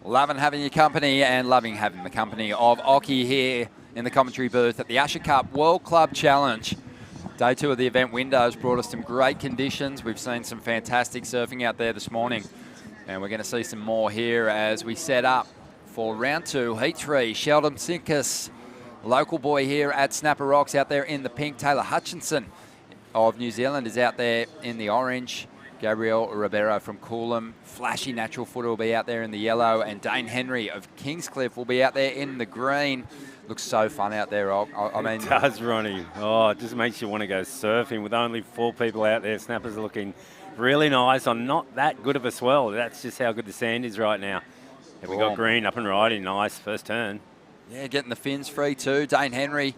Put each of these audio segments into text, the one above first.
Loving having your company and loving having the company of Occy here in the commentary booth at the Usher Cup World Club Challenge. Day 2 of the event windows brought us some great conditions. We've seen some fantastic surfing out there this morning, and we're going to see some more here as we set up for round 2, heat 3. Sheldon Sinkus, local boy here at Snapper Rocks, out there in the pink. Taylor Hutchinson of New Zealand is out there in the orange. Gabriel Ribeiro from Coolum, flashy natural footer, will be out there in the yellow, and Dane Henry of Kingscliff will be out there in the green. Looks so fun out there, I mean, it does, Ronnie. Oh, it just makes you want to go surfing with only 4 people out there. Snappers are looking really nice on not that good of a swell. That's just how good the sand is right now. And we got green up and riding, nice first turn. Yeah, getting the fins free too. Dane Henry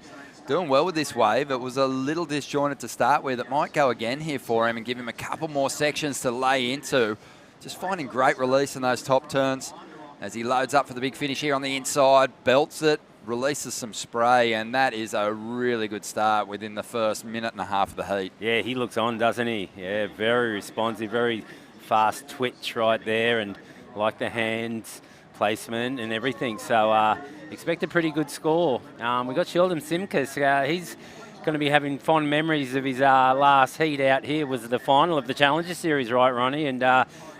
doing well with this wave. It was a little disjointed to start with. It might go again here for him and give him a couple more sections to lay into. Just finding great release in those top turns as he loads up for the big finish here on the inside, belts it, releases some spray, and that is a really good start within the first minute and a half of the heat. Yeah, he looks on, doesn't he? Yeah, very responsive, very fast twitch right there, and like the hands placement and everything. So expect a pretty good score. We got Sheldon Simkus. He's going to be having fond memories of his last heat out here. Was the final of the Challenger Series, right, Ronnie? And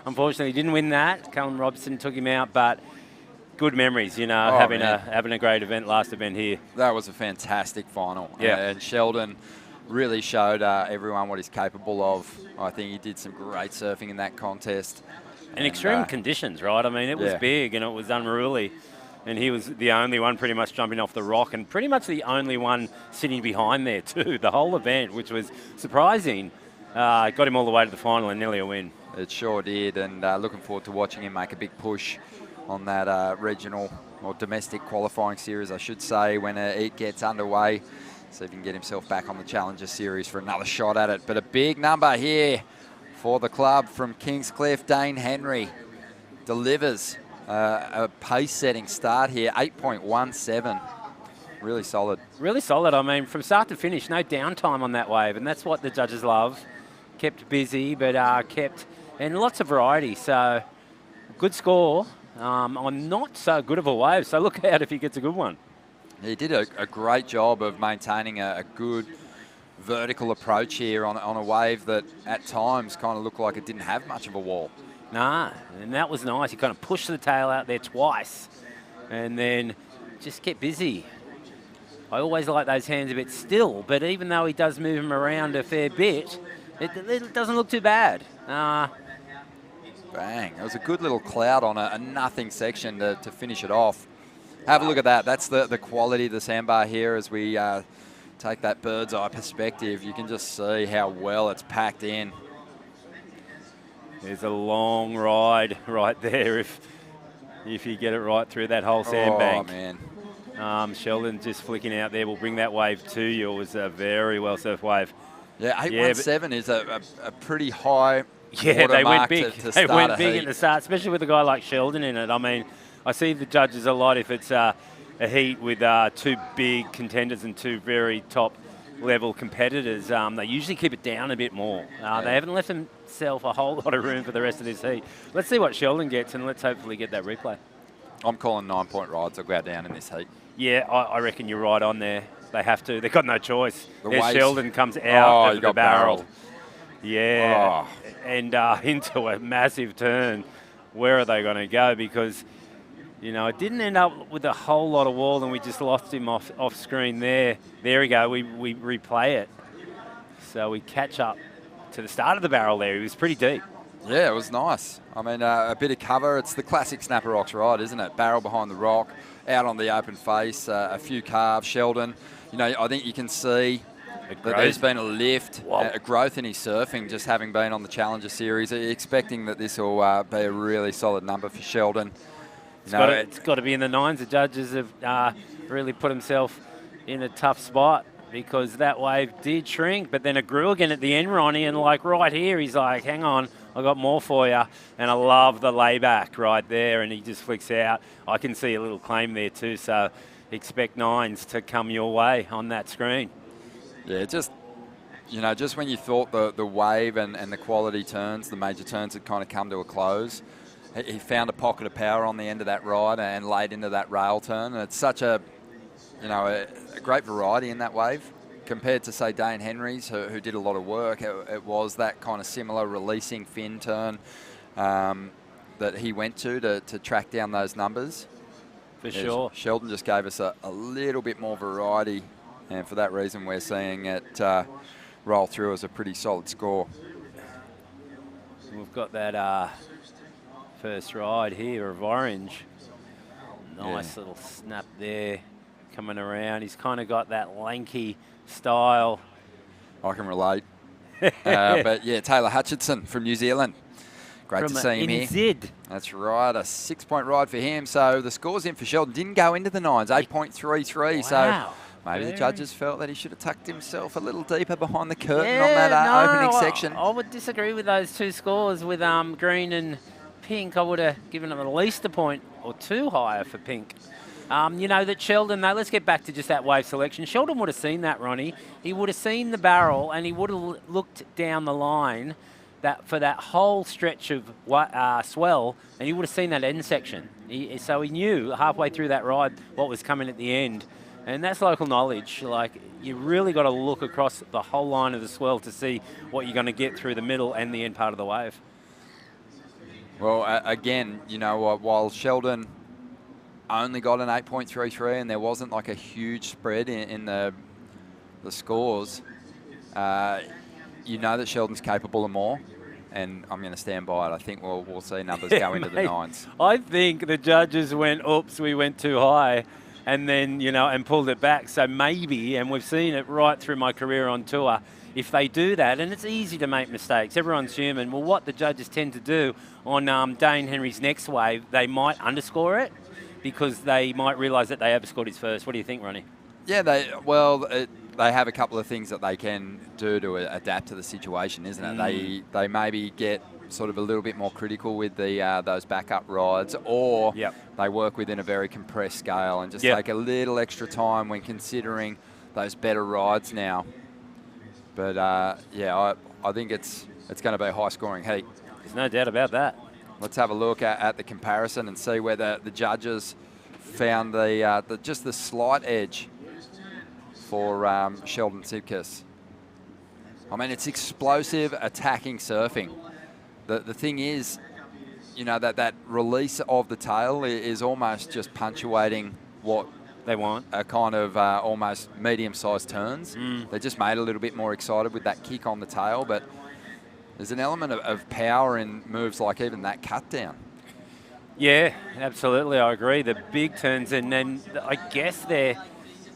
unfortunately, didn't win that. Callum Robson took him out, but good memories, you know, having a great event, last event here. That was a fantastic final. Yeah. And Sheldon really showed everyone what he's capable of. I think he did some great surfing in that contest. And extreme conditions, right? I mean, it was big and it was unruly. And he was the only one pretty much jumping off the rock, and pretty much the only one sitting behind there too, the whole event, which was surprising. Got him all the way to the final and nearly a win. It sure did, and looking forward to watching him make a big push on that regional or domestic qualifying series, I should say, when it gets underway. See if he can get himself back on the Challenger Series for another shot at it. But a big number here for the club from Kingscliff. Dane Henry delivers a pace-setting start here, 8.17. Really solid. Really solid. I mean, from start to finish, no downtime on that wave, and that's what the judges love. Kept busy, but and lots of variety. So, good score on not so good of a wave. So look out if he gets a good one. He did a great job of maintaining a good vertical approach here on a wave that at times kind of looked like it didn't have much of a wall. Nah, and that was nice. He kind of pushed the tail out there twice and then just kept busy. I always like those hands a bit still, but even though he does move him around a fair bit, it doesn't look too bad. Bang. It was a good little cloud on a nothing section to finish it off. Have a look at that. That's the quality of the sandbar here as we take that bird's eye perspective. You can just see how well it's packed in. There's a long ride right there if you get it right through that whole sandbank. Oh, man. Sheldon just flicking out there will bring that wave to you. It was a very well surfed wave. Yeah, 817 is a pretty high they went big. They went big at the start, especially with a guy like Sheldon in it. I mean, I see the judges a lot if it's a heat with 2 big contenders and 2 very top level competitors. They usually keep it down a bit more. They haven't left themselves a whole lot of room for the rest of this heat. Let's see what Sheldon gets, and let's hopefully get that replay. I'm calling 9-point rides. I'll go out down in this heat. Yeah, I reckon you're right on there. They have to. They've got no choice. Sheldon comes out of the barrel. Yeah, and into a massive turn. Where are they going to go? Because, you know, it didn't end up with a whole lot of wall, and we just lost him off screen there. There we go. We replay it. So we catch up to the start of the barrel there. He was pretty deep. Yeah, it was nice. I mean, a bit of cover. It's the classic Snapper Rocks ride, isn't it? Barrel behind the rock, out on the open face, a few carves. Sheldon, you know, I think you can see that there's been a lift, a growth in his surfing, just having been on the Challenger Series. Expecting that this will be a really solid number for Sheldon. It's got to be in the 9s. The judges have really put himself in a tough spot because that wave did shrink, but then it grew again at the end, Ronnie, and like right here, he's like, hang on, I got more for you. And I love the layback right there, and he just flicks out. I can see a little claim there too, so expect 9s to come your way on that screen. Yeah, just when you thought the wave and the quality turns, the major turns had kind of come to a close, he found a pocket of power on the end of that ride and laid into that rail turn. And it's such a, a great variety in that wave compared to, say, Dane Henry's, who did a lot of work. It was that kind of similar releasing fin turn that he went to track down those numbers. For sure. Sheldon just gave us a little bit more variety, and for that reason we're seeing it roll through as a pretty solid score. We've got that first ride here of Orange. Nice little snap there coming around. He's kind of got that lanky style. I can relate. But yeah, Taylor Hutchinson from New Zealand. Great to see him here. That's right, a 6-point ride for him. So the scores in for Sheldon didn't go into the nines, 8.33. Wow. So maybe the judges felt that he should have tucked himself a little deeper behind the curtain on that opening section. I would disagree with those two scores with green and pink. I would have given him at least a point or two higher for pink. That Sheldon, though, let's get back to just that wave selection. Sheldon would have seen that, Ronnie. He would have seen the barrel and he would have looked down the line for that whole stretch of swell, and you would have seen that end section. So he knew halfway through that ride what was coming at the end. And that's local knowledge. Like, you really got to look across the whole line of the swell to see what you're going to get through the middle and the end part of the wave. Well, again, while Sheldon only got an 8.33 and there wasn't like a huge spread in the scores, that Sheldon's capable of more, and I'm going to stand by it. I think we'll see numbers go into the nines. I think the judges went, oops, we went too high, and then, and pulled it back. So maybe, and we've seen it right through my career on tour, if they do that, and it's easy to make mistakes, everyone's human. Well, what the judges tend to do on Dane Henry's next wave, they might underscore it because they might realise that they overscored his first. What do you think, Ronnie? Yeah, they have a couple of things that they can do to adapt to the situation, isn't it? They maybe get sort of a little bit more critical with those backup rides, or they work within a very compressed scale and just take a little extra time when considering those better rides now. But I think it's going to be a high-scoring heat. There's no doubt about that. Let's have a look at the comparison and see whether the judges found just the slight edge for Sheldon Simkus. I mean, it's explosive attacking surfing. The thing is, that release of the tail is almost just punctuating what they want. A kind of almost medium-sized turns. They're just made a little bit more excited with that kick on the tail, but there's an element of power in moves like even that cut down. Yeah, absolutely, I agree. The big turns, and then I guess they're,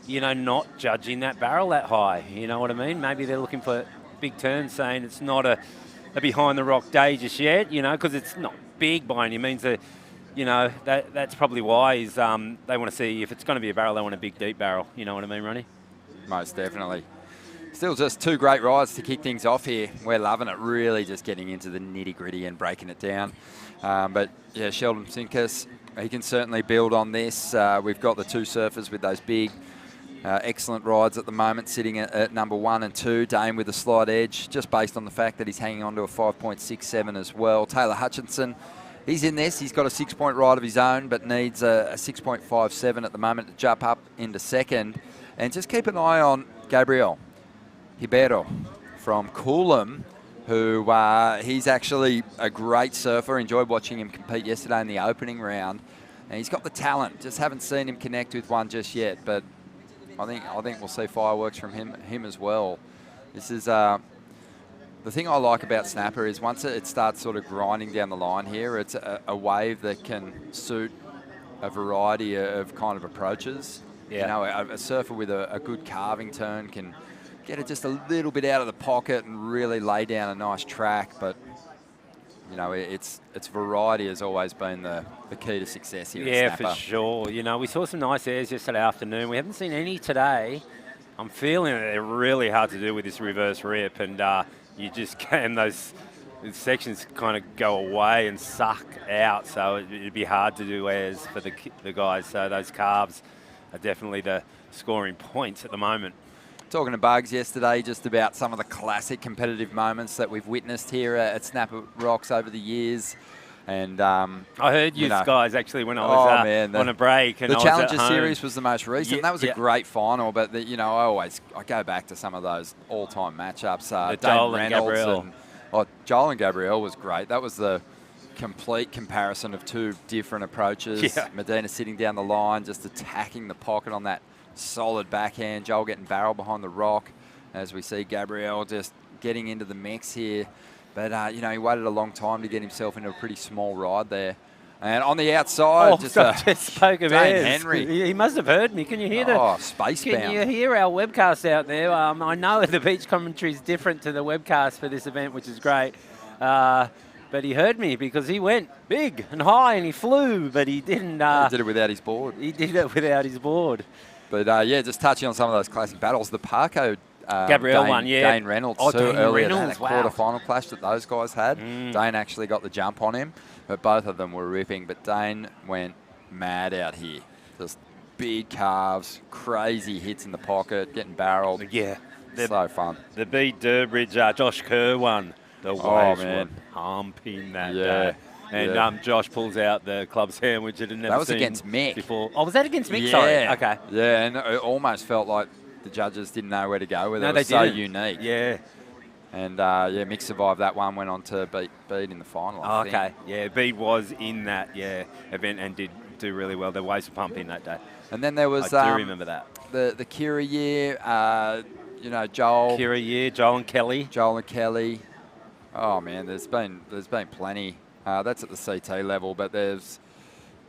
not judging that barrel that high. You know what I mean? Maybe they're looking for big turns, saying it's not a behind the rock day just yet, because it's not big by any means. That's probably why is they want to see if it's going to be a barrel, they want a big, deep barrel. You know what I mean, Ronnie? Most definitely. Still just two great rides to kick things off here. We're loving it, really just getting into the nitty-gritty and breaking it down. But, yeah, Sheldon Simkus, he can certainly build on this. We've got the two surfers with those big, excellent rides at the moment, sitting at number 1 and 2. Dane with a slight edge, just based on the fact that he's hanging on to a 5.67 as well. Taylor Hutchinson, he's in this. He's got a 6-point ride of his own, but needs a 6.57 at the moment to jump up into second. And just keep an eye on Gabriel Ribeiro from Coolum, who he's actually a great surfer. Enjoyed watching him compete yesterday in the opening round. And he's got the talent. Just haven't seen him connect with one just yet. But I think we'll see fireworks from him as well. This is the thing I like about Snapper is once it starts sort of grinding down the line here, it's a wave that can suit a variety of kind of approaches. Yeah. A surfer with a good carving turn can get it just a little bit out of the pocket and really lay down a nice track. But, its variety has always been the key to success here at Snapper. Yeah, for sure. We saw some nice airs yesterday afternoon. We haven't seen any today. I'm feeling that they're really hard to do with this reverse rip, and you just can, those sections kind of go away and suck out, so it'd be hard to do airs for the guys. So those carves are definitely the scoring points at the moment. Talking to Bugs yesterday just about some of the classic competitive moments that we've witnessed here at Snapper Rocks over the years. And I heard you know, guys actually when I was on a break. And the I was Challenger at home. Series was the most recent. That was a great final, but I go back to some of those all-time matchups. Joel and Gabrielle. Joel and Gabrielle was great. That was the complete comparison of two different approaches. Yeah. Medina sitting down the line, just attacking the pocket on that solid backhand. Joel getting barrel behind the rock, as we see Gabrielle just getting into the mix here. But, he waited a long time to get himself into a pretty small ride there. And on the outside, just spoke of Dane Henry. He must have heard me. Can you hear spacebound. Can you hear our webcast out there? I know the beach commentary is different to the webcast for this event, which is great. But he heard me because he went big and high and he flew, but he didn't. He did it without his board. He did it without his board. But, just touching on some of those classic battles, the Parco Gabrielle won, Dane Reynolds Dane earlier Reynolds, that quarter-final clash that those guys had. Dane actually got the jump on him, but both of them were ripping. But Dane went mad out here. Just big calves, crazy hits in the pocket, getting barreled. Yeah. So fun. The B Durbridge, Josh Kerr won. The waves were pumping that day. And Josh pulls out the club sandwich that had never seen against Mick before. Oh, was that against Mick? Yeah. Sorry. Okay. Yeah, and it almost felt like the judges didn't know where to go with it. It was so unique. Yeah. And, Mick survived that one, went on to beat Bede in the final, I think. Yeah, Bede was in that, event and did do really well. The waves were pumping that day. And then there was... I do remember that. The Kira year, Joel... Kira year, Joel and Kelly. Oh, man, there's been plenty. That's at the CT level, but there's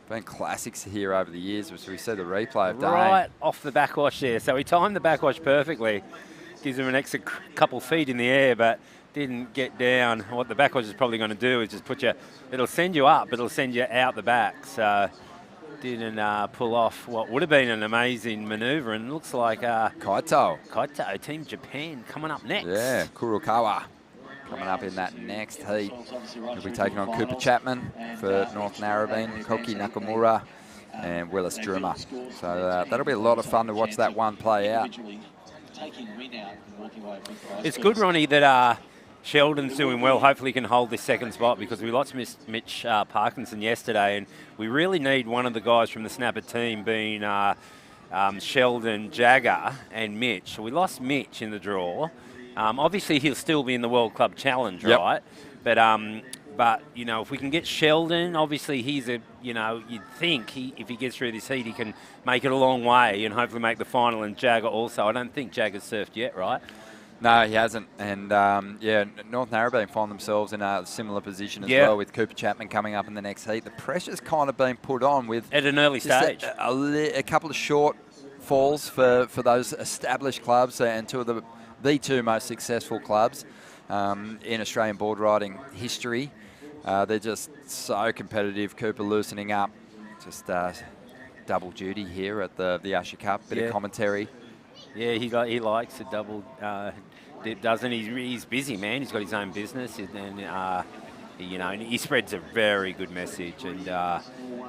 been classics here over the years, as we see the replay of Dane. Right off the backwash there. So he timed the backwash perfectly. Gives him an extra couple feet in the air, but didn't get down. What the backwash is probably going to do is just it'll send you up, but it'll send you out the back. So didn't pull off what would have been an amazing manoeuvre. And it looks like Kaito, Team Japan, coming up next. Yeah, Kurokawa. Coming up in that next heat. He'll be taking on Cooper Chapman for North Narrabeen, Koki Nakamura, and Willis Drummer. So that'll be a lot of fun to watch that one play out. It's good, Ronnie, that Sheldon's doing well. Hopefully he can hold this second spot because we lost Mitch Parkinson yesterday, and we really need one of the guys from the Snapper team being Sheldon, Jagger, and Mitch. We lost Mitch in the draw. Obviously, he'll still be in the World Club Challenge, right? But if we can get Sheldon, obviously he's you'd think if he gets through this heat, he can make it a long way and hopefully make the final. And Jagger also. I don't think Jagger's surfed yet, right? No, he hasn't. And, North Narrabeen find themselves in a similar position as well, with Cooper Chapman coming up in the next heat. The pressure's kind of been put on with... At an early stage. A couple of short falls for those established clubs and two of the two most successful clubs in Australian board riding history. They're just so competitive. Cooper loosening up, just double duty here at the Usher Cup. Bit of commentary. Yeah, he likes a double, doesn't he? He's busy, man. He's got his own business, and he spreads a very good message, and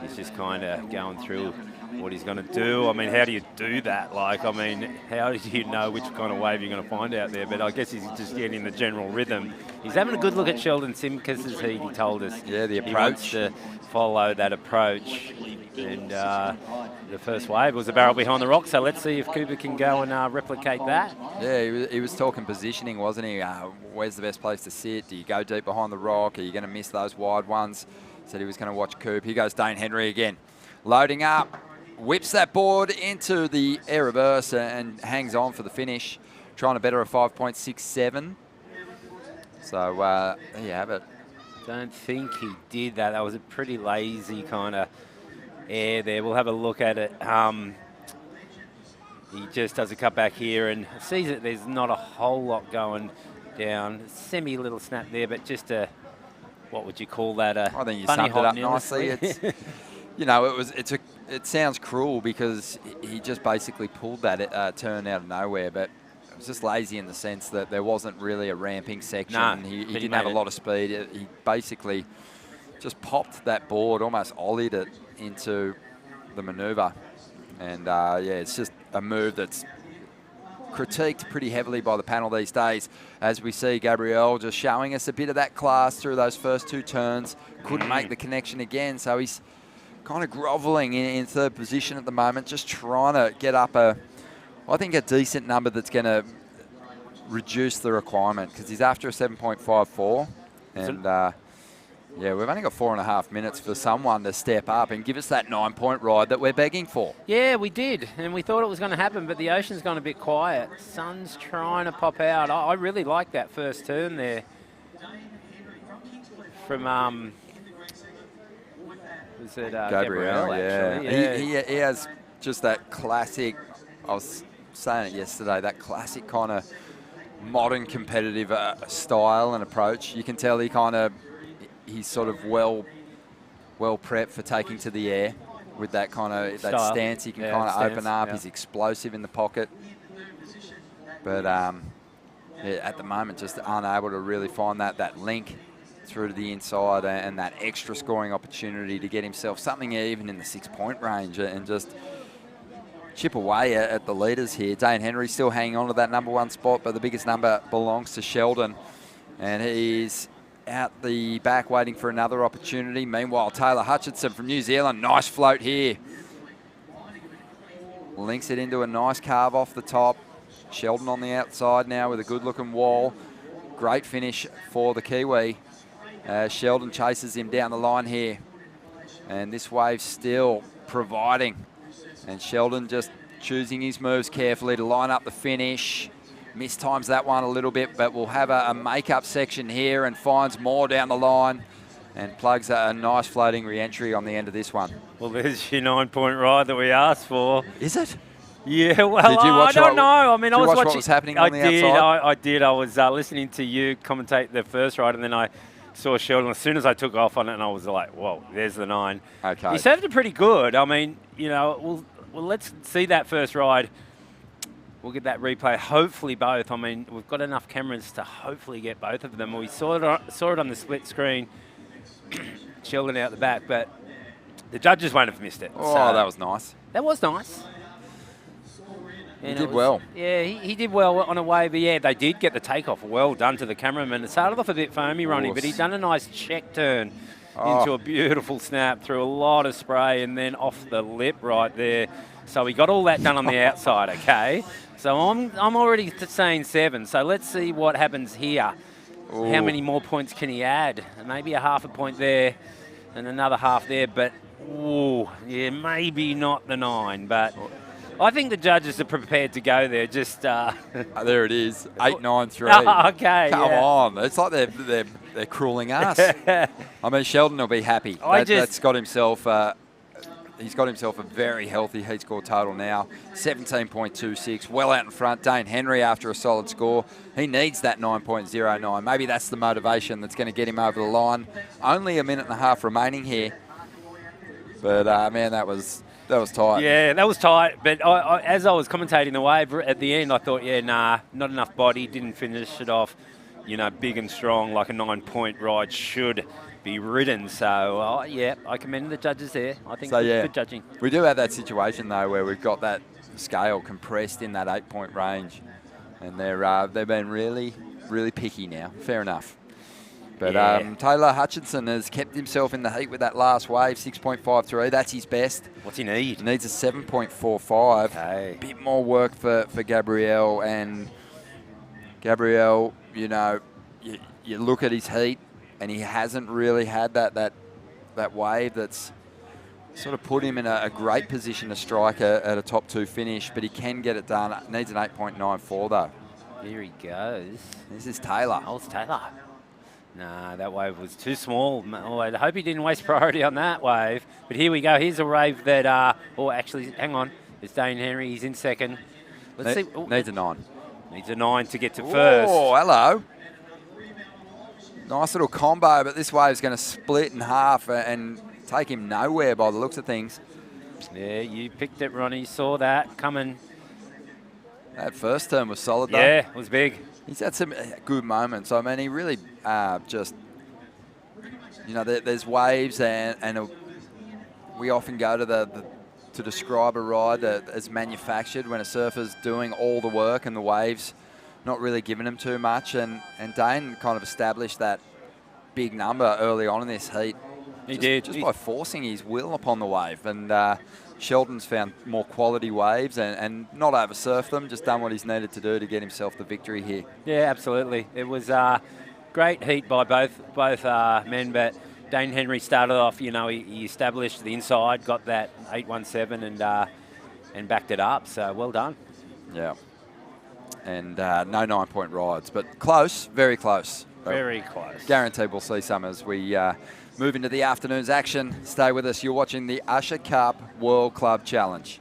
he's just kind of going through what he's going to do. I mean, how do you do that? How do you know which kind of wave you're going to find out there? But I guess he's just getting the general rhythm. He's having a good look at Sheldon Simkis's heat, he told us. Yeah, the approach. He wants to follow that approach. And the first wave was a barrel behind the rock, so let's see if Cooper can go and replicate that. Yeah, he was talking positioning, wasn't he? Where's the best place to sit? Do you go deep behind the rock? Are you going to miss those wide ones? Said he was going to watch Cooper. Here goes Dane Henry again. Loading up. Whips that board into the air reverse and hangs on for the finish. Trying to better a 5.67. So there you have it. Don't think he did that. That was a pretty lazy kind of air there. We'll have a look at it. He just does a cut back here and sees that there's not a whole lot going down. Semi little snap there, but just a, what would you call that? I think you summed it up nicely. It's, it sounds cruel because he just basically pulled that turn out of nowhere, but it was just lazy in the sense that there wasn't really a ramping section. No, he didn't have a lot of speed. He basically just popped that board, almost ollied it into the manoeuvre. And, it's just a move that's critiqued pretty heavily by the panel these days, as we see Gabriel just showing us a bit of that class through those first 2 turns. Couldn't make the connection again, so he's kind of grovelling in third position at the moment, just trying to get up a decent number that's going to reduce the requirement, because he's after a 7.54. And yeah, we've only got 4.5 minutes for someone to step up and give us that 9-point ride that we're begging for. Yeah, we did, and we thought it was going to happen, but the ocean's gone a bit quiet. Sun's trying to pop out. I really like that first turn there from was it Gabriel, yeah. actually? Yeah. He has just that classic, I was saying it yesterday, that classic kind of modern competitive style and approach. You can tell he's sort of well prepped for taking to the air with that kind of that stance. He can kind of open up. Yeah. He's explosive in the pocket, but at the moment just unable to really find that link through to the inside and that extra scoring opportunity to get himself something even in the 6-point range and just chip away at the leaders here. Dane Henry still hanging on to that number 1 spot, but the biggest number belongs to Sheldon, and he's out the back waiting for another opportunity. Meanwhile, Taylor Hutchinson from New Zealand, nice float here. Links it into a nice carve off the top. Sheldon on the outside now with a good-looking wall. Great finish for the Kiwi. Sheldon chases him down the line here. And this wave still providing. And Sheldon just choosing his moves carefully to line up the finish. Mistimes that one a little bit, but we'll have a make-up section here and finds more down the line and plugs a nice floating re-entry on the end of this one. Well, there's your 9-point ride that we asked for. Is it? Yeah, well, I don't know. I mean, I was watching what was happening on the outside? I did. I was listening to you commentate the first ride, and then I saw Sheldon. As soon as I took off on it, and I was like, whoa, there's the 9. Okay. He served it pretty good. I mean, you know, well, let's see that first ride. We'll get that replay, hopefully both. I mean, we've got enough cameras to hopefully get both of them. We saw it on the split screen, Sheldon out the back, but the judges won't have missed it. Oh, so that was nice. That was nice. He did well. Yeah, he did well on a wave. But yeah, they did get the takeoff. Well done to the cameraman. It started off a bit foamy, Ronnie, but he'd done a nice check turn into a beautiful snap through a lot of spray and then off the lip right there. So we got all that done on the outside, okay? So I'm already saying 7. So let's see what happens here. Ooh. How many more points can he add? Maybe a half a point there and another half there. But, ooh, yeah, maybe not the 9. But I think the judges are prepared to go there. Just there it is, 8-9-3. Oh, okay, come on, it's like they're crueling us. I mean, Sheldon will be happy. That's got himself. He's got himself a very healthy heat score total now, 17.26, well out in front. Dane Henry after a solid score. He needs that 9.09. Maybe that's the motivation that's going to get him over the line. Only a minute and a half remaining here. But, man, that was tight. Yeah, that was tight. But as I was commentating the wave at the end, I thought, yeah, nah, not enough body. Didn't finish it off, you know, big and strong like a 9-point ride should be ridden. So, yeah, I commend the judges there. I think good judging. We do have that situation, though, where we've got that scale compressed in that 8-point range. And they've been really, really picky now. Fair enough. But Taylor Hutchinson has kept himself in the heat with that last wave, 6.53. That's his best. What's he need? He needs a 7.45. Okay. A bit more work for Gabriel. And Gabriel, you know, you look at his heat, and he hasn't really had that wave that's sort of put him in a great position to strike at a top 2 finish, but he can get it done. Needs an 8.94 though. Here he goes. This is Taylor. Oh, it's Taylor. Nah, that wave was too small. Oh, I hope he didn't waste priority on that wave. But here we go. Here's a wave that, oh, actually, hang on. It's Dane Henry. He's in second. Let's see. Oh, needs a 9. Needs a 9 to get to first. Oh, hello. Nice little combo, but this wave's going to split in half and take him nowhere by the looks of things. Yeah, you picked it, Ronnie. Saw that coming. That first turn was solid, though. Yeah, it was big. He's had some good moments. I mean, he really just, you know, there's waves and we often go to to describe a ride as manufactured when a surfer's doing all the work and the waves not really giving him too much. And Dane kind of established that big number early on in this heat. He did. Just by forcing his will upon the wave. And Sheldon's found more quality waves and not over-surfed them, just done what he's needed to do to get himself the victory here. Yeah, absolutely. It was great heat by both men, but Dane Henry started off, you know, he established the inside, got that 817 and backed it up, so well done. Yeah. And no 9-point rides, but close, very close. Very close. Guaranteed we'll see some as we move into the afternoon's action. Stay with us. You're watching the Usher Cup World Club Challenge.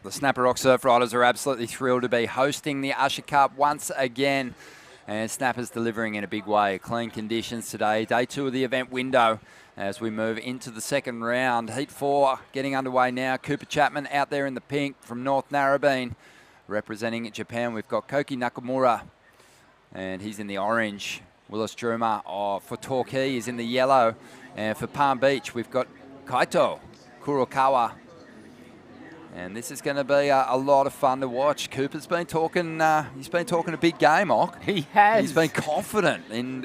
The Snapper Rock Surf Riders are absolutely thrilled to be hosting the Usher Cup once again. And Snapper's delivering in a big way. Clean conditions today. Day 2 of the event window as we move into the second round. Heat 4 getting underway now. Cooper Chapman out there in the pink from North Narrabeen. Representing Japan, we've got Koki Nakamura. And he's in the orange. Willis Druma for Torquay is in the yellow. And for Palm Beach, we've got Kaito Kurokawa. And this is going to be a lot of fun to watch. Cooper's been talking. He's been talking a big game, Ock. He has. He's been confident, and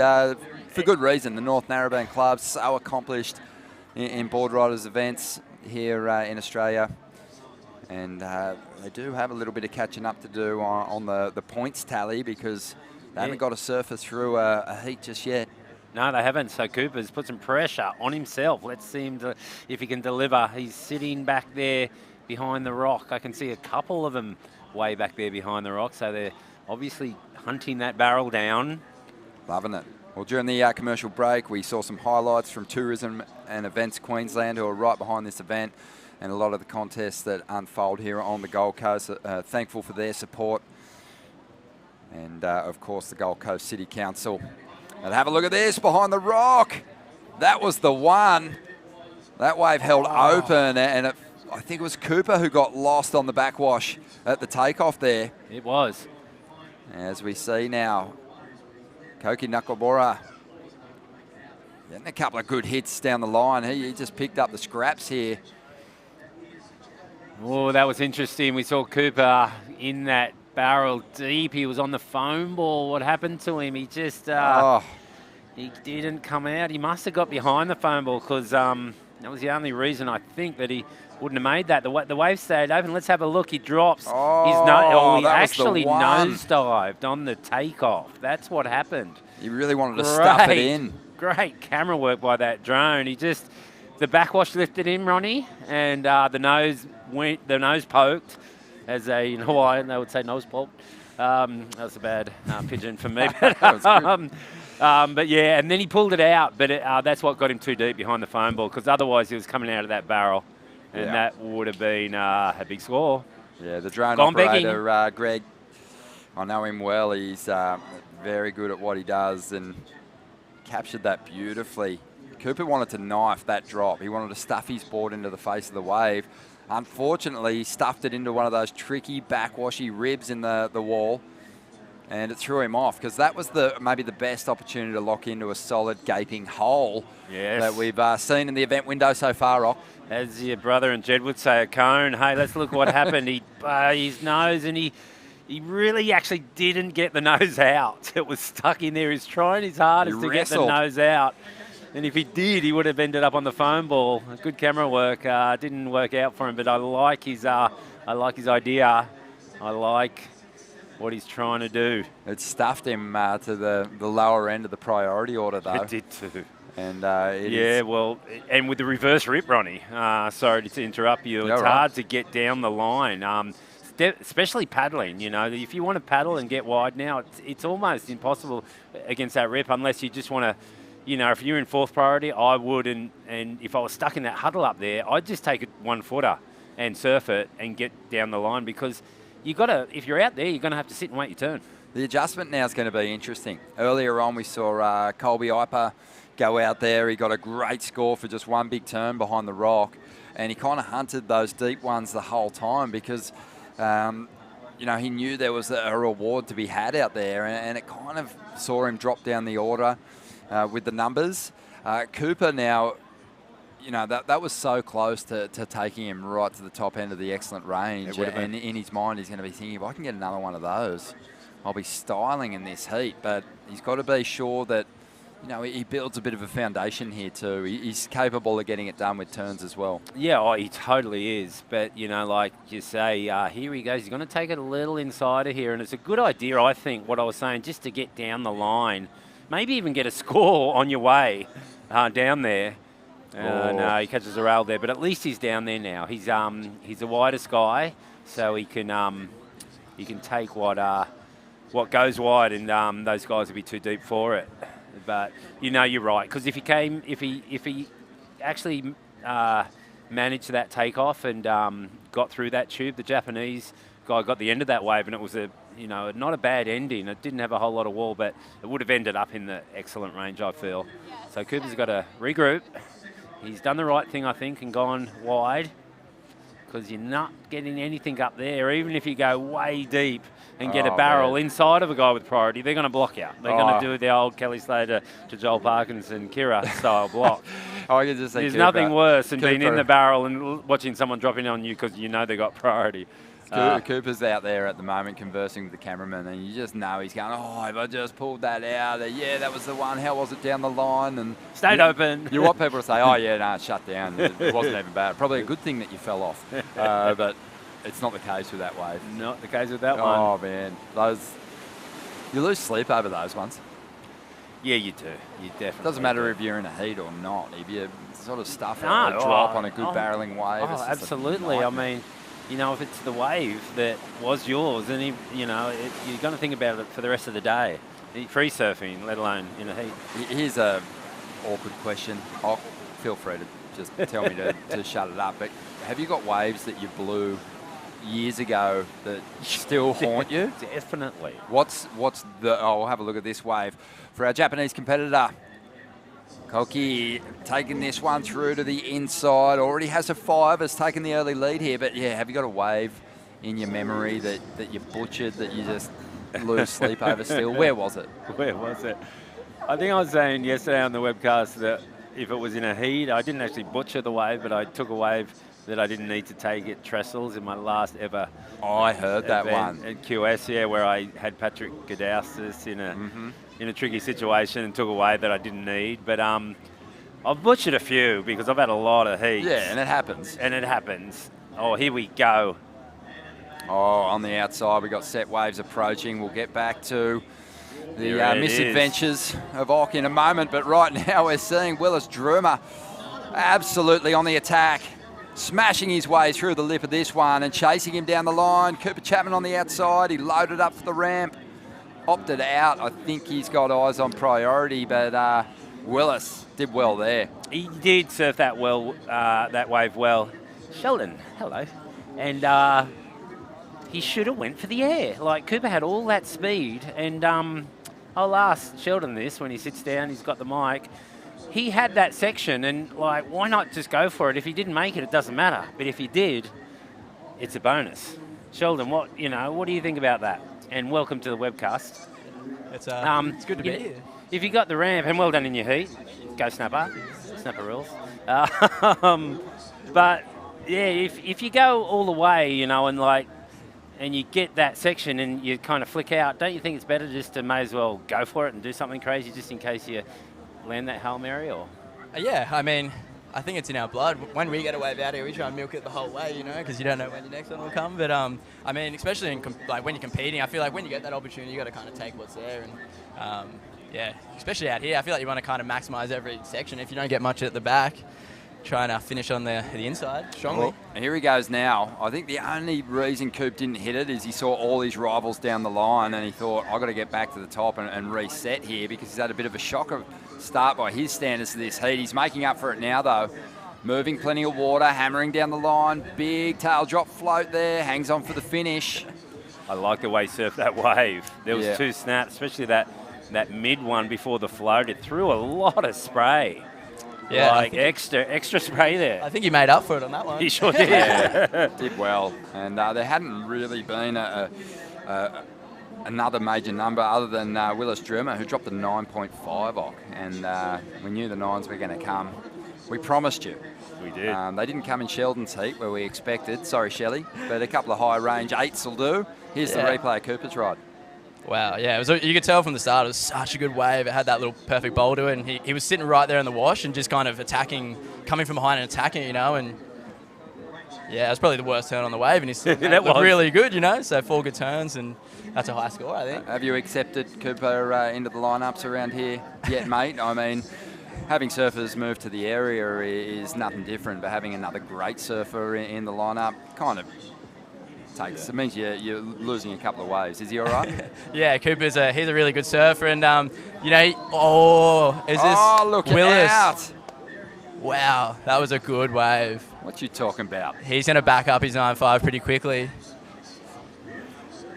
for good reason. The North Narrabeen Club so accomplished in board riders events here in Australia, and they do have a little bit of catching up to do on the points tally because they haven't got a surfer through a heat just yet. No, they haven't. So Cooper's put some pressure on himself. Let's see him if he can deliver. He's sitting back there behind the rock. I can see a couple of them way back there behind the rock, so they're obviously hunting that barrel down. Loving it. Well, during the commercial break, we saw some highlights from Tourism and Events Queensland, who are right behind this event, and a lot of the contests that unfold here on the Gold Coast. Thankful for their support. And, of course, the Gold Coast City Council. And have a look at this behind the rock. That was the one. That wave held open, and I think it was Cooper who got lost on the backwash at the takeoff there. It was. As we see now, Koki Nakamura getting a couple of good hits down the line. He just picked up the scraps here. Oh, that was interesting. We saw Cooper in that barrel deep. He was on the foam ball. What happened to him? He just he didn't come out. He must have got behind the foam ball because that was the only reason I think that he wouldn't have made that. The wave stayed open. Let's have a look. He drops. He actually nosedived on the takeoff. That's what happened. He really wanted to stuff it in. Great camera work by that drone. The backwash lifted him, Ronnie, and the nose poked, as in Hawaii they would say nose poked. That was a bad pigeon for me. But yeah, and then he pulled it out, but that's what got him too deep behind the foam ball, because otherwise he was coming out of that barrel, and that would have been a big score. Yeah, the drone operator, Greg, I know him well. He's very good at what he does, and captured that beautifully. Cooper wanted to knife that drop. He wanted to stuff his board into the face of the wave. Unfortunately, he stuffed it into one of those tricky backwashy ribs in the wall, and it threw him off, because that was maybe the best opportunity to lock into a solid gaping hole that we've seen in the event window so far, Rock. As your brother and Jed would say, a cone. Hey, let's look what happened. He his nose, and he really actually didn't get the nose out. It was stuck in there. He's trying his hardest to get the nose out. And if he did, he would have ended up on the foam ball. Good camera work. Didn't work out for him, but I like his idea. I like what he's trying to do. It stuffed him to the lower end of the priority order, though. It did too. And well, and with the reverse rip, Ronnie, sorry to interrupt you, it's hard to get down the line, especially paddling. You know, if you want to paddle and get wide now, it's almost impossible against that rip, unless you just want to, you know, if you're in fourth priority, I would, and if I was stuck in that huddle up there, I'd just take a 1-footer and surf it and get down the line, because if you're out there, you're going to have to sit and wait your turn. The adjustment now is going to be interesting. Earlier on, we saw Colby Iper go out there. He got a great score for just one big turn behind the rock, and he kind of hunted those deep ones the whole time, because you know, he knew there was a reward to be had out there, and it kind of saw him drop down the order with the numbers. Cooper now, you know, that was so close to taking him right to the top end of the excellent range, and in his mind he's going to be thinking, if I can get another one of those, I'll be styling in this heat. But he's got to be sure that, you know, he builds a bit of a foundation here too. He's capable of getting it done with turns as well. Yeah, he totally is. But, you know, like you say, here he goes. He's going to take it a little inside of here. And it's a good idea, I think, what I was saying, just to get down the line. Maybe even get a score on your way down there. No, he catches a rail there. But at least he's down there now. He's the widest guy, so he can take what goes wide, and those guys will be too deep for it. But you know, you're right, because if he actually managed that takeoff and got through that tube, the Japanese guy got the end of that wave, and it was not a bad ending. It didn't have a whole lot of wall, but it would have ended up in the excellent range, I feel. So Cooper's got to regroup. He's done the right thing, I think, and gone wide, because you're not getting anything up there. Even if you go way deep and get a barrel inside of a guy with priority, they're going to block out. They're going to do the old Kelly Slater to Joel Parkinson, Kira style block. I can just say there's nothing worse than being in the barrel and watching someone dropping on you because you know they got priority. Cooper's out there at the moment conversing with the cameraman, and you just know he's going, if I just pulled that out, that was the one, how was it down the line? And stayed open. You want people to say, it shut down, it wasn't even bad. Probably a good thing that you fell off, but it's not the case with that wave. Not the case with that one. Oh, man. You lose sleep over those ones. Yeah, you do. You definitely doesn't matter if you're in a heat or not. If you sort of stuff a drop on a good barreling wave. Oh, absolutely. I mean, you know, if it's the wave that was yours, then you're going to think about it for the rest of the day. Free surfing, let alone in a heat. Here's a awkward question. Feel free to just tell me to shut it up. But have you got waves that you blew years ago that still haunt you? Definitely. I'll have a look at this wave. For our Japanese competitor, Koki taking this one through to the inside. Already has a 5, has taken the early lead here. But, have you got a wave in your memory that you butchered, that you just lose sleep over still? Where was it? Where was it? I think I was saying yesterday on the webcast that if it was in a heat, I didn't actually butcher the wave, but I took a wave that I didn't need to take at Trestles in my last ever I heard that one. At QS, where I had Patrick Godauskas in a tricky situation and took a wave that I didn't need. But I've butchered a few because I've had a lot of heats. Yeah, and it happens. Oh, here we go. Oh, on the outside, we've got set waves approaching. We'll get back to the misadventures of Ock in a moment. But right now we're seeing Willis Druma absolutely on the attack, smashing his way through the lip of this one and chasing him down the line. Cooper Chapman on the outside. He loaded up for the ramp, opted out. I think he's got eyes on priority, but Willis did well there. He did surf that wave well. Sheldon, hello. And he should have went for the air. Like, Cooper had all that speed, and I'll ask Sheldon this when he sits down, he's got the mic. He had that section, and like, why not just go for it? If he didn't make it, it doesn't matter. But if he did, it's a bonus. Sheldon, what do you think about that? And welcome to the webcast. It's good to be here. If you got the ramp, and well done in your heat, go Snapper. Snapper rules. But yeah, if you go all the way, and you get that section and you kind of flick out, don't you think it's better just to may as well go for it and do something crazy just in case you land that Hail Mary? Or Yeah, I mean, I think it's in our blood. When we get a wave out here, we try and milk it the whole way, because you don't know when your next one will come. But I mean, especially when you're competing, I feel like when you get that opportunity, you got to kind of take what's there. And especially out here, I feel like you want to kind of maximize every section. If you don't get much at the back, trying to finish on the inside strongly. Well, here he goes now. I think the only reason Coop didn't hit it is he saw all his rivals down the line and he thought, I've got to get back to the top and reset here, because he's had a bit of a shocker start by his standards to this heat. He's making up for it now, though. Moving plenty of water, hammering down the line. Big tail drop float there, hangs on for the finish. I like the way he surfed that wave. There was 2 snaps, especially that mid one before the float. It threw a lot of spray. Yeah, like extra spray there. I think he made up for it on that one. He sure did. Yeah, did well. And there hadn't really been another major number other than Willis Drummer, who dropped a 9.5 ock. And we knew the 9s were going to come. We promised you. We did. They didn't come in Sheldon's heat where we expected. Sorry, Shelley. But a couple of high range 8s will do. Here's the replay of Cooper's ride. Wow, yeah, you could tell from the start it was such a good wave. It had that little perfect bowl to it, and he was sitting right there in the wash and just kind of coming from behind and attacking, and yeah, it was probably the worst turn on the wave, and he still looked really good, so 4 good turns, and that's a high score, I think. Have you accepted Cooper into the lineups around here yet, mate? I mean, having surfers move to the area is nothing different, but having another great surfer in the lineup kind of it means you're losing a couple of waves. Is he all right? Yeah, Cooper's he's a really good surfer, and is this look Willis? Out. Wow, that was a good wave. What you talking about? He's going to back up his 9.5 pretty quickly.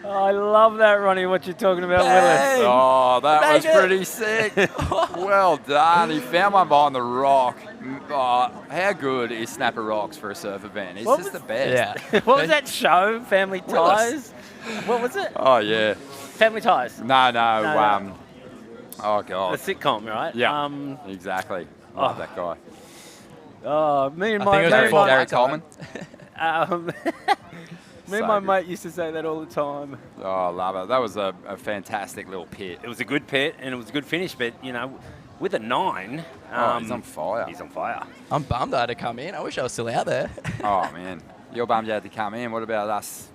Oh, I love that, Ronnie, what you're talking about, Bang! Willis. Oh, that was pretty sick. Well done. He found one behind the rock. Oh, how good is Snapper Rocks for a surf event? It's just the best. Yeah. What was that show? Family Ties? What was it? Oh, yeah. Family Ties? No. Oh, God. The sitcom, right? Yeah, exactly. Love that guy. Oh, me and Gary Coleman. Me and my mate used to say that all the time. Oh, I love it. That was a fantastic little pit. It was a good pit, and it was a good finish, but, with a 9... he's on fire. He's on fire. I'm bummed I had to come in. I wish I was still out there. Oh, man. You're bummed you had to come in. What about us?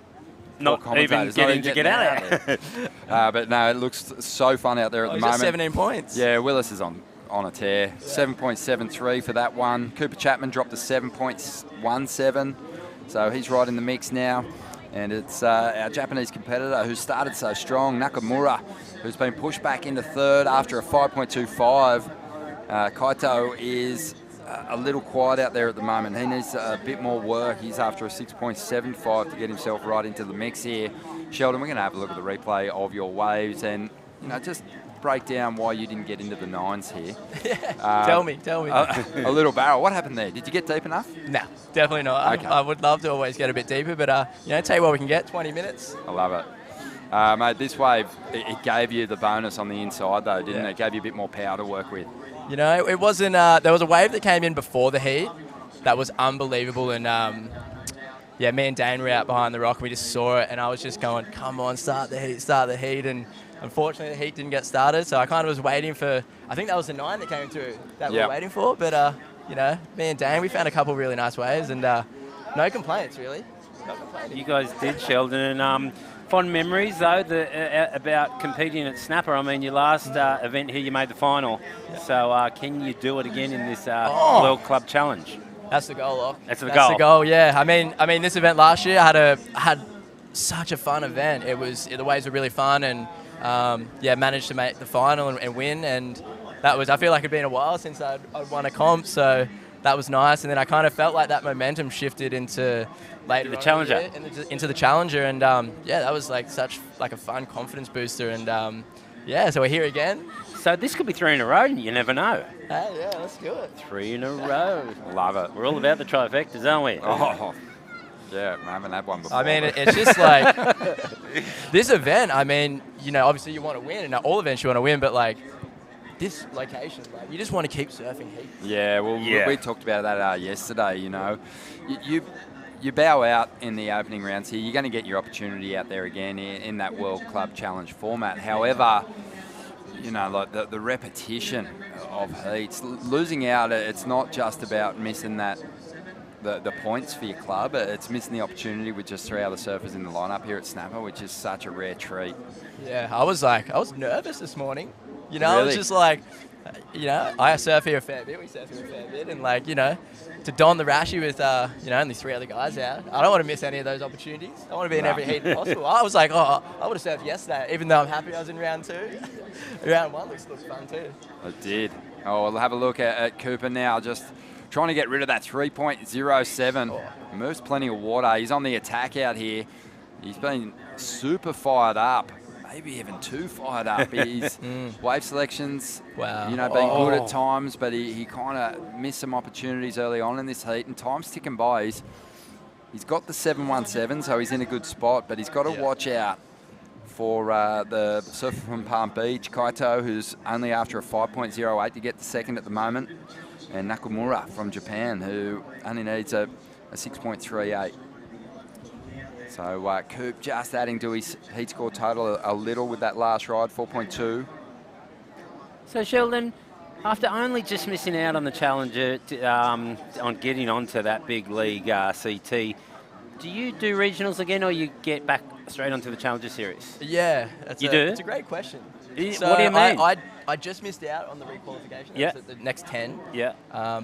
Not even getting to get out of there. But no, it looks so fun out there at the moment. 17 points. Yeah, Willis is on a tear. 7.73 for that one. Cooper Chapman dropped to 7.17. So he's right in the mix now. And it's our Japanese competitor who started so strong, Nakamura, who's been pushed back into 3rd after a 5.25. Kaito is a little quiet out there at the moment. He needs a bit more work. He's after a 6.75 to get himself right into the mix here. Sheldon, we're going to have a look at the replay of your waves and just break down why you didn't get into the 9s here. Tell me. A little barrel. What happened there? Did you get deep enough? No, definitely not. Okay. I would love to always get a bit deeper, but take what we can get. 20 minutes. I love it. Mate, this wave, it gave you the bonus on the inside, though, didn't it? It gave you a bit more power to work with. It wasn't... there was a wave that came in before the heat that was unbelievable, and me and Dane were out behind the rock, and we just saw it, and I was just going, come on, start the heat, and unfortunately the heat didn't get started, so I kind of was waiting for... I think that was the 9 that came through that we were waiting for, but, me and Dane, we found a couple of really nice waves, and no complaints, really. Not complaining. You guys did, Sheldon, and... Fond memories, though, about competing at Snapper. I mean, your last event here, you made the final. Yeah. So can you do it again in this World Club Challenge? That's the goal, Locke. That's the goal, yeah. I mean, this event last year, I had such a fun event. The waves were really fun, and managed to make the final and win. And that was, I feel like it'd been a while since I'd won a comp, so that was nice. And then I kind of felt like that momentum shifted into later the Challenger. Into the Challenger, and that was such a fun confidence booster, and Yeah, so we're here again. So this could be 3 in a row, and you never know. Hey, yeah, let's do it. 3 in a row. Love it. We're all about the trifectas, aren't we? Oh, yeah, I haven't had one before. I mean, it's just like this event. I mean, obviously you want to win, and all events you want to win, but like this location, like you just want to keep surfing heat. Yeah, well, we talked about that yesterday. You bow out in the opening rounds here. You're going to get your opportunity out there again in that World Club Challenge format. However, like the repetition of heats, losing out, it's not just about missing the points for your club. It's missing the opportunity with just 3 other surfers in the lineup here at Snapper, which is such a rare treat. Yeah, I was nervous this morning. I was Really? just like, I surf here a fair bit. We surf here a fair bit, and like, to don the Rashi with only 3 other guys out, I don't want to miss any of those opportunities. I want to be in every heat possible. I was like, I would have surfed yesterday, even though I'm happy I was in round 2. Round 1 looks fun too. It did. Oh, we'll have a look at Cooper now, just trying to get rid of that 3.07. Oh. Moves plenty of water. He's on the attack out here. He's been super fired up, maybe even too fired up. His wave selections, Wow. been good at times, but he kind of missed some opportunities early on in this heat, and time's ticking by. He's got the 717, so he's in a good spot, but he's got to watch out for the surfer from Palm Beach, Kaito, who's only after a 5.08 to get the second at the moment, and Nakamura from Japan, who only needs a 6.38. So Coop just adding to his heat score total a little with that last ride, 4.2. So Sheldon, after only just missing out on the Challenger, on getting onto that big league CT, do you do regionals again, or you get back straight onto the Challenger Series? Yeah, do? It's a great question. So what do you mean? I just missed out on the requalification. Yeah. The next 10. Yeah.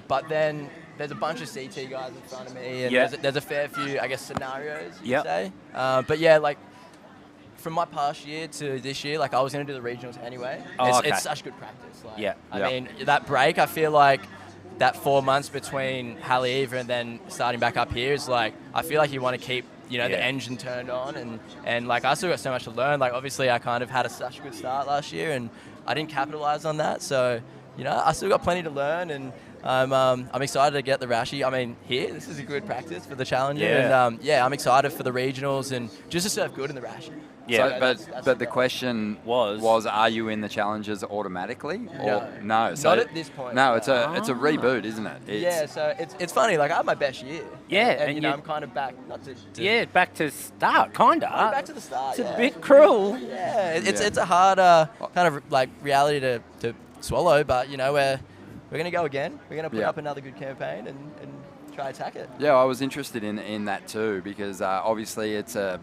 But then there's a bunch of CT guys in front of me, and there's a fair few, I guess, scenarios, you'd say. But yeah, like, from my past year to this year, like, I was going to do the regionals anyway. It's such good practice. Like, I mean, that break, I feel like that 4 months between Haleiwa and then starting back up here is like, I feel like you want to keep, the engine turned on, and like, I still got so much to learn. Like, obviously, I kind of had such a good start last year, and I didn't capitalize on that. So, I still got plenty to learn, and I'm excited to get the Rashi. I mean, this is a good practice for the Challenger, and I'm excited for the regionals and just to serve good in the Rashi. Yeah, but the question was, are you in the Challengers automatically? Or no? So not at this point. No, it's a reboot, isn't it? So it's funny. Like, I had my best year. Yeah, and I'm kind of back. Back to start, kinda. Back to the start. It's a bit cruel. Yeah, it's a hard kind of like reality to swallow, but we're gonna go again. We're gonna put up another good campaign and try attack it. Yeah, I was interested in that too, because obviously it's a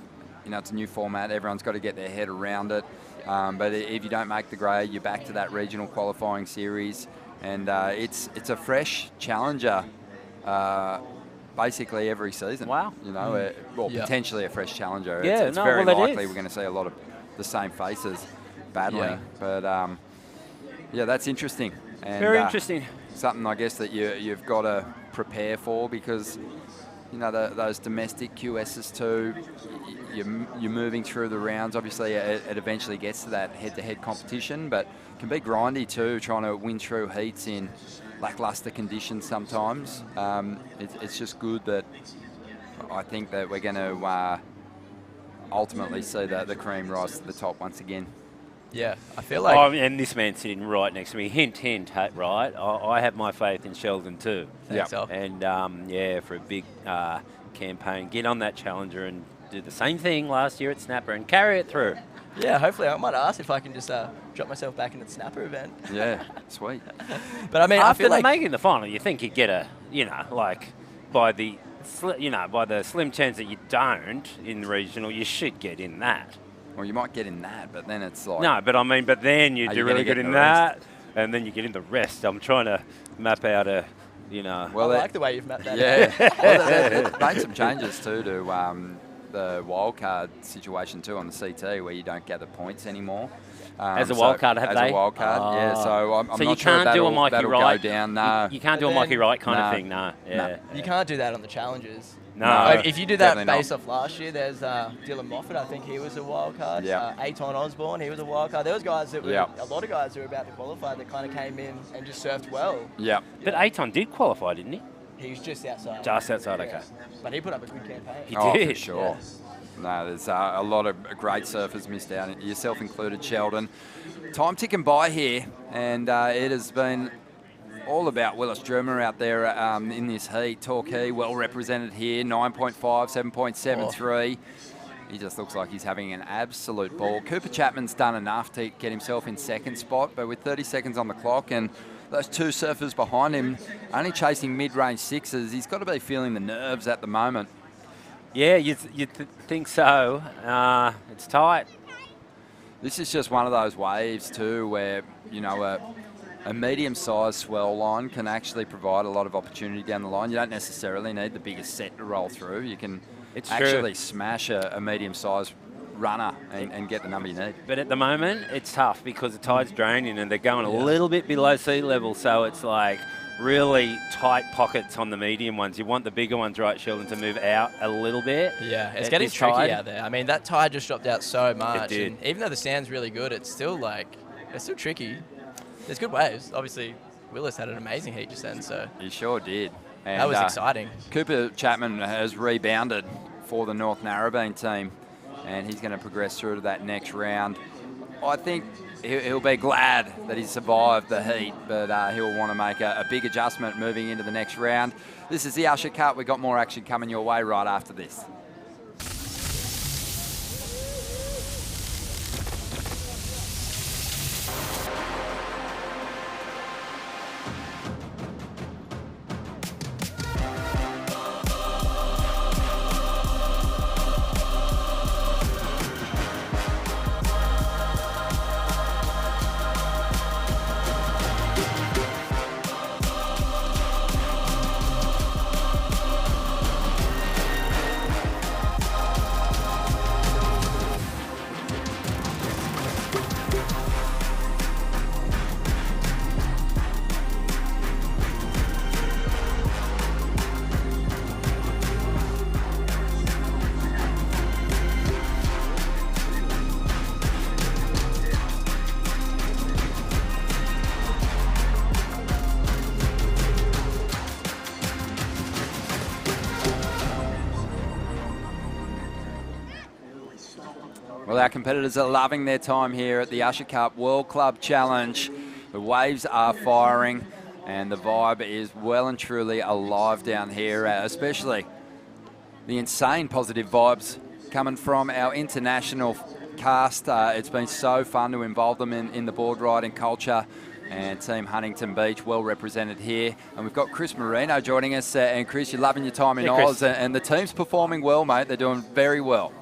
new format. Everyone's got to get their head around it. But if you don't make the grade, you're back to that regional qualifying series, and it's a fresh challenger basically every season. Wow. Potentially a fresh challenger. Yeah, it's very it likely is. we're going to see a lot of the same faces battling. Yeah. But that's interesting. And, Very interesting. Something I guess that you've got to prepare for, because those domestic QSs too, you're moving through the rounds. Obviously, it eventually gets to that head-to-head competition, but it can be grindy too, trying to win through heats in lackluster conditions sometimes. It's just good that I think that we're going to ultimately see the cream rise to the top once again. Yeah, I feel like... and this man sitting right next to me, hint, right? I have my faith in Sheldon too. Thanks, Al. And, for a big campaign, get on that Challenger and do the same thing last year at Snapper and carry it through. Yeah, hopefully. I might ask if I can just drop myself back into the Snapper event. Yeah, sweet. But I mean, after I feel like... making the final, you think you'd get by the slim chance that you don't in the regional, you should get in that. Well, you might get in that, but then it's like... No, but then you do really good in that, and then you get in the rest. I'm trying to map out Well, I like the way you've mapped that out. Yeah. Well, they've made some changes too to the wildcard situation too on the CT, where you don't gather points anymore. As a wildcard, have they? As a wildcard, yeah. So I'm so not you sure can't do a Mikey that'll Wright. go down. No. You can't do a Mikey Wright kind of No. thing, no. Yeah. You can't do that on the Challengers. No. If you do that definitely based off last year, there's Dylan Moffat. I think he was a wild card. Yeah. Aton Osborne, he was a wild card. There was guys that were, Yeah. a lot of guys who were about to qualify that kind of came in and just surfed well. Yeah. But Aton did qualify, didn't he? He was just outside. Just outside, okay. But he put up a good campaign. He Oh, for did. sure. No, there's a lot of great surfers missed out, yourself included, Sheldon. Time ticking by here, and it has been all about Willis Drummer out there in this heat. Torquay, well represented here, 9.5, 7.73. He just looks like he's having an absolute ball. Cooper Chapman's done enough to get himself in second spot, but with 30 seconds on the clock and those two surfers behind him only chasing mid-range sixes, he's got to be feeling the nerves at the moment. Yeah, you think so. It's tight. This is just one of those waves too where, you know, a medium-sized swell line can actually provide a lot of opportunity down the line. You don't necessarily need the biggest set to roll through. You can actually smash a medium-sized runner and get the number you need. But at the moment, it's tough because the tide's draining and they're going a little bit below sea level, so it's like really tight pockets on the medium ones. You want the bigger ones, right, Sheldon, to move out a little bit. Yeah, it's getting tricky out there. I mean, that tide just dropped out so much. It did. And even though the sand's really good, it's still tricky. There's good waves. Obviously, Willis had an amazing heat just then, so. He sure did. And that was exciting. Cooper Chapman has rebounded for the North Narrabeen team, and he's going to progress through to that next round. I think he'll be glad that he survived the heat, but he'll want to make a big adjustment moving into the next round. This is the Usher Cup. We've got more action coming your way right after this. Well, our competitors are loving their time here at the Usher Cup World Club Challenge. The waves are firing and the vibe is well and truly alive down here, especially the insane positive vibes coming from our international cast. It's been so fun to involve them in the board riding culture, and Team Huntington Beach well represented here. And we've got Chris Marino joining us. And Chris, you're loving your time in Oz, and the team's performing well, mate. They're doing very well.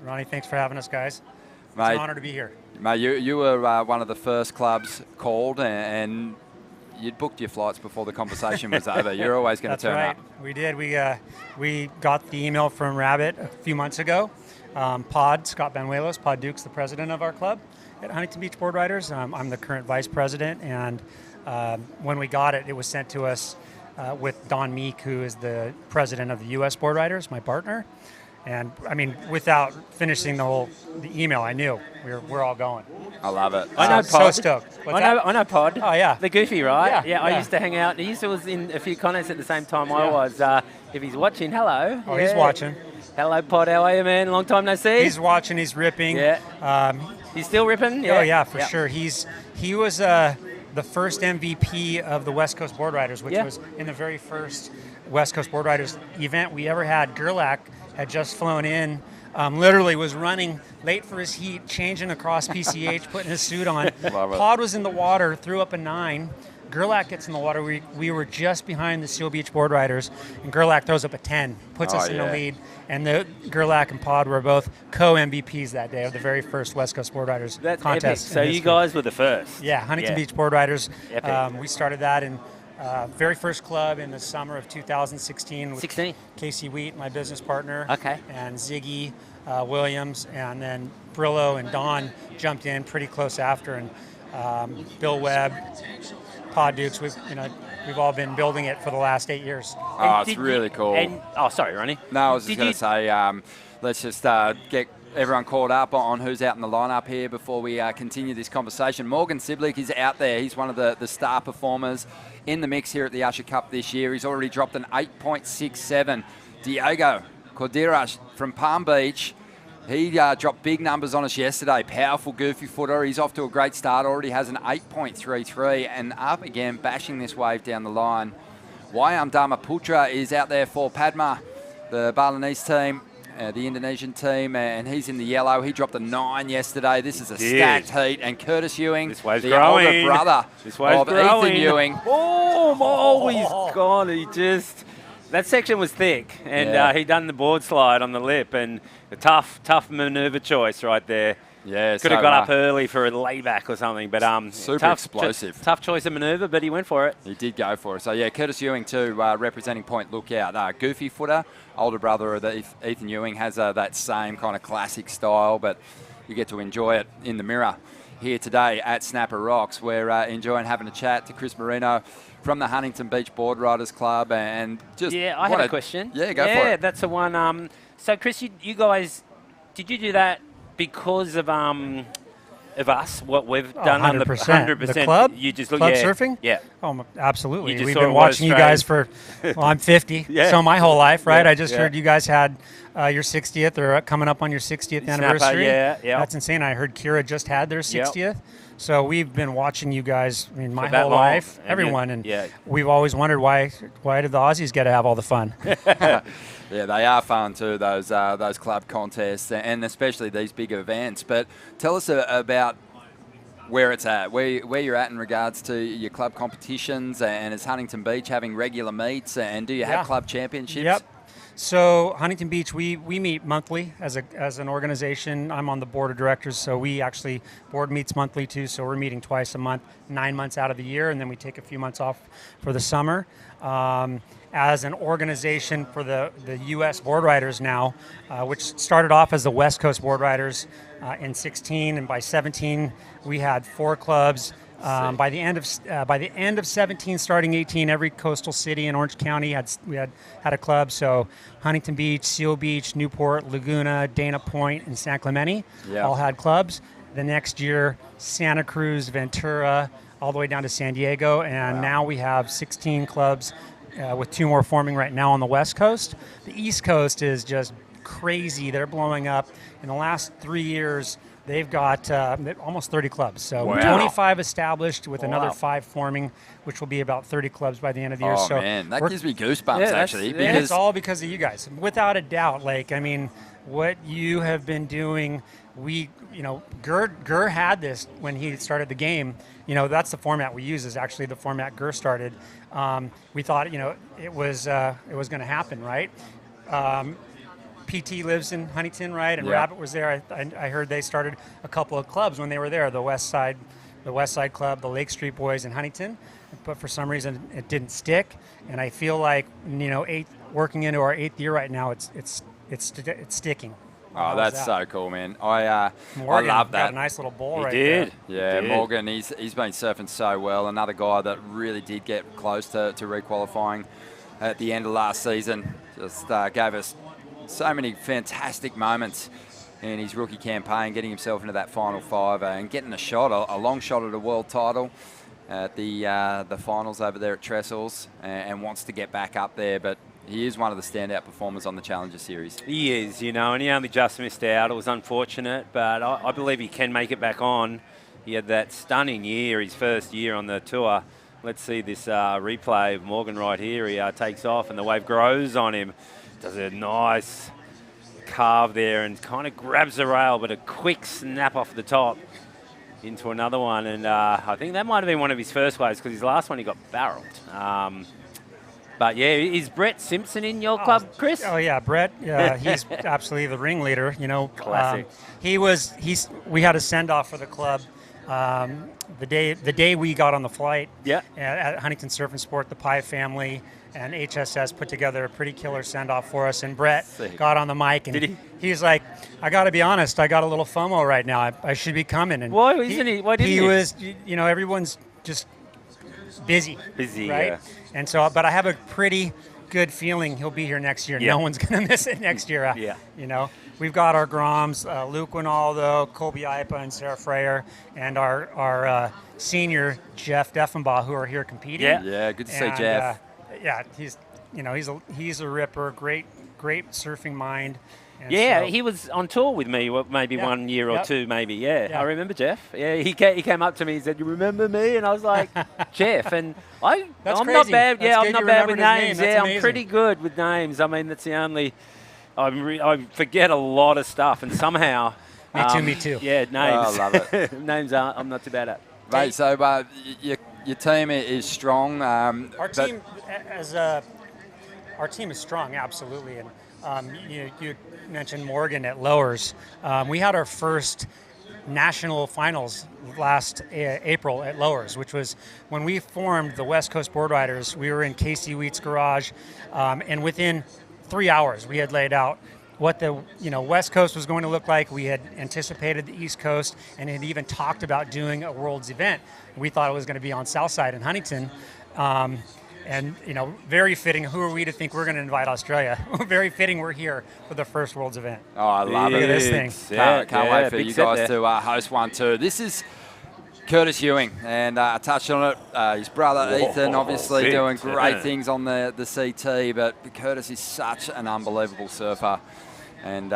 Ronnie, thanks for having us, guys. It's Mate, an honor to be here. Mate, you were one of the first clubs called, and you'd booked your flights before the conversation was over. You're always going to turn right. up. We did. We got the email from Rabbit a few months ago. Scott Banuelos, Pod Duke's the president of our club at Huntington Beach Board Riders. I'm the current vice president, and when we got it, it was sent to us with Don Meek, who is the president of the U.S. Board Riders, my partner. And I mean, without finishing the email, I knew we're all going. I love it. I know Pod. So stoked. I know Pod. Oh yeah. The Goofy, right? Yeah. I used to hang out. He used to was in a few contests at the same time I was. If he's watching, hello. Oh, he's watching. Hello, Pod. How are you, man? Long time no see. He's watching. He's ripping. Yeah. He's still ripping. Oh yeah, for sure. He was the first MVP of the West Coast Board Riders, which was in the very first West Coast Board Riders event we ever had. Gerlach had just flown in, literally was running late for his heat, changing across PCH, putting his suit on. Pod was in the water, threw up a 9. Gerlach gets in the water. We were just behind the Seal Beach Board Riders, and Gerlach throws up a 10, puts us in the lead. And the Gerlach and Pod were both co-MVPs that day of the very first West Coast Board Riders contest. So you guys were the first. Yeah, Huntington Beach Board Riders. Epic. We started that in very first club in the summer of 2016 with Casey Wheat, my business partner, and Ziggy Williams, and then Brillo and Don jumped in pretty close after, and Bill Webb, Pod Dukes. we've all been building it for the last 8 years. Oh, it's really cool. Sorry, Ronnie. No, I was just going to say, let's just get everyone caught up on who's out in the lineup here before we continue this conversation. Morgan Siblick is out there. He's one of the star performers in the mix here at the Usher Cup this year. He's already dropped an 8.67. Diego Corderas from Palm Beach, he dropped big numbers on us yesterday. Powerful, goofy footer. He's off to a great start. Already has an 8.33 and up again, bashing this wave down the line. Wayam Dharmaputra is out there for Padma, the Balinese team. The Indonesian team, and he's in the yellow. He dropped a 9 yesterday. This is a stacked heat. And Curtis Ewing, this wave's the growing. older brother of Ethan Ewing. He's gone. He just... That section was thick, and he done the board slide on the lip, and a tough manoeuvre choice right there. Yeah, could have got up early for a layback or something, but super explosive. Tough choice of manoeuvre, but he went for it. He did go for it. So yeah, Curtis Ewing too, representing Point Lookout. Goofy footer, older brother of Ethan Ewing, has that same kind of classic style, but you get to enjoy it in the mirror here today at Snapper Rocks. We're enjoying having a chat to Chris Marino from the Huntington Beach Board Riders Club, and just I had a question. Yeah, go for it. Yeah, that's the one. So Chris, you guys, did you do that because of us, what we've done 100%. on the 100%? The club? You just look, Club surfing? Yeah. Oh, absolutely. You We've just been watching you guys for, well, I'm 50, so my whole life, right? I just heard you guys had your 60th or coming up on your 60th anniversary. Yeah. That's insane. I heard Kira just had their 60th. So we've been watching you guys, I mean, my whole life, everyone, and we've always wondered why did the Aussies get to have all the fun? Yeah, they are fun too, those club contests, and especially these big events. But tell us about where it's at, where you're at in regards to your club competitions, and is Huntington Beach having regular meets, and do you have club championships? Yep. So Huntington Beach, we meet monthly as an organization. I'm on the board of directors, so we actually, board meets monthly too, so we're meeting twice a month, 9 months out of the year, and then we take a few months off for the summer. As an organization for the U.S. Board Riders now, which started off as the West Coast Board Riders in 16, and by 17 we had 4 clubs. By the end of 17, starting 18, every coastal city in Orange County had a club. So Huntington Beach, Seal Beach, Newport, Laguna, Dana Point, and San Clemente all had clubs. The next year, Santa Cruz, Ventura, all the way down to San Diego, and now we have 16 clubs. With 2 more forming right now on the West Coast. The East Coast is just crazy. They're blowing up. In the last 3 years, they've got almost 30 clubs. So 25 established with another 5 forming, which will be about 30 clubs by the end of the year. Oh, man, that gives me goosebumps, actually. Because it's all because of you guys. Without a doubt. Like, I mean, what you have been doing, Gur had this when he started the game. That's the format we use, is actually the format Gur started. We thought, it was going to happen, right? PT lives in Huntington, right? And Rabbit was there. I heard they started a couple of clubs when they were there, the West Side Club, the Lake Street Boys in Huntington. But for some reason, it didn't stick. And I feel like, working into our 8th year right now, it's sticking. Oh, that's so cool, man. I love that. Got a nice little bowl there. Yeah, Morgan, he's been surfing so well. Another guy that really did get close to requalifying at the end of last season. Just gave us so many fantastic moments in his rookie campaign, getting himself into that final 5 and getting a long shot at a world title at the finals over there at Trestles, and wants to get back up there, but he is one of the standout performers on the Challenger Series. He is, and he only just missed out. It was unfortunate, but I believe he can make it back on. He had that stunning year, his first year on the tour. Let's see this replay of Morgan right here. He takes off and the wave grows on him. Does a nice carve there and kind of grabs the rail, but a quick snap off the top into another one. And I think that might have been one of his first waves, because his last one he got barreled. But yeah, is Brett Simpson in your club, Chris? Oh yeah, Brett. He's absolutely the ringleader. Classic. We had a send off for the club the day we got on the flight. Yeah. At Huntington Surf and Sport, the Pye family and HSS put together a pretty killer send off for us. And Brett got on the mic and he's like, "I got to be honest, I got a little FOMO right now. I should be coming." And why isn't he? Why didn't he? He was, everyone's just busy. Busy, right? yeah. And so, but I have a pretty good feeling he'll be here next year. Yeah. No one's going to miss it next year. Yeah. You know, we've got our Groms, Luke Winaldo, Colby Ipa, and Sarah Freyer, and our senior Jeff Deffenbaugh, who are here competing. Yeah. Yeah, good to see And, Jeff. yeah, he's a ripper, great surfing mind. And Yeah, so- he was on tour with me maybe Yeah. 1 year or Yep. two, maybe. Yeah, Yeah. I remember Jeff. Yeah, he came up to me and said, "You remember me?" And I was like, "Jeff." And I'm That's not crazy. bad. That's Yeah, good I'm not you bad with remembered his name. names. That's Yeah, I'm amazing. pretty good with names. I mean, that's the only. I forget a lot of stuff, and somehow. Me too. Yeah, names. Oh, I love it. Names I'm not too bad at. Mate, so your team is strong. Our team, our team is strong, absolutely. And you mentioned Morgan at Lowers. We had our first national finals last April at Lowers, which was when we formed the West Coast Board Riders. We were in Casey Wheat's garage, and within 3 hours, we had laid out what the West Coast was going to look like. We had anticipated the East Coast and had even talked about doing a Worlds event. We thought it was going to be on Southside in Huntington. And very fitting. Who are we to think we're going to invite Australia? Very fitting. We're here for the first Worlds event. Oh, I love Look it. at this thing. Can't wait for big you set guys there. to host one too. This is Curtis Ewing, and I touched on it. His brother Ethan, obviously big doing great turn. things on the CT, but Curtis is such an unbelievable surfer. And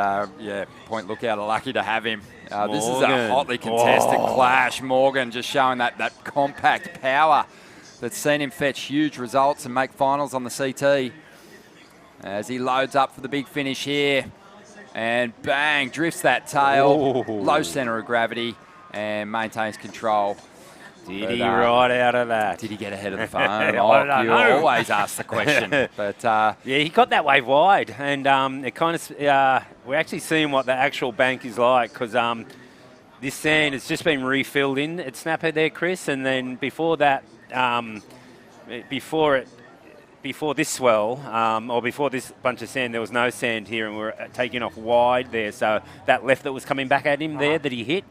point lookout are lucky to have him. This is a Morgan. hotly contested clash. Morgan just showing that compact power that's seen him fetch huge results and make finals on the CT. As he loads up for the big finish here. And bang, drifts that tail. Ooh. Low center of gravity and maintains control. Did he ride out of that? Did he get ahead of the phone? I don't You know. always ask the question. But Yeah, he got that wave wide, and it kind of we're actually seeing what the actual bank is like, because this sand has just been refilled in at Snapper there, Chris, and then before that, before this swell, or before this bunch of sand, there was no sand here, and we're taking off wide there. So that left that was coming back at him there that he hit,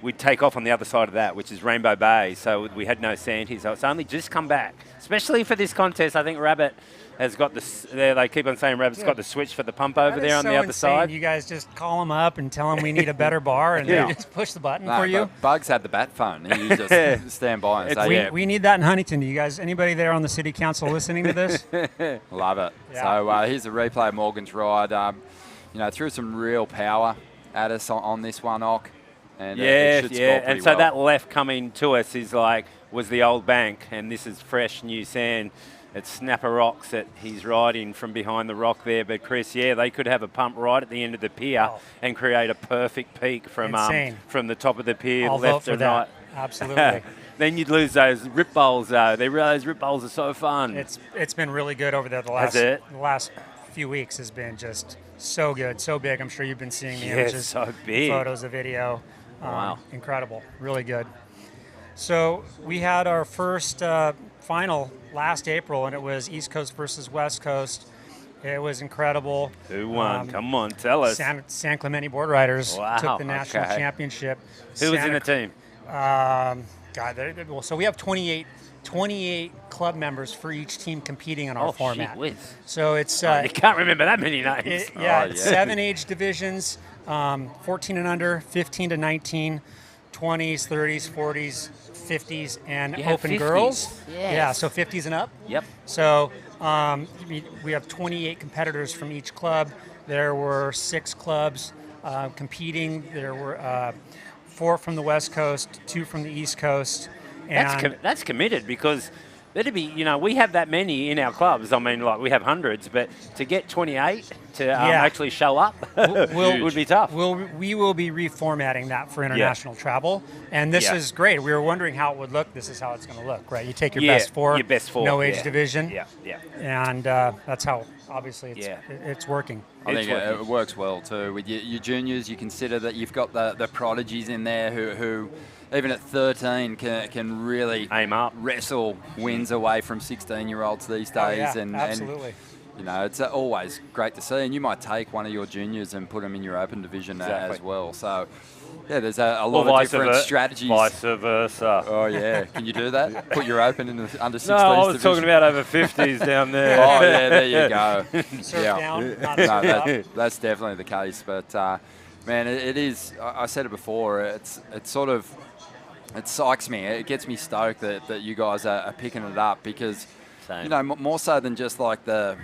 we'd take off on the other side of that, which is Rainbow Bay. So we had no sand here. So it's only just come back, especially for this contest. I think Rabbit has got they keep on saying Rabbit's got the switch for the pump over That there is on so the other insane. side. You guys just call them up and tell them we need a better bar, and Yeah. they just push the button no, for you. but Bugs had the bat phone. He just stand by and say, yeah, We need that in Huntington. Do you guys, anybody there on the city council listening to this? love it. Yeah. So here's a replay of Morgan's ride. Threw some real power at us on this one, Ock. And it should score and pretty so well. that left coming to us was the old bank, and this is fresh new sand. It's Snapper Rocks that he's riding from behind the rock there. But Chris, they could have a pump right at the end of the pier and create a perfect peak from the top of the pier, I'll vote left for and that. right. Absolutely. Then you'd lose those rip bowls though. Those rip bowls are so fun. It's been really good over there. Has it? The last few weeks has been just so good, so big. I'm sure you've been seeing the Yeah, images, so big. photos, the video. Wow. Incredible, really good. So we had our first final last April, and it was East Coast versus West Coast. It was incredible. Who won? Come on, tell us. San Clemente Board Riders Wow, took the national okay. championship. Who was in the team? So we have 28 club members for each team competing in our format. Gee whiz. So it's You can't remember that many names. it's 7 age divisions, 14 and under, 15 to 19, 20s, 30s, 40s, 50s, and You have open 50s. girls. Yes. Yeah, so 50s and up. Yep. So we have 28 competitors from each club. There were 6 clubs competing. There were 4 from the West Coast, 2 from the East Coast. And That's committed, because that'd be, we have that many in our clubs. I mean, we have hundreds, but to get 28 to actually show up would be tough. We will be reformatting that for international travel, and this is great. We were wondering how it would look. This is how it's going to look, right? You take your best four, no age division, and that's how obviously it's working. I think it works well too. With your juniors, you consider that you've got the prodigies in there who even at 13 can really aim up, wrestle wins away from 16-year-olds these days. Absolutely. And it's always great to see. And you might take one of your juniors and put them in your open division as well. So Yeah, there's a Or lot of vice different versa. strategies. Vice versa. Oh, yeah. Can you do that? Put your open in the under 16s No, I was division? talking about over 50s down there. Oh, yeah, there you go. Surf Yeah. down, not No, surf up. that's definitely the case. But, man, it is, I said it before, it's sort of, it psychs me. It gets me stoked that you guys are picking it up because, Same. you know, more so than just like the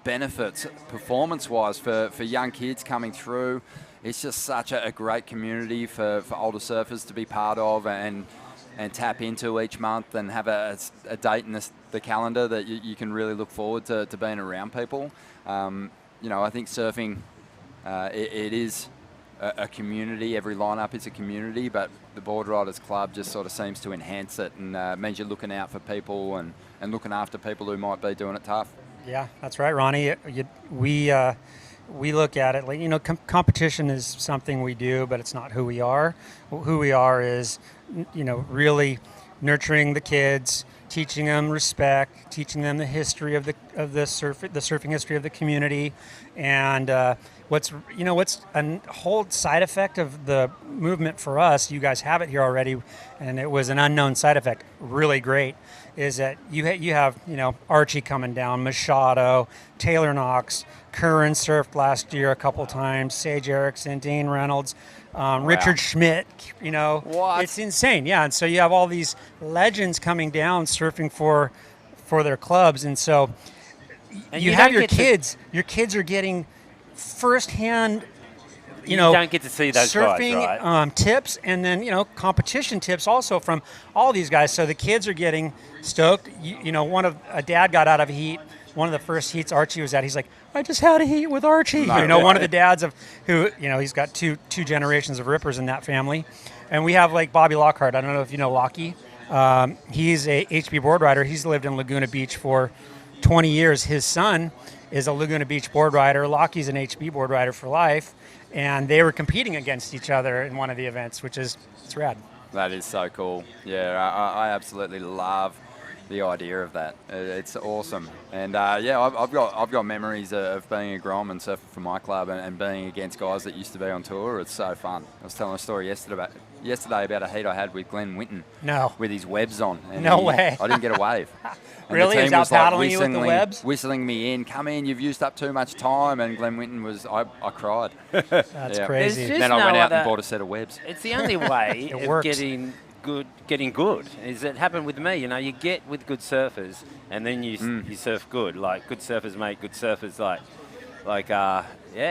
benefits performance-wise for young kids coming through. It's just such a great community for older surfers to be part of and tap into each month and have a date in the calendar that you can really look forward to being around people. You know, I think surfing, it is a community. Every lineup is a community, but the Board Riders Club just sort of seems to enhance it and means you're looking out for people and looking after people who might be doing it tough. Yeah, that's right, Ronnie. We look at it like, you know, competition is something we do, but it's not who we are. Who we are is, you know, really nurturing the kids, teaching them respect, teaching them the history of the surfing history of the community, and what's a whole side effect of the movement for us. You guys have it here already, and it was an unknown side effect. Really great. Is that you have you know, Archie coming down, Machado, Taylor Knox, Curran surfed last year a couple times, Sage Erickson, Dane Reynolds, Richard Schmidt. You know, What? It's insane. Yeah, and so you have all these legends coming down surfing for their clubs, and so And you you have don't your get to- kids. Your kids are getting firsthand. You don't get to see those surfing guys, right? tips, and then, you know, competition tips also from all these guys. So the kids are getting stoked. You know, a dad got out of a heat. One of the first heats Archie was at, he's like, I just had a heat with Archie. No You know, way. one of the dads who, you know, he's got two generations of rippers in that family. And we have like Bobby Lockhart. I don't know if you know Lockie. He's a HB board rider. He's lived in Laguna Beach for 20 years. His son is a Laguna Beach board rider. Lockie's an HB board rider for life. And they were competing against each other in one of the events, it's rad. That is so cool. Yeah, I absolutely love the idea of that. It's awesome. And yeah, I've got memories of being a Grom and surfing for my club and being against guys that used to be on tour. It's so fun. I was telling a story yesterday about a heat I had with Glenn Winton. No. With his webs on. And No way. I didn't get a wave. And Really? the Is team out was like paddling you with the webs? whistling me in. Come in, you've used up too much time. And Glenn Winton I cried. That's Yeah. crazy. There's just Then I went no out and other- bought a set of webs. It's the only way It of works. getting good. Is it happened with me? You know, you get with good surfers, and then you surf good. Like good surfers make good surfers. Yeah,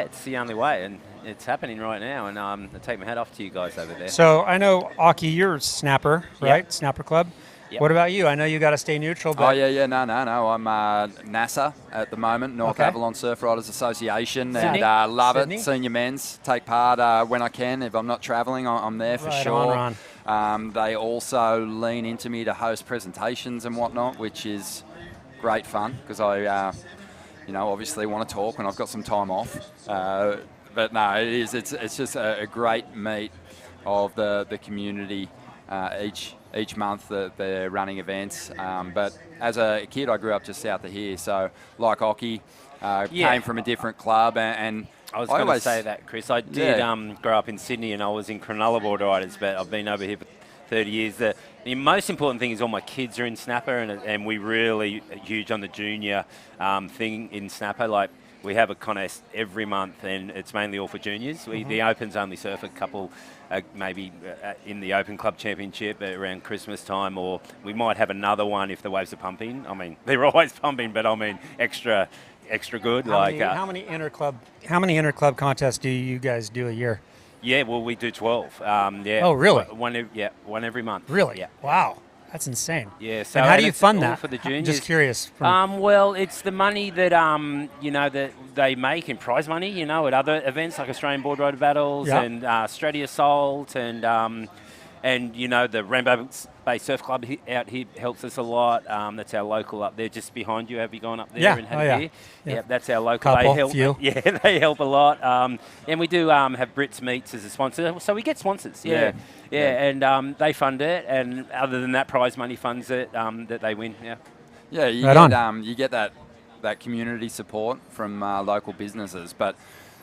it's the only way, and it's happening right now. And I take my hat off to you guys over there. So I know, Aki, you're a snapper, right? Snapper Club. Yep. What about you? I know you got to stay neutral, but Oh, yeah, no. I'm NASA at the moment, North Okay. Avalon Surf Riders Association, Sydney? and love Sydney? it. Senior men's, take part when I can. If I'm not travelling, I'm there for Right sure. on, They also lean into me to host presentations and whatnot, which is great fun because I, obviously want to talk when I've got some time off. But no, it is. It's just a great meet of the community each month that they're running events. But as a kid, I grew up just south of here, so like Oki, came from a different club, and I was going to always say that, Chris. I did grow up in Sydney, and I was in Cronulla Board Riders, but I've been over here for 30 years. The most important thing is all my kids are in Snapper, and we really huge on the junior thing in Snapper. Like, we have a contest every month, and it's mainly all for juniors. The Opens only surf a couple, maybe in the Open Club Championship around Christmas time, or we might have another one if the waves are pumping. I mean, they're always pumping, but I mean extra good. how many interclub contests do you guys do a year? Yeah, well, we do 12. Oh, really? One every month. Really? Yeah. Wow, that's insane. Yeah. So And how do you it's fund all that? for the I'm juniors? just curious. Well, it's the money that that they make in prize money. At other events like Australian Board Rider Battles and Strati Assault and the Rainbow Bay Surf Club out here helps us a lot. That's our local up there, just behind you. Have you gone up there Yeah. and had Oh, a yeah. beer? Yeah. Yeah, that's our local. Couple, they help. few. Yeah, they help a lot. And we do have Brits Meats as a sponsor, so we get sponsors. Yeah. And they fund it, and other than that, prize money funds it that they win. Yeah. Yeah, you Right get on. you get that community support from local businesses. But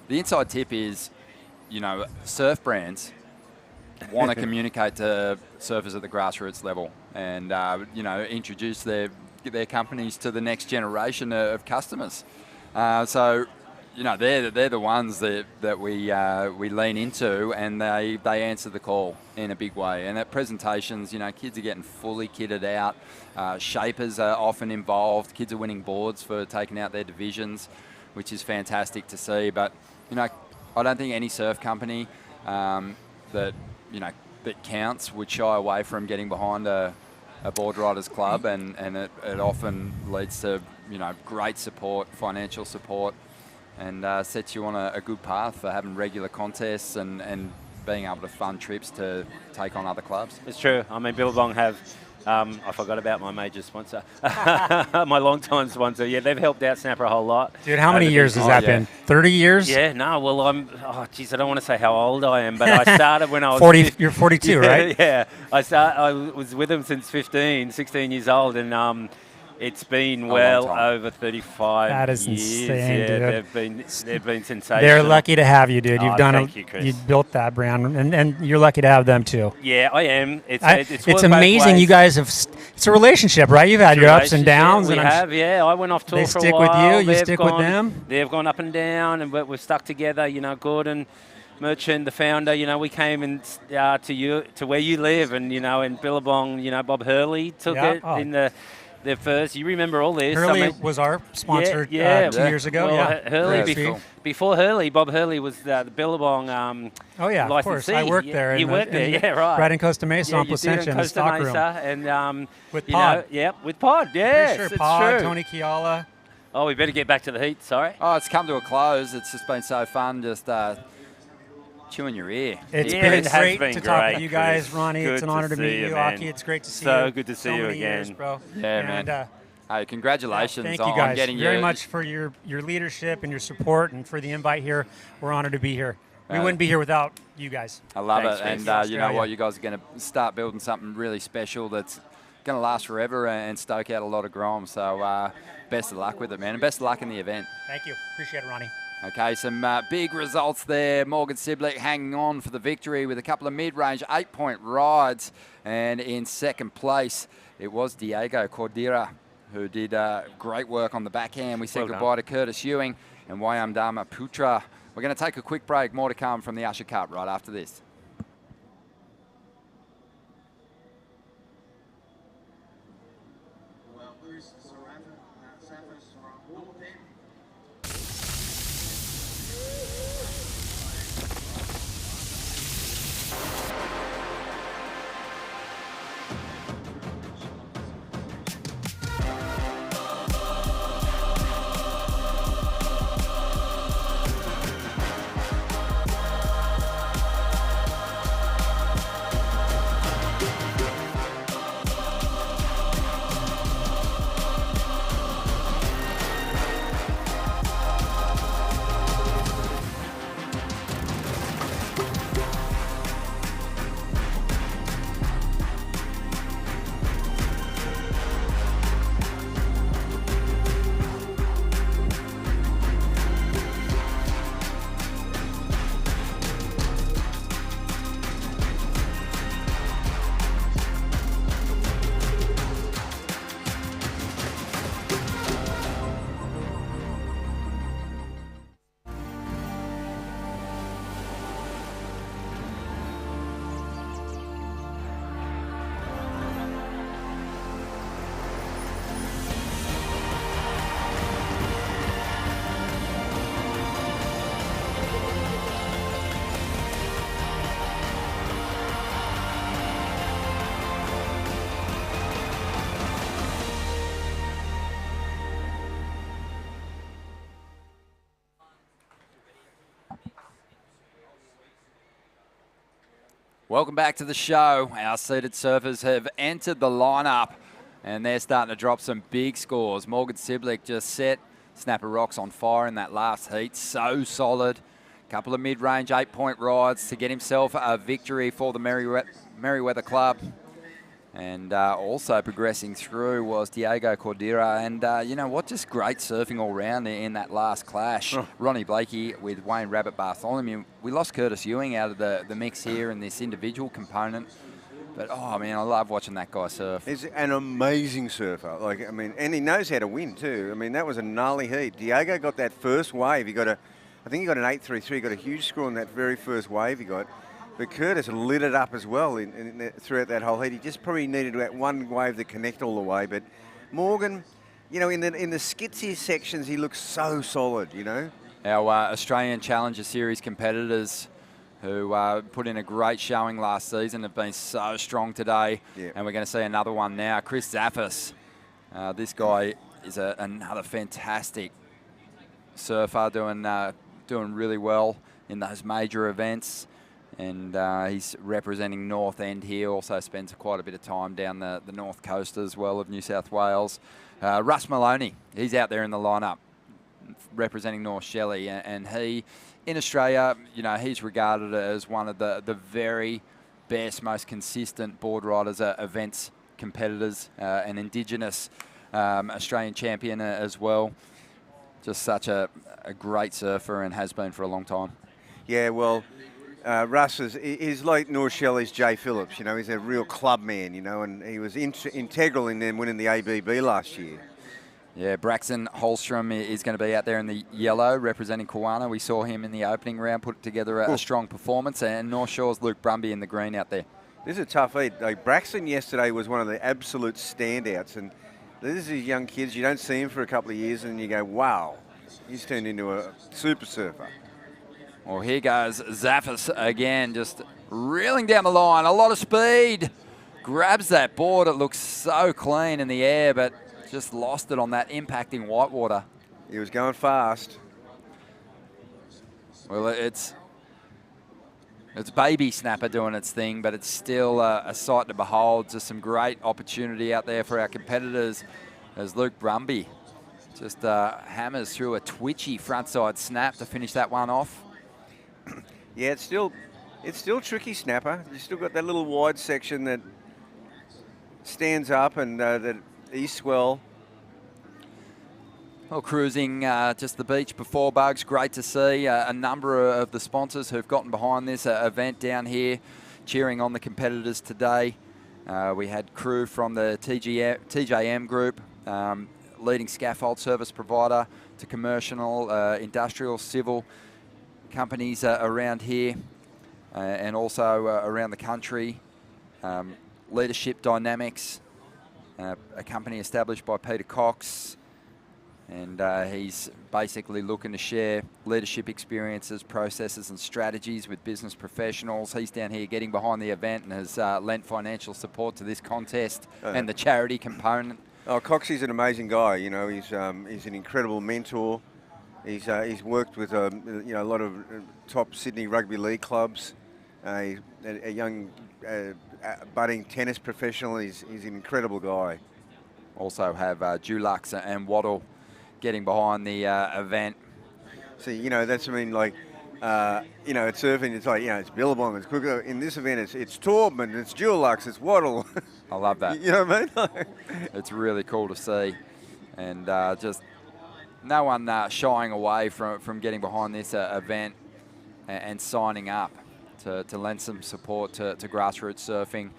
the inside tip is, surf brands want to communicate to surfers at the grassroots level and, introduce their companies to the next generation of customers. So, they're the ones that we lean into, and they answer the call in a big way. And at presentations, kids are getting fully kitted out. Shapers are often involved. Kids are winning boards for taking out their divisions, which is fantastic to see. But, I don't think any surf company that counts would shy away from getting behind a board riders club, and it often leads to, great support, financial support, and sets you on a good path for having regular contests and being able to fund trips to take on other clubs. It's true. I mean, Billabong have, I forgot about my major sponsor, my long-time sponsor. Yeah, they've helped out Snapper a whole lot. Dude, how many years has that been? 30 years? Yeah, no, well, I don't want to say how old I am, but I started when I was 40. You're 42, yeah, right? Yeah, I was with them since 16 years old, and it's been well over 35 That is years. insane, Yeah, dude. they've been sensational. They're lucky to have you, dude. You've Thank you, Chris. you built that brand, and you're lucky to have them too. Yeah, I am. It's It's amazing. You guys have. It's a relationship, right? You've had your ups and downs. We and have, yeah. I went off tour they for a stick while. with you. You stick with them. They've gone up and down, and we're stuck together. Gordon Merchant, the founder. We came in to where you live, and in Billabong. Bob Hurley took it in the first. You remember all this? Hurley was our sponsor 2 years ago. Well, Hurley before Hurley, Bob Hurley was the Billabong. Of course. I worked there. You worked there, yeah, right. Right in Costa Mesa on Placentia in the stockroom. And with Pod. With Pod, yes, sure, it's Pod, true. Tony Kiala. Oh, we better get back to the heat. Sorry. Oh, it's come to a close. It's just been so fun, just chewing your ear. It's been great to talk with you guys, Ronnie. It's an honor to meet you, Aki. It's great to see you. So good to see you many again, years, bro. Yeah, man. Hey, congratulations thank you on guys getting very much for your leadership and your support, and for the invite here. We're honored to be here. We wouldn't be here without you guys. I love Thanks, it, and you know what? You guys are going to start building something really special that's going to last forever and stoke out a lot of grom. So best of luck with it, man, and best of luck in the event. Thank you. Appreciate it, Ronnie. Okay, some big results there. Morgan Siblick hanging on for the victory with a couple of mid-range 8-point rides. And in second place, it was Diego Cordera, who did great work on the backhand. We said goodbye to Curtis Ewing and Wayamdama Putra. We're going to take a quick break. More to come from the Usher Cup right after this. Welcome back to the show. Our seated surfers have entered the lineup, and they're starting to drop some big scores. Morgan Siblick just set Snapper Rocks on fire in that last heat. So solid. Couple of mid-range 8-point rides to get himself a victory for the Merriweather Club. And also progressing through was Diego Cordera. And you know what? Just great surfing all round in that last clash. Oh. Ronnie Blakey with Wayne Rabbit Bartholomew. We lost Curtis Ewing out of the mix here in this individual component. But, oh, man, I love watching that guy surf. He's an amazing surfer. Like, I mean, and he knows how to win too. I mean, that was a gnarly heat. Diego got that first wave. I think he got an 8.33. He got a huge score on that very first wave he got. But Curtis lit it up as well throughout that whole heat. He just probably needed that one wave to connect all the way. But Morgan, you know, in the skitsy sections, he looks so solid, you know. Our Australian Challenger Series competitors who put in a great showing last season have been so strong today. Yeah. And we're going to see another one now. Chris Zaffis. This guy is another fantastic surfer doing really well in those major events. And he's representing North End here. Also spends quite a bit of time down the north coast as well of New South Wales. Russ Maloney, he's out there in the lineup representing North Shelley. And he, in Australia, you know, he's regarded as one of the very best, most consistent board riders, events competitors, an Indigenous Australian champion as well. Just such a great surfer and has been for a long time. Yeah, well, Russ is like North Shelley's Jay Phillips. You know, he's a real club man, you know, and he was integral in them winning the ABB last year. Yeah, Braxton Holstrom is going to be out there in the yellow representing Kawana. We saw him in the opening round put together a strong performance, and North Shore's Luke Brumby in the green out there. This is a tough heat. Like Braxton yesterday was one of the absolute standouts, and these are young kids. You don't see him for a couple of years, and you go, wow, he's turned into a super surfer. Well, here goes Zaffis again, just reeling down the line. A lot of speed. Grabs that board. It looks so clean in the air, but just lost it on that impacting whitewater. He was going fast. Well, it's baby snapper doing its thing, but it's still a sight to behold. Just some great opportunity out there for our competitors as Luke Brumby just hammers through a twitchy frontside snap to finish that one off. Yeah, it's still tricky snapper. You still got that little wide section that stands up and that east swell. Well, cruising just the beach before bugs. Great to see a number of the sponsors who've gotten behind this event down here, cheering on the competitors today. We had crew from the TJM group, leading scaffold service provider to commercial, industrial, civil companies around here and also around the country. Leadership Dynamics, a company established by Peter Cox, and he's basically looking to share leadership experiences, processes and strategies with business professionals. He's down here getting behind the event and has lent financial support to this contest and the charity component. Oh, Coxie's an amazing guy. You know, he's an incredible mentor. He's worked with a lot of top Sydney rugby league clubs. He's a young budding tennis professional. He's an incredible guy. Also have Dulux and Waddle getting behind the event. See, you know, that's, I mean, like, it's surfing, it's like, it's Billabong, it's Cook. In this event, it's Taubman, it's Dulux, it's Waddle. I love that. You know what I mean? It's really cool to see. And just no one shying away from getting behind this event and signing up to lend some support to grassroots surfing.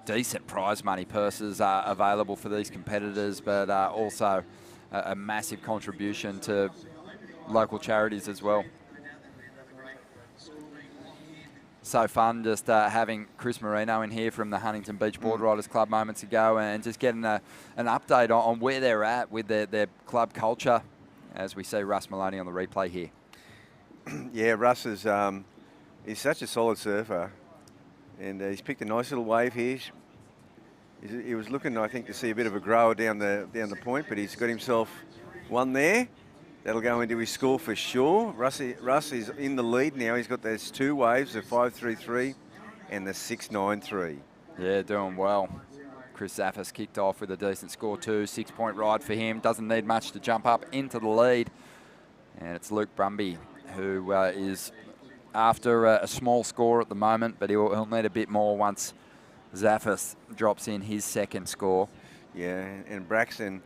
Decent prize money purses are available for these competitors, but also a massive contribution to local charities as well. So fun just having Chris Marino in here from the Huntington Beach Board Riders Club moments ago and just getting an update on where they're at with their club culture as we see Russ Maloney on the replay here. Yeah, Russ is he's such a solid surfer, and he's picked a nice little wave here. He was looking, I think, to see a bit of a grower down the point, but he's got himself one there. That'll go into his score for sure. Russ is in the lead now. He's got those two waves, the 5.33 and the 6.93. Yeah, doing well. Chris Zaffis kicked off with a decent score too. 6-point ride for him. Doesn't need much to jump up into the lead. And it's Luke Brumby who is after a small score at the moment, but he'll need a bit more once Zaffis drops in his second score. Yeah, and Braxton,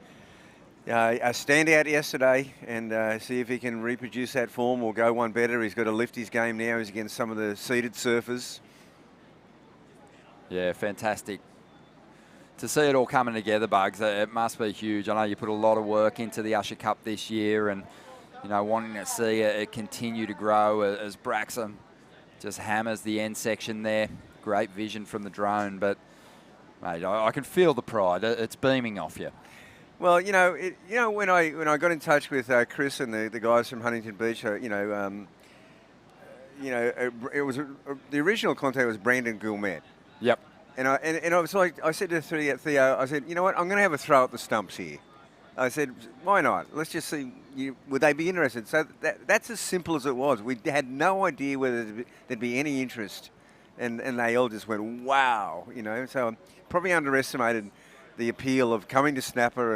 a standout yesterday, and see if he can reproduce that form or go one better. He's got to lift his game now. He's against some of the seeded surfers. Yeah, fantastic. To see it all coming together, Bugs, it must be huge. I know you put a lot of work into the Usher Cup this year and, you know, wanting to see it continue to grow as Braxton just hammers the end section there. Great vision from the drone, but, mate, I can feel the pride. It's beaming off you. Well, when I got in touch with Chris and the guys from Huntington Beach, it was the original contact was Brandon Gourmet. Yep. And I was like, I said to Theo, I said, you know what, I'm going to have a throw at the stumps here. I said, why not? Let's just see, would they be interested? So that's as simple as it was. We had no idea whether there'd be any interest. And they all just went, wow, So I probably underestimated the appeal of coming to Snapper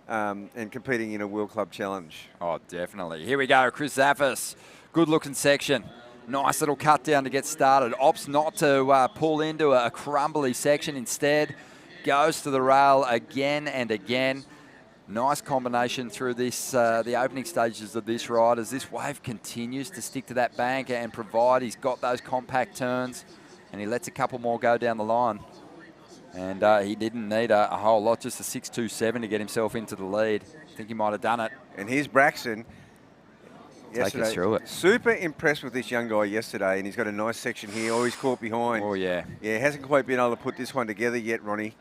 and competing in a World Club Challenge. Oh, definitely. Here we go, Chris Zaffis. Good looking section. Nice little cut down to get started. Opts not to pull into a crumbly section. Instead, goes to the rail again and again. Nice combination through this the opening stages of this ride as this wave continues to stick to that bank and provide. He's got those compact turns and he lets a couple more go down the line. And he didn't need a whole lot, just a 6.27 to get himself into the lead. I think he might have done it. And here's Braxton. Take us through it. Super impressed with this young guy yesterday, and he's got a nice section here. Always caught behind. Oh, yeah. Yeah, hasn't quite been able to put this one together yet, Ronnie.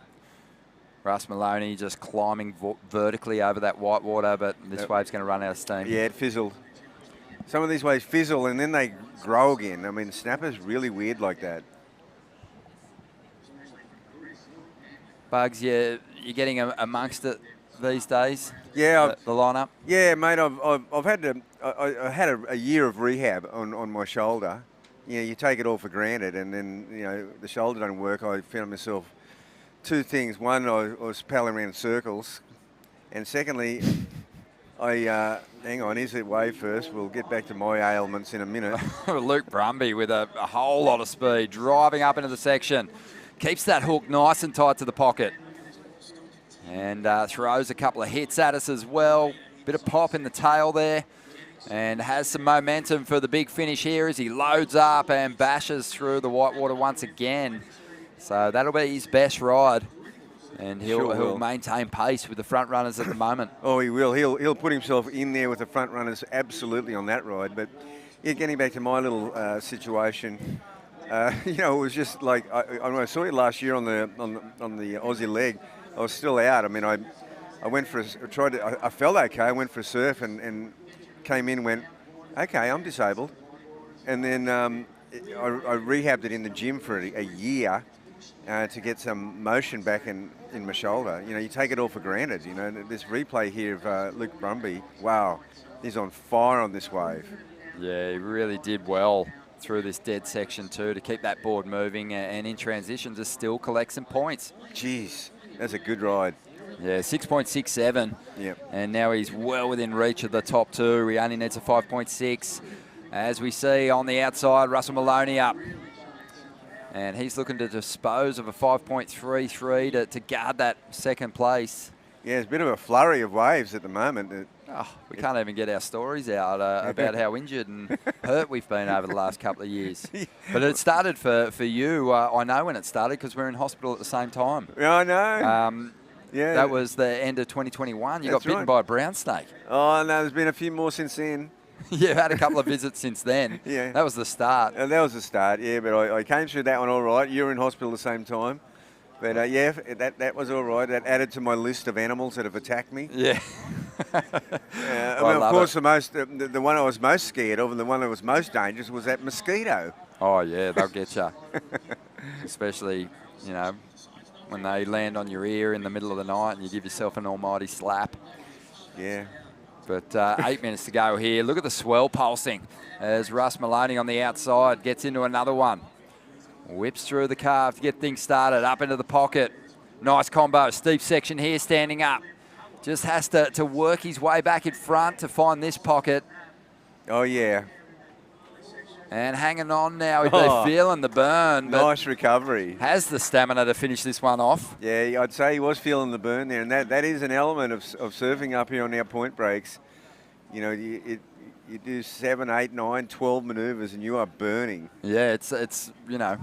Russ Maloney just climbing vertically over that white water, but this wave's going to run out of steam. Yeah, it fizzled. Some of these waves fizzle, and then they grow again. I mean, Snapper's really weird like that. Bugs, you're getting amongst it these days? Yeah. The lineup? Yeah, mate, I've had I had a year of rehab on my shoulder. You take it all for granted, and then, the shoulder don't work. I found myself two things. One, I was paddling around in circles. And secondly, hang on, here's the wave first. We'll get back to my ailments in a minute. Luke Brumby with a whole lot of speed, driving up into the section. Keeps that hook nice and tight to the pocket. And throws a couple of hits at us as well. Bit of pop in the tail there. And has some momentum for the big finish here as he loads up and bashes through the whitewater once again. So that'll be his best ride. And he'll maintain pace with the front runners at the moment. Oh, he will. He'll put himself in there with the front runners absolutely on that ride. But yeah, getting back to my little situation, it was just like I saw you last year on the Aussie leg. I was still out. I mean, I went for I felt okay. I went for a surf and came in and went, okay, I'm disabled. And then I rehabbed it in the gym for a year to get some motion back in my shoulder. You take it all for granted. This replay here of Luke Brumby, wow, he's on fire on this wave. Yeah, he really did well through this dead section too to keep that board moving and in transition to still collect some points. Jeez, that's a good ride. Yeah, 6.67. Yep. And now he's well within reach of the top two. He only needs a 5.6. As we see on the outside, Russell Maloney up. And he's looking to dispose of a 5.33 to guard that second place. Yeah, it's a bit of a flurry of waves at the moment. We can't even get our stories out about how injured and hurt we've been over the last couple of years. But it started for you. I know when it started because we're in hospital at the same time. Yeah, I know. Yeah, that was the end of 2021. You got bitten by a brown snake. Oh, no, there's been a few more since then. You've had a couple of visits since then. Yeah. That was the start. That was the start, yeah, but I came through that one all right. You were in hospital at the same time. But, that was all right. That added to my list of animals that have attacked me. Yeah. Of course, the one I was most scared of and the one that was most dangerous was that mosquito. Oh, yeah, they'll get you. Especially, when they land on your ear in the middle of the night and you give yourself an almighty slap. Yeah. But 8 minutes to go here. Look at the swell pulsing as Russ Maloney on the outside gets into another one. Whips through the carve to get things started, up into the pocket. Nice combo, steep section here, standing up. Just has to work his way back in front to find this pocket. Oh, yeah. And hanging on now, he'd Oh, be feeling the burn. But nice recovery. has the stamina to finish this one off. Yeah, I'd say he was feeling the burn there, and that is an element of surfing up here on our point breaks. You know, you do 7, 8, 9, 12 manoeuvres, and you are burning. Yeah, it's you know,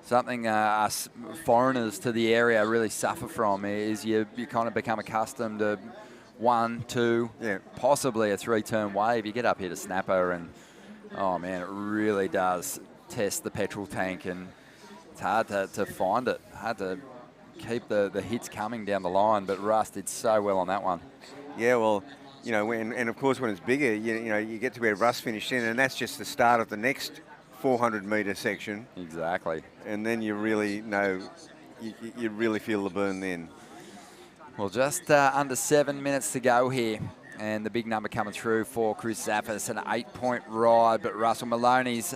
something us foreigners to the area really suffer from is you kind of become accustomed to 1, 2, possibly a 3-turn wave. You get up here to snapper and, oh man, it really does test the petrol tank, and it's hard to find it. Hard to keep the hits coming down the line, but Russ did so well on that one. Yeah, well, you know, and of course when it's bigger, you know, you get to where Russ finished in, and that's just the start of the next 400-metre section. Exactly. And then you really know, you really feel the burn then. Well, just under 7 minutes to go here, and the big number coming through for Chris Zaffis, an 8-point ride, but Russell Maloney's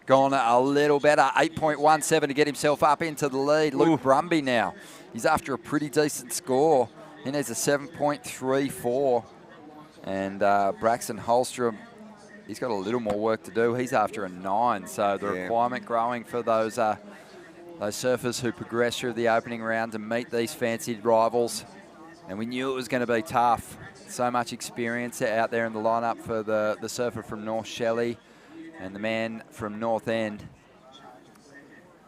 gone a little better, 8.17 to get himself up into the lead. Luke Brumby now, he's after a pretty decent score. He needs a 7.34, and Braxton Holstrom, he's got a little more work to do. He's after a 9, so the requirement growing for those surfers who progress through the opening round to meet these fancied rivals. And we knew it was going to be tough. So much experience out there in the lineup for the surfer from North Shelley and the man from North End,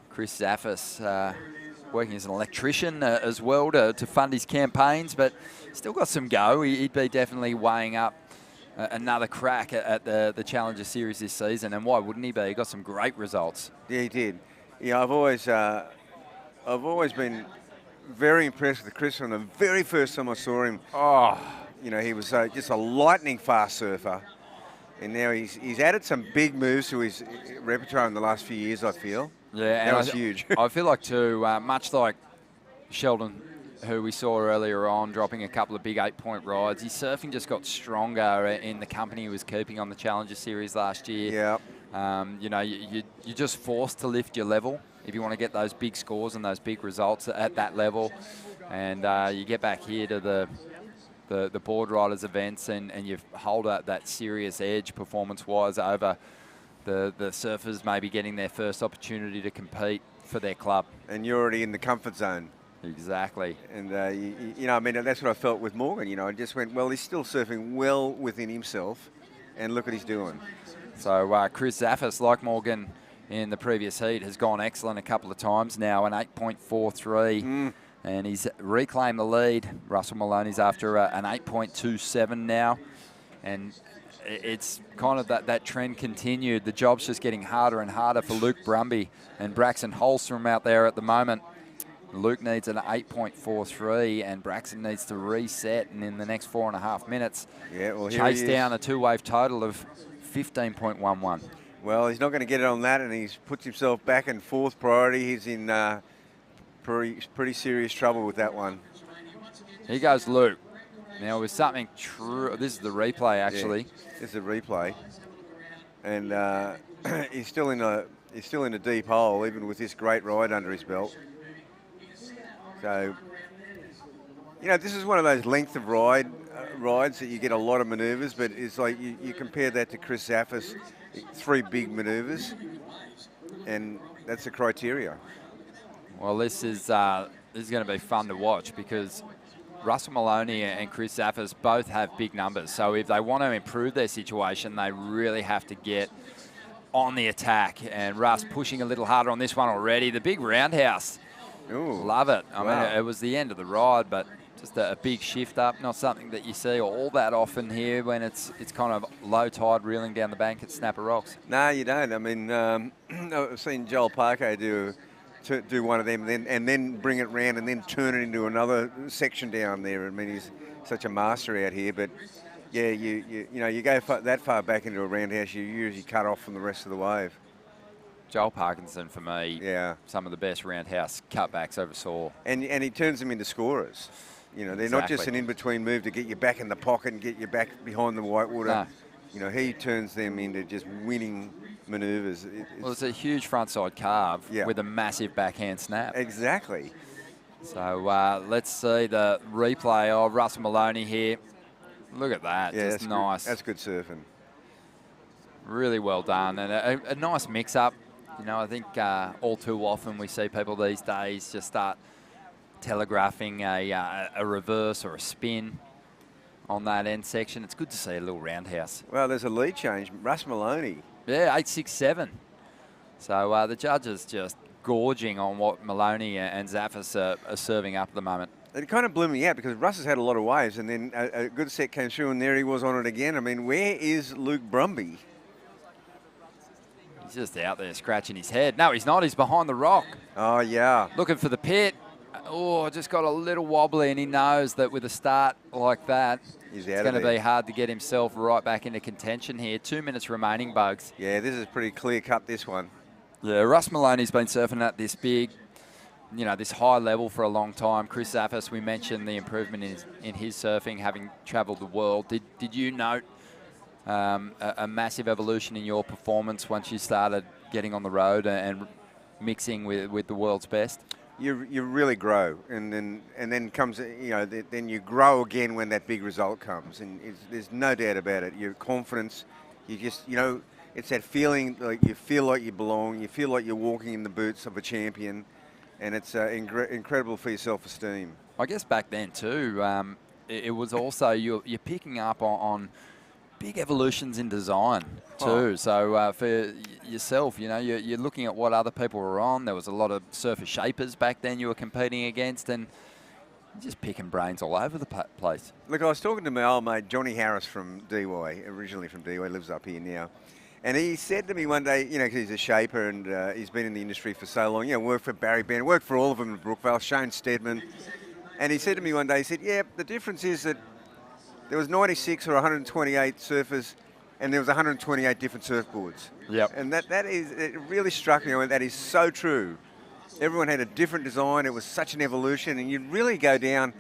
Chris Zaffis, working as an electrician as well to fund his campaigns, but still got some go. He'd be definitely weighing up another crack at the Challenger Series this season, and why wouldn't he be? He got some great results. Yeah, he did. Yeah, I've always been very impressed with Chris from the very first time I saw him. Oh, you know, he was just a lightning fast surfer, and now he's added some big moves to his repertoire in the last few years, I feel. Yeah, that was huge. I feel like too, much like Sheldon, who we saw earlier on, dropping a couple of big 8-point rides. His surfing just got stronger in the company he was keeping on the Challenger Series last year. Yeah. You know, you're just forced to lift your level if you want to get those big scores and those big results at that level. And you get back here to the board riders events, and you hold that serious edge performance-wise over the surfers maybe getting their first opportunity to compete for their club. And you're already in the comfort zone. Exactly. And, you know, I mean, that's what I felt with Morgan. You know, I just went, well, he's still surfing well within himself, and look what he's doing. So Chris Zaffis, like Morgan in the previous heat, has gone excellent a couple of times now, an 8.43, and he's reclaimed the lead. Russell Maloney's after an 8.27 now, and it's kind of that trend continued. The job's just getting harder and harder for Luke Brumby and Braxton Holstrom out there at the moment. Luke needs an 8.43, and Braxton needs to reset, and in the next 4.5 minutes, chase down a 2-wave total of 15.11. Well, he's not going to get it on that, and he's puts himself back in 4th priority. He's in pretty serious trouble with that one. Here goes Luke. Now with something true, this is the replay actually. Yeah, this is a replay, and he's still in a deep hole, even with this great ride under his belt. So, you know, this is one of those length of rides that you get a lot of manoeuvres, but it's like you compare that to Chris Zaffis, 3 big manoeuvres, and that's the criteria. Well, this is going to be fun to watch because Russell Maloney and Chris Zaffis both have big numbers. So if they want to improve their situation, they really have to get on the attack. And Russ pushing a little harder on this one already. The big roundhouse. Ooh, love it. I wow. mean, it was the end of the ride, but just a big shift up. Not something that you see all that often here when it's kind of low tide reeling down the bank at Snapper Rocks. No, you don't. I mean, I've seen Joel Parker do one of them and then bring it round and then turn it into another section down there. I mean, he's such a master out here. But yeah, you know, you go that far back into a roundhouse, you usually cut off from the rest of the wave. Joel Parkinson, for me, yeah, some of the best roundhouse cutbacks I ever saw. And he turns them into scorers. You know, they're not just an in-between move to get you back in the pocket and get you back behind the whitewater. No. You know, he turns them into just winning manoeuvres. Well, it's a huge frontside carve yeah, with a massive backhand snap. Exactly. So let's see the replay of Russell Maloney here. Look at that, yeah, just nice. That's good surfing. Really well done, and a nice mix-up. You know, I think all too often we see people these days just start telegraphing a reverse or a spin on that end section. It's good to see a little roundhouse. Well, there's a lead change. Russ Maloney. Yeah, 8.67. So the judges just gorging on what Maloney and Zaffis are serving up at the moment. It kind of blew me out because Russ has had a lot of waves, and then a good set came through, and there he was on it again. I mean, where is Luke Brumby? He's just out there scratching his head. No, he's not. He's behind the rock. Oh, yeah. Looking for the pit. Oh, just got a little wobbly, and he knows that with a start like that, He's it's going to be hard to get himself right back into contention here. 2 minutes remaining, Bugs. Yeah, this is pretty clear-cut, this one. Yeah, Russ Maloney's been surfing at this big, you know, this high level for a long time. Chris Zaffis, we mentioned the improvement in his surfing, having travelled the world. Did you note a massive evolution in your performance once you started getting on the road and mixing with the world's best? You really grow, and then comes, you know, then you grow again when that big result comes, and there's no doubt about it. Your confidence, you just, you know, it's that feeling like you feel like you belong, you feel like you're walking in the boots of a champion, and it's incredible for your self-esteem. I guess back then too, it was also you're picking up on big evolutions in design too. So for yourself, you know, you're looking at what other people were on. There was a lot of surfer shapers back then you were competing against, and just picking brains all over the place. Look, I was talking to my old mate Johnny Harris from DY, originally from DY, lives up here now. And he said to me one day, you know, 'cause he's a shaper and he's been in the industry for so long, you know, worked for Barry Bennett, worked for all of them in Brookvale, Shane Steadman. And he said to me one day, he said, yeah, the difference is that there was 96 or 128 surfers and there was 128 different surfboards. Yep. And that is, it really struck me, that is so true. Everyone had a different design, it was such an evolution, and you'd really go down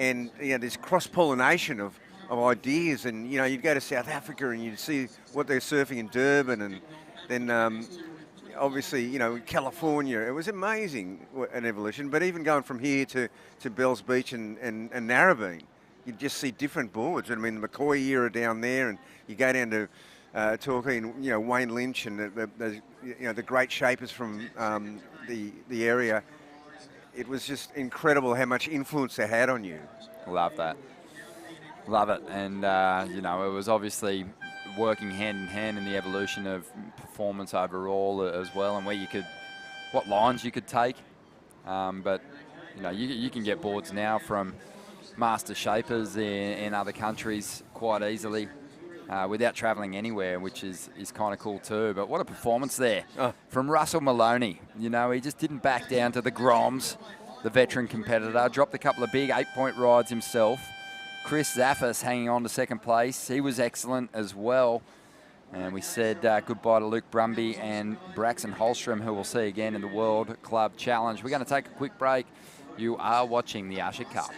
and, you know, this cross-pollination of ideas, and, you know, you'd go to South Africa and you'd see what they're surfing in Durban, and then obviously, you know, California. It was amazing, an evolution. But even going from here to Bells Beach and Narrabeen, you just see different boards. I mean, the McCoy era down there, and you go down to talking, you know, Wayne Lynch and the you know, the great shapers from the area. It was just incredible how much influence they had on you. Love that. Love it. And, you know, it was obviously working hand in hand in the evolution of performance overall as well, and where you could, what lines you could take. But, you know, you can get boards now from master shapers in other countries quite easily without travelling anywhere, which is kind of cool too. But what a performance there from Russell Maloney. You know, he just didn't back down to the Groms, the veteran competitor. Dropped a couple of big 8-point rides himself. Chris Zaffis hanging on to second place. He was excellent as well. And we said goodbye to Luke Brumby and Braxton Holstrom, who we'll see again in the World Club Challenge. We're going to take a quick break. You are watching the Usher Cup.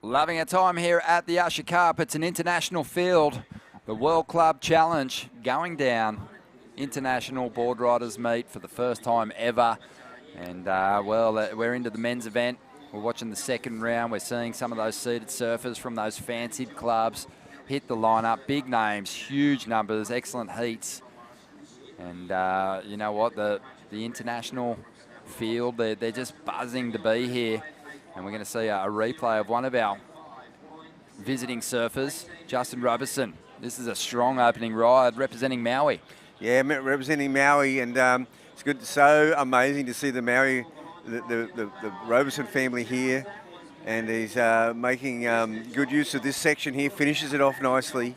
Loving our time here at the Usher Cup. It's an international field. The World Club Challenge going down. International board riders meet for the first time ever. And, well, we're into the men's event. We're watching the second round. We're seeing some of those seated surfers from those fancied clubs hit the lineup. Big names, huge numbers, excellent heats. And you know what? The international field, they're just buzzing to be here. And we're going to see a replay of one of our visiting surfers, Justin Robertson. This is a strong opening ride representing Maui. Yeah, representing Maui, and it's good. So amazing to see the Maui, the Robertson family here, and he's making good use of this section here. Finishes it off nicely.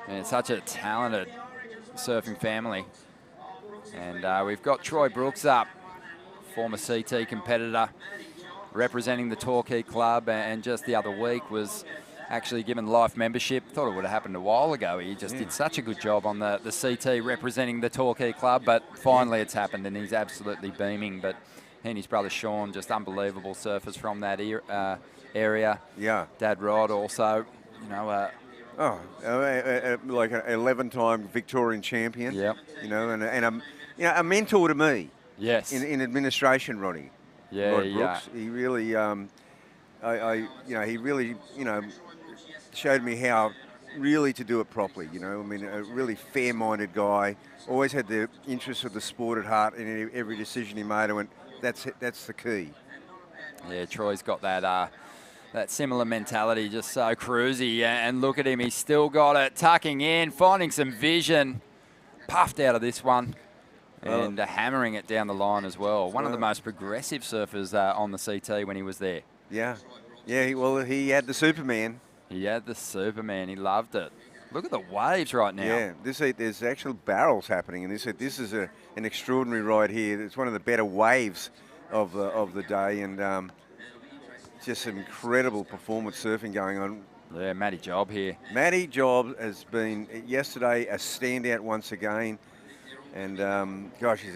And it's such a talented surfing family. And we've got Troy Brooks up, former CT competitor, representing the Torquay Club, and just the other week was actually given life membership. Thought it would have happened a while ago. He just did such a good job on the CT representing the Torquay Club, but finally it's happened and he's absolutely beaming. But he and his brother Sean, just unbelievable surfers from that area. Yeah. Dad Rod also, you know, like an 11-time Victorian champion. Yep. You know, and a mentor to me. Yes. In administration, Ronnie. Yeah, Rod Brooks. He really, he really, showed me how really to do it properly. You know, I mean, a really fair-minded guy. Always had the interest of the sport at heart in every decision he made. I went, that's the key. Yeah, Troy's got that similar mentality, just so cruisy. And look at him, he's still got it, tucking in, finding some vision, puffed out of this one. And hammering it down the line as well. One of the most progressive surfers on the CT when he was there. Yeah. Yeah, he had the Superman. He had the Superman. He loved it. Look at the waves right now. Yeah, there's actual barrels happening in this. This is an extraordinary ride here. It's one of the better waves of the day, and just some incredible performance surfing going on. Yeah, Matty Job here. Matty Job has been, yesterday, a standout once again. And gosh, he's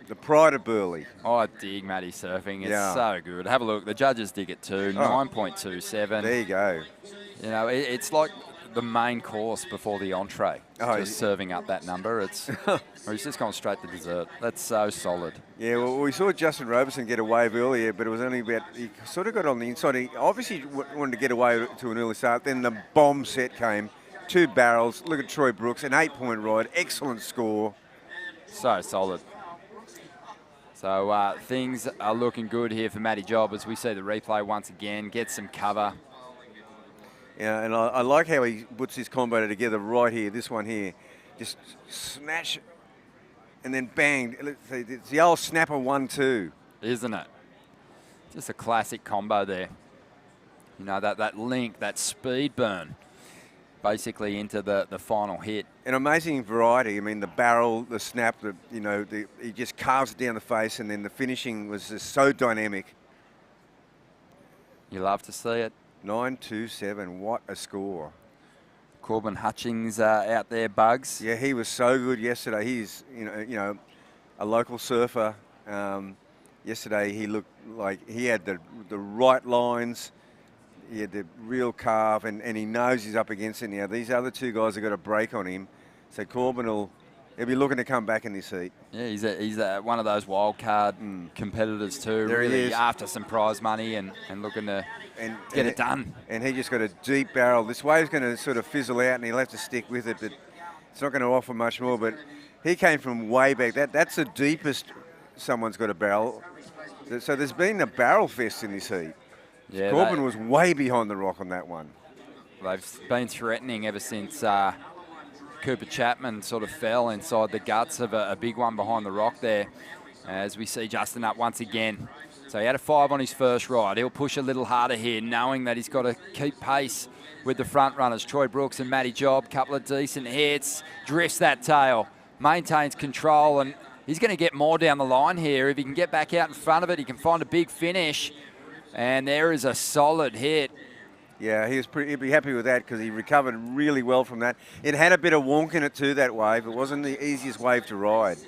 the pride of Burleigh. Oh, I dig Matty surfing. It's so good. Have a look. The judges dig it too. 9.27. There you go. You know, it's like the main course before the entree. Just serving up that number. Or he's just gone straight to dessert. That's so solid. Yeah, well, we saw Justin Robertson get a wave earlier, but it was only about, he sort of got on the inside. He obviously wanted to get away to an early start. Then the bomb set came. 2 barrels. Look at Troy Brooks, an 8-point ride. Excellent score. So solid. So things are looking good here for Matty Job as we see the replay once again. Get some cover. Yeah, and I like how he puts his combo together right here. This one here. Just snatch and then bang. It's the old snapper 1-2. Isn't it? Just a classic combo there. You know, that link, that speed burn. Basically into the final hit. An amazing variety. I mean, the barrel, the snap, he just carves it down the face, and then the finishing was just so dynamic. You love to see it. 9.27. What a score! Corbin Hutchings out there, Bugs. Yeah, he was so good yesterday. He's a local surfer. Yesterday he looked like he had the right lines. He had the real carve, and he knows he's up against it now. These other 2 guys have got a break on him, so Corbin he'll be looking to come back in this heat. Yeah, he's one of those wild card competitors too. There really he is. After some prize money and looking to get it done. And he just got a deep barrel. This wave's going to sort of fizzle out, and he'll have to stick with it, but it's not going to offer much more. But he came from way back. That's the deepest someone's got a barrel. So there's been a barrel fest in this heat. Yeah, Corbin was way behind the rock on that one. They've been threatening ever since Cooper Chapman sort of fell inside the guts of a big one behind the rock there. As we see Justin up once again. So he had a 5 on his first ride. He'll push a little harder here, knowing that he's got to keep pace with the front runners. Troy Brooks and Matty Job, couple of decent hits, drifts that tail, maintains control, and he's going to get more down the line here. If he can get back out in front of it, he can find a big finish. And there is a solid hit. Yeah, he'd be happy with that because he recovered really well from that. It had a bit of wonk in it too, that wave. It wasn't the easiest wave to ride.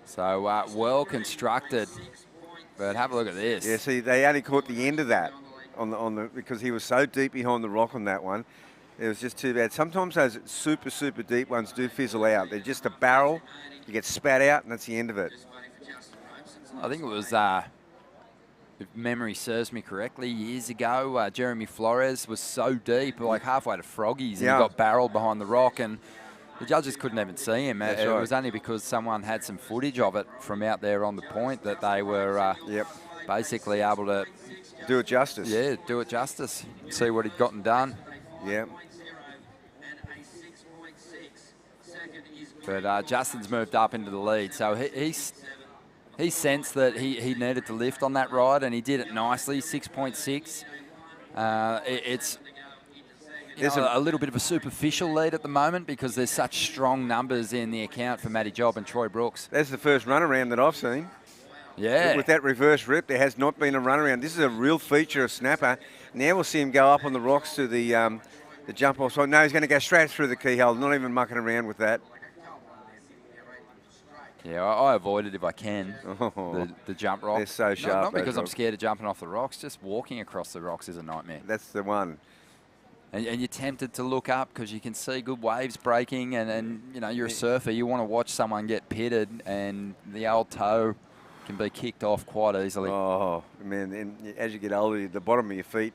So well constructed. But have a look at this. Yeah, see, they only caught the end of that because he was so deep behind the rock on that one. It was just too bad. Sometimes those super, super deep ones do fizzle out. They're just a barrel. You get spat out, and that's the end of it. I think it was if memory serves me correctly, years ago, Jeremy Flores was so deep, like halfway to Froggies, and Yeah. he got barreled behind the rock, and the judges couldn't even see him. That's It right. was only because someone had some footage of it from out there on the point that they were Yep. basically able to, Do it justice. yeah, do it justice, see what he'd gotten done. Yeah. But Justin's moved up into the lead, so he sensed that he needed to lift on that ride, and he did it nicely, 6.6. It's a little bit of a superficial lead at the moment because there's such strong numbers in the account for Matty Job and Troy Brooks. That's the first runaround that I've seen. Yeah. With that reverse rip, there has not been a runaround. This is a real feature of Snapper. Now we'll see him go up on the rocks to the jump off. So no, he's going to go straight through the keyhole, not even mucking around with that. Yeah, I avoid it if I can, the jump rock. They're so sharp. Not because those I'm rocks. scared of jumping off the rocks, just walking across the rocks is a nightmare. That's the one. And you're tempted to look up because you can see good waves breaking, and you know, you're a surfer, you want to watch someone get pitted, and the old toe can be kicked off quite easily. Oh, man, and as you get older, the bottom of your feet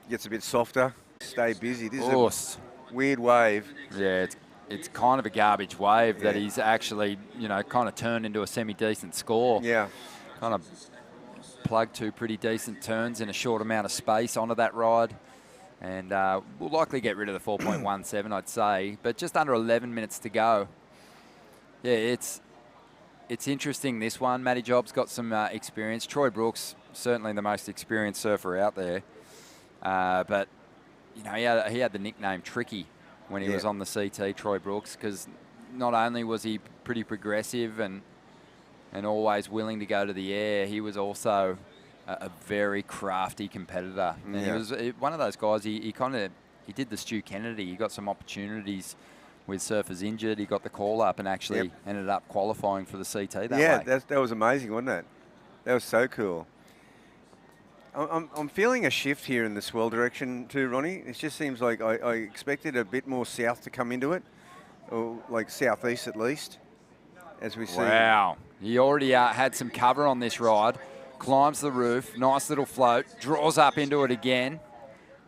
gets a bit softer. Stay busy. This is a weird wave. Yeah, it's kind of a garbage wave that Yeah. he's actually, you know, kind of turned into a semi-decent score. Yeah. Kind of plugged two pretty decent turns in a short amount of space onto that ride. And we'll likely get rid of the 4.17, I'd say. But just under 11 minutes to go. Yeah, it's interesting, this one. Matty Job's got some experience. Troy Brooks, certainly the most experienced surfer out there. But, you know, he had the nickname Tricky when he was on the CT, Troy Brooks, because not only was he pretty progressive and always willing to go to the air, he was also a very crafty competitor. And he was one of those guys, he did the Stu Kennedy. He got some opportunities with surfers injured. He got the call up and actually ended up qualifying for the CT that way. Yeah, that was amazing, wasn't it? That was so cool. I'm feeling a shift here in the swell direction too, Ronnie. It just seems like I expected a bit more south to come into it, or like southeast at least, as we see. Wow. He already had some cover on this ride. Climbs the roof, nice little float, draws up into it again.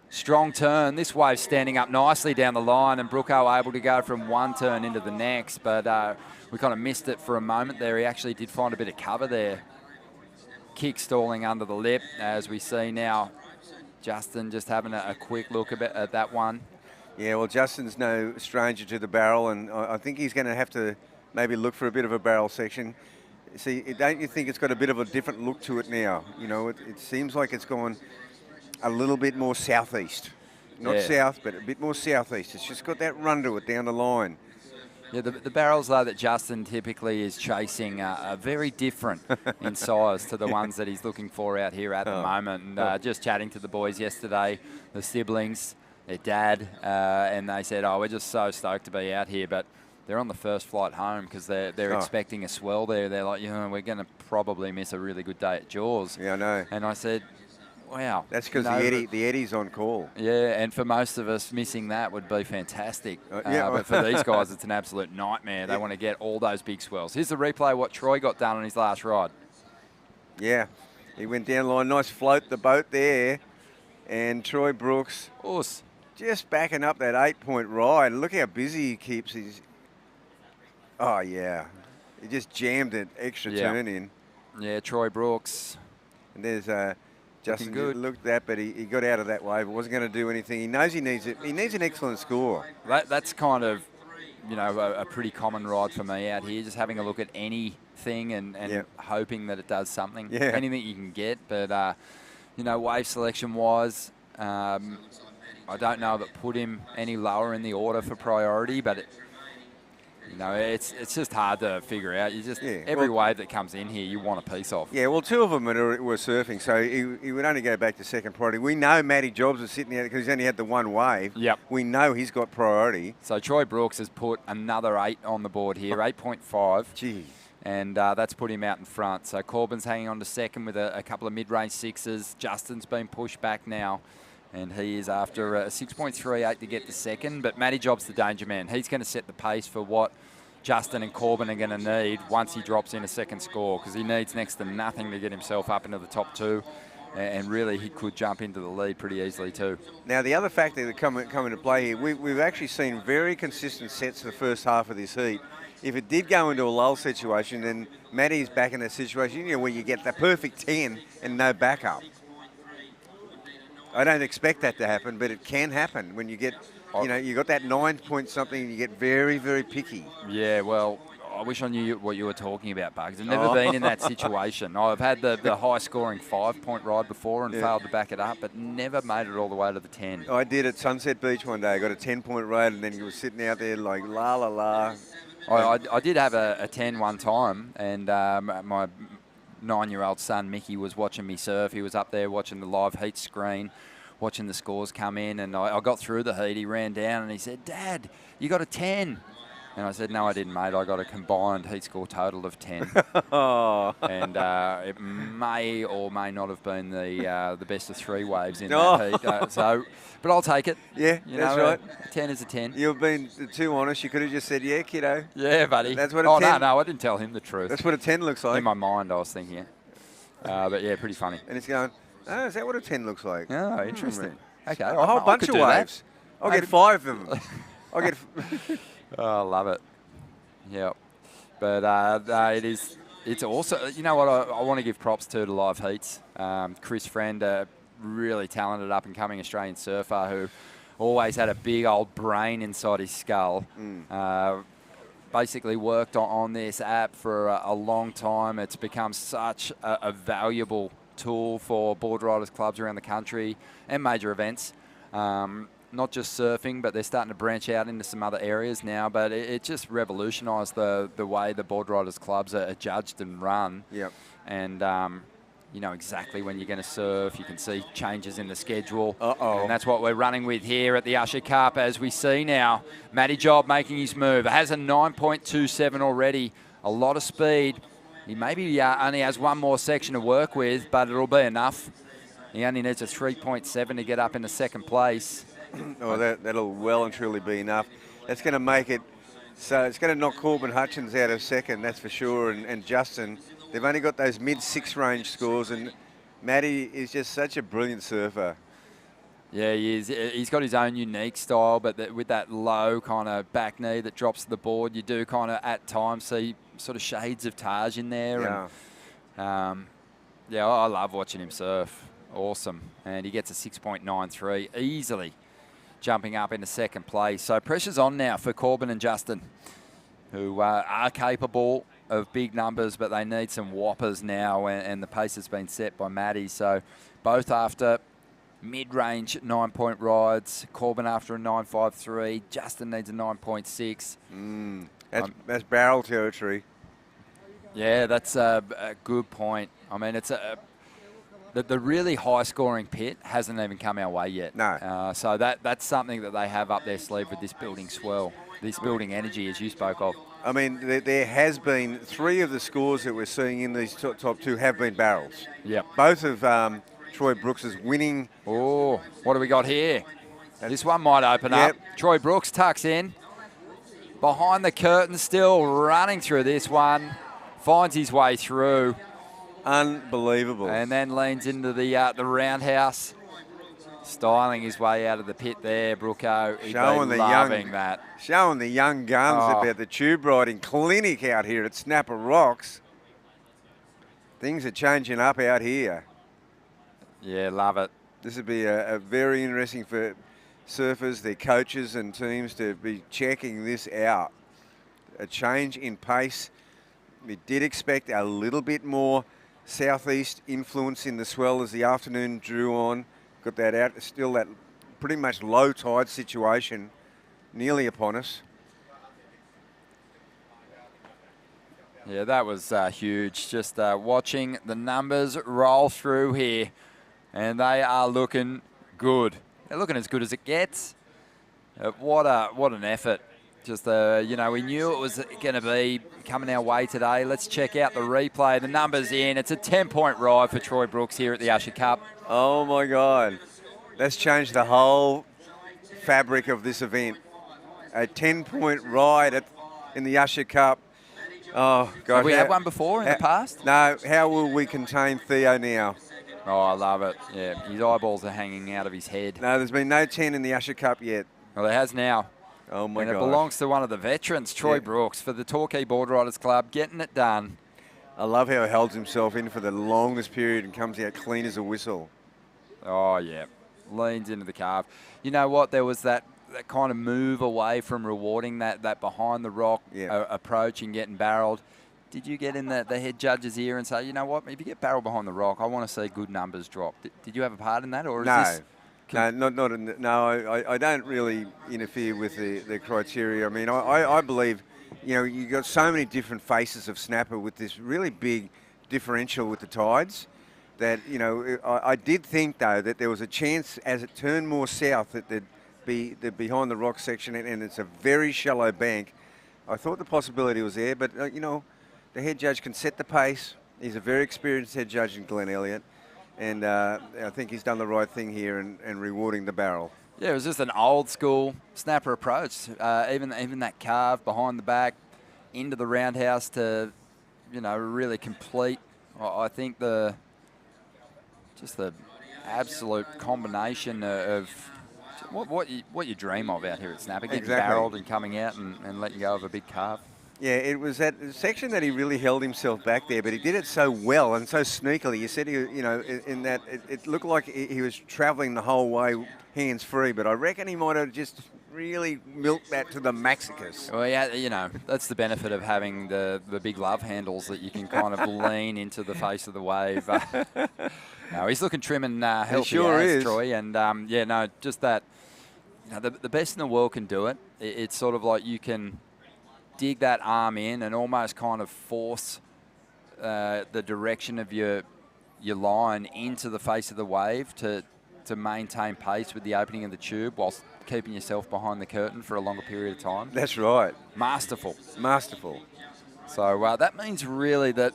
Strong turn. This wave's standing up nicely down the line, and Brooko able to go from one turn into the next, but we kind of missed it for a moment there. He actually did find a bit of cover there. Kick stalling under the lip, as we see now. Justin just having a quick look at that one. Yeah, well, Justin's no stranger to the barrel, and I think he's going to have to maybe look for a bit of a barrel section. See, don't you think it's got a bit of a different look to it now? You know, it seems like it's gone a little bit more southeast. Not south, but a bit more southeast. It's just got that run to it down the line. Yeah, the barrels, though, that Justin typically is chasing are very different in size to the ones that he's looking for out here at the moment. And just chatting to the boys yesterday, the siblings, their dad, and they said, we're just so stoked to be out here. But they're on the first flight home because they're expecting a swell there. They're like, we're going to probably miss a really good day at Jaws. Yeah, I know. And I said, wow. That's because the Eddie's on call. Yeah, and for most of us, missing that would be fantastic. Yeah. But for these guys, it's an absolute nightmare. They want to get all those big swells. Here's the replay of what Troy got done on his last ride. Yeah, he went down the line. Nice float the boat there. And Troy Brooks just backing up that 8-point ride. Look how busy he keeps his... Oh, yeah. He just jammed an extra turn in. Yeah, Troy Brooks. And there's Justin looked at that, but he got out of that wave. It wasn't going to do anything. He knows he needs it. He needs an excellent score. That's kind of, a pretty common ride for me out here, just having a look at anything and hoping that it does something. Yeah. Anything you can get. But, wave selection-wise, I don't know if it put him any lower in the order for priority, but it's just hard to figure out. You just every wave that comes in here, you want a piece of. Yeah, well, two of them were surfing, so he would only go back to second priority. We know Matty Jobs is sitting there because he's only had the one wave. Yep. We know he's got priority. So Troy Brooks has put another 8 on the board here, 8.5. Gee. And that's put him out in front. So Corbin's hanging on to second with a couple of mid-range sixes. Justin's been pushed back now. And he is after a 6.38 to get to second. But Matty Job's the danger man. He's going to set the pace for what Justin and Corbin are going to need once he drops in a second score, because he needs next to nothing to get himself up into the top 2. And really, he could jump into the lead pretty easily too. Now, the other factor that come into play here, we've actually seen very consistent sets for the first half of this heat. If it did go into a lull situation, then Maddie's back in a situation where you get the perfect 10 and no backup. I don't expect that to happen, but it can happen when you get, you got that 9 point something and you get very, very picky. Yeah, well, I wish I knew what you were talking about, Bugs. I've never been in that situation. I've had the high-scoring 5-point ride before and failed to back it up, but never made it all the way to the 10. I did at Sunset Beach one day. I got a 10-point ride, and then you were sitting out there like, la, la, la. I did have a 10 one time, and my 9-year-old son, Mickey, was watching me surf. He was up there watching the live heat screen, watching the scores come in, and I got through the heat. He ran down, and he said, "Dad, you got a 10." And I said, "No, I didn't, mate. I got a combined heat score total of 10." And it may or may not have been the best of 3 waves in that heat. But I'll take it. Yeah, that's right. 10 is a 10. You've been too honest. You could have just said, "Yeah, kiddo." Yeah, buddy. That's what a 10. No, I didn't tell him the truth. That's what a 10 looks like. In my mind, I was thinking it. But yeah, pretty funny. And it's going, "Oh, is that what a 10 looks like?" Oh, interesting. Okay. A whole bunch of waves. I'll get 5 of them. I'll get. Oh, I love it. Yeah. But it's also, you know what, I want to give props to the live heats. Chris Friend, a really talented up-and-coming Australian surfer who always had a big old brain inside his skull. Basically worked on this app for a long time. It's become such a valuable tool for board riders clubs around the country and major events. Not just surfing, but they're starting to branch out into some other areas now. But it just revolutionised the way the board riders clubs are judged and run. Yep. And you know exactly when you're going to surf. You can see changes in the schedule. And that's what we're running with here at the Usher Cup, as we see now. Matty Job making his move. Has a 9.27 already. A lot of speed. He maybe only has one more section to work with, but it'll be enough. He only needs a 3.7 to get up into second place. Oh, that'll well and truly be enough. That's going to make it, so it's going to knock Corbin Hutchins out of second, that's for sure, and Justin. They've only got those mid-6 range scores, and Matty is just such a brilliant surfer. Yeah, he is. He's got his own unique style, but with that low kind of back knee that drops to the board, you do kind of at times see sort of shades of Taj in there. Yeah. And, yeah, I love watching him surf. Awesome. And he gets a 6.93 easily, jumping up into second place. So pressure's on now for Corbin and Justin, who are capable of big numbers, but they need some whoppers now, and the pace has been set by Matty. So both after mid-range 9-point rides. Corbin after a 9.53. Justin needs a 9.6. That's barrel territory. Yeah, that's a good point. I mean, it's the really high-scoring pit hasn't even come our way yet. No. So that's something that they have up their sleeve with this building swell, this building energy, as you spoke of. I mean, there has been 3 of the scores that we're seeing in these top 2 have been barrels. Yep. Both of Troy Brooks' winning. Oh, what do we got here? This one might open up. Troy Brooks tucks in. Behind the curtain, still running through this one. Finds his way through. Unbelievable. And then leans into the roundhouse. Styling his way out of the pit there, Brooko. He's loving that. Showing the young guns about the tube riding clinic out here at Snapper Rocks. Things are changing up out here. Yeah, love it. This would be a very interesting for surfers, their coaches and teams to be checking this out. A change in pace. We did expect a little bit more southeast influence in the swell as the afternoon drew on. Got that out, still that pretty much low tide situation nearly upon us. Yeah, that was huge. Just watching the numbers roll through here, and they are looking good. They're looking as good as it gets. What an effort. Just, you know, we knew it was going to be coming our way today. Let's check out the replay. The numbers in. It's a 10-point ride for Troy Brooks here at the Usher Cup. Oh, my God. That's changed the whole fabric of this event. A 10-point ride in the Usher Cup. Oh, gosh. Have we had one before in the past? No. How will we contain Theo now? Oh, I love it. Yeah, his eyeballs are hanging out of his head. No, there's been no 10 in the Usher Cup yet. Well, there has now. Oh, my God. And gosh. it belongs to one of the veterans, Troy Brooks, for the Torquay Board Riders Club, getting it done. I love how he holds himself in for the longest period and comes out clean as a whistle. Oh, yeah. Leans into the calf. You know what? There was that kind of move away from rewarding that behind the rock approach and getting barreled. Did you get in the head judge's ear and say, you know what, if you get barreled behind the rock, I want to see good numbers drop? Did you have a part in that? Or is this I don't really interfere with the criteria. I mean, I believe, you've got so many different faces of snapper with this really big differential with the tides that, I did think, though, that there was a chance as it turned more south that there'd be the behind the rock section, and it's a very shallow bank. I thought the possibility was there, but, the head judge can set the pace. He's a very experienced head judge in Glenn Elliott, and I think he's done the right thing here and rewarding the barrel. Yeah, it was just an old school snapper approach. Even that carve behind the back into the roundhouse to, really complete. I think the absolute combination of what you dream of out here at snapper, getting barreled and coming out and letting go of a big carve. Yeah, it was that section that he really held himself back there, but he did it so well and so sneakily. You said, in that it looked like he was travelling the whole way hands-free, but I reckon he might have just really milked that to the maxicus. Well, yeah, that's the benefit of having the big love handles that you can kind of lean into the face of the wave. No, he's looking trim and healthy, he sure is, Troy. And, just that, the best in the world can do it. It's sort of like you can dig that arm in and almost kind of force the direction of your line into the face of the wave to maintain pace with the opening of the tube whilst keeping yourself behind the curtain for a longer period of time. That's right. Masterful. So that means really that,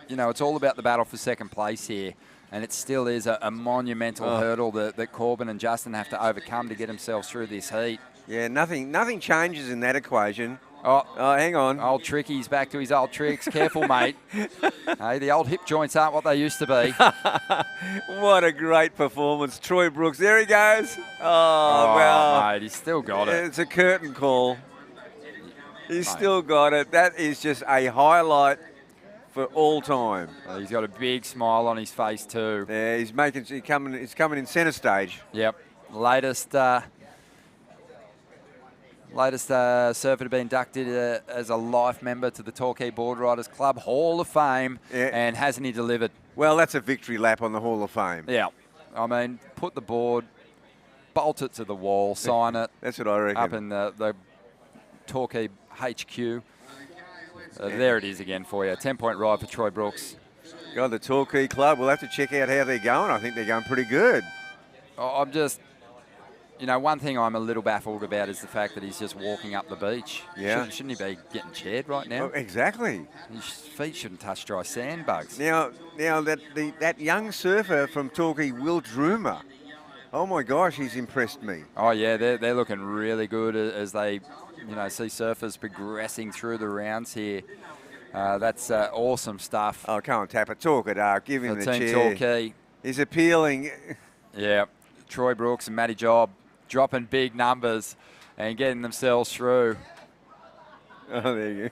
it's all about the battle for second place here. And it still is a monumental hurdle that Corbin and Justin have to overcome to get themselves through this heat. Yeah, nothing changes in that equation. Oh, hang on. Old Tricky's back to his old tricks. Careful, mate. Hey, the old hip joints aren't what they used to be. What a great performance. Troy Brooks, there he goes. Oh, well. Mate, he's still got it. It's a curtain call. He's still got it. That is just a highlight for all time. Well, he's got a big smile on his face too. Yeah, he's coming in centre stage. Yep. Latest surfer to be inducted as a life member to the Torquay Board Riders Club Hall of Fame, and hasn't he delivered? Well, that's a victory lap on the Hall of Fame. Yeah. I mean, put the board, bolt it to the wall, sign it. That's what I reckon. Up in the Torquay HQ. There it is again for you. 10-point ride for Troy Brooks. God, the Torquay Club, we'll have to check out how they're going. I think they're going pretty good. I'm just... one thing I'm a little baffled about is the fact that he's just walking up the beach. Yeah. Shouldn't he be getting chaired right now? Oh, exactly. His feet shouldn't touch dry sandbugs. Now that young surfer from Torquay, Will Droomer, oh my gosh, he's impressed me. Oh yeah, they're looking really good as they, see surfers progressing through the rounds here. That's awesome stuff. Oh, come on, Tapper, talk it up. Give him the Team chair. Torquay. He's appealing. Yeah, Troy Brooks and Matty Job dropping big numbers and getting themselves through. Oh, there you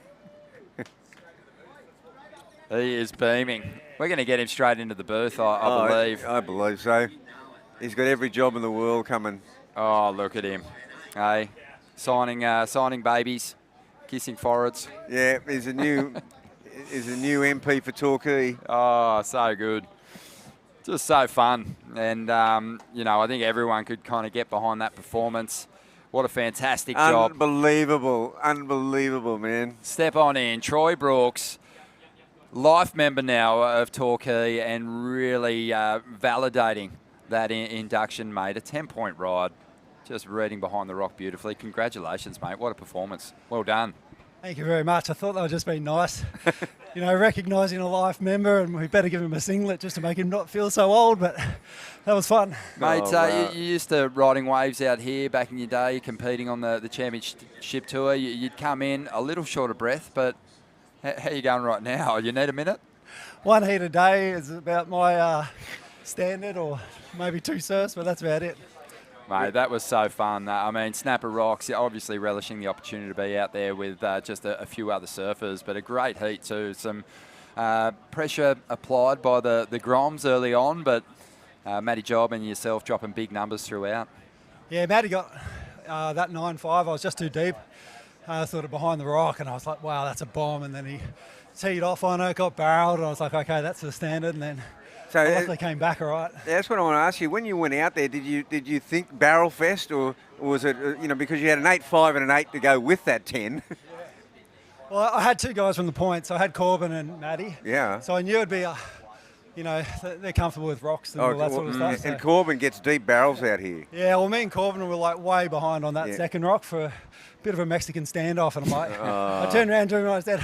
go. He is beaming. We're going to get him straight into the booth, I believe. I believe so. He's got every job in the world coming. Oh, look at him. Hey, signing babies, kissing foreheads. Yeah, he's a new MP for Torquay. Oh, so good. Just so fun. And, I think everyone could kind of get behind that performance. What a fantastic job. Unbelievable, man. Step on in. Troy Brooks, life member now of Torquay, and really validating that induction, mate. A 10-point ride. Just reading behind the rock beautifully. Congratulations, mate. What a performance. Well done. Thank you very much. I thought they were just being nice. You know, recognising a life member, and we better give him a singlet just to make him not feel so old, but that was fun. Mate, wow. you used to riding waves out here back in your day, competing on the championship tour. You'd come in a little short of breath, but how you going right now? You need a minute? One heat a day is about my standard, or maybe 2 surfs, but that's about it. Mate, that was so fun. I mean, Snapper Rocks, obviously relishing the opportunity to be out there with just a few other surfers, but a great heat too. Some pressure applied by the Groms early on, but Matty Job and yourself dropping big numbers throughout. Yeah, Matty got that 9.5. I was just too deep, sort of behind the rock, and I was like, wow, that's a bomb. And then he teed off on it, got barreled, and I was like, okay, that's the standard. And then So I luckily came back all right. that's what I want to ask you. When you went out there, did you think barrel fest, or was it because you had an 8.5 and an 8 to go with that 10? Well, I had 2 guys from the points. I had Corbin and Matty. Yeah. So I knew it'd be they're comfortable with rocks and all that sort of stuff. And So. Corbin gets deep barrels out here. Yeah, well, me and Corbin were like way behind on that Yeah. second rock for a bit of a Mexican standoff, and I'm like, I turned around to him and I said,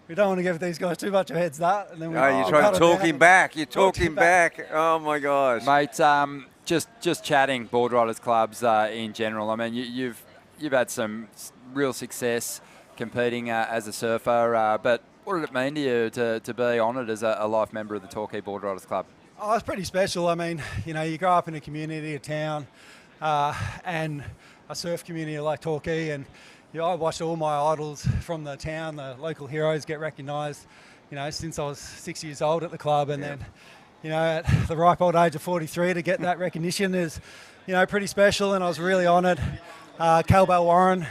we don't want to give these guys too much of a head start. And then we Oh, you cut try to it talk down. him back. You Talked talk him back. Oh my gosh. Mate, just chatting board riders clubs in general. I mean, you've had some real success competing as a surfer, but what did it mean to you to be honoured as a life member of the Torquay Board Riders Club? Oh, it's pretty special. I mean, you grow up in a community, a town, and a surf community like Torquay, and I watched all my idols from the town, the local heroes, get recognised, since I was 6 years old at the club, and then, at the ripe old age of 43 to get that recognition is, pretty special, and I was really honoured. Calbell Warren,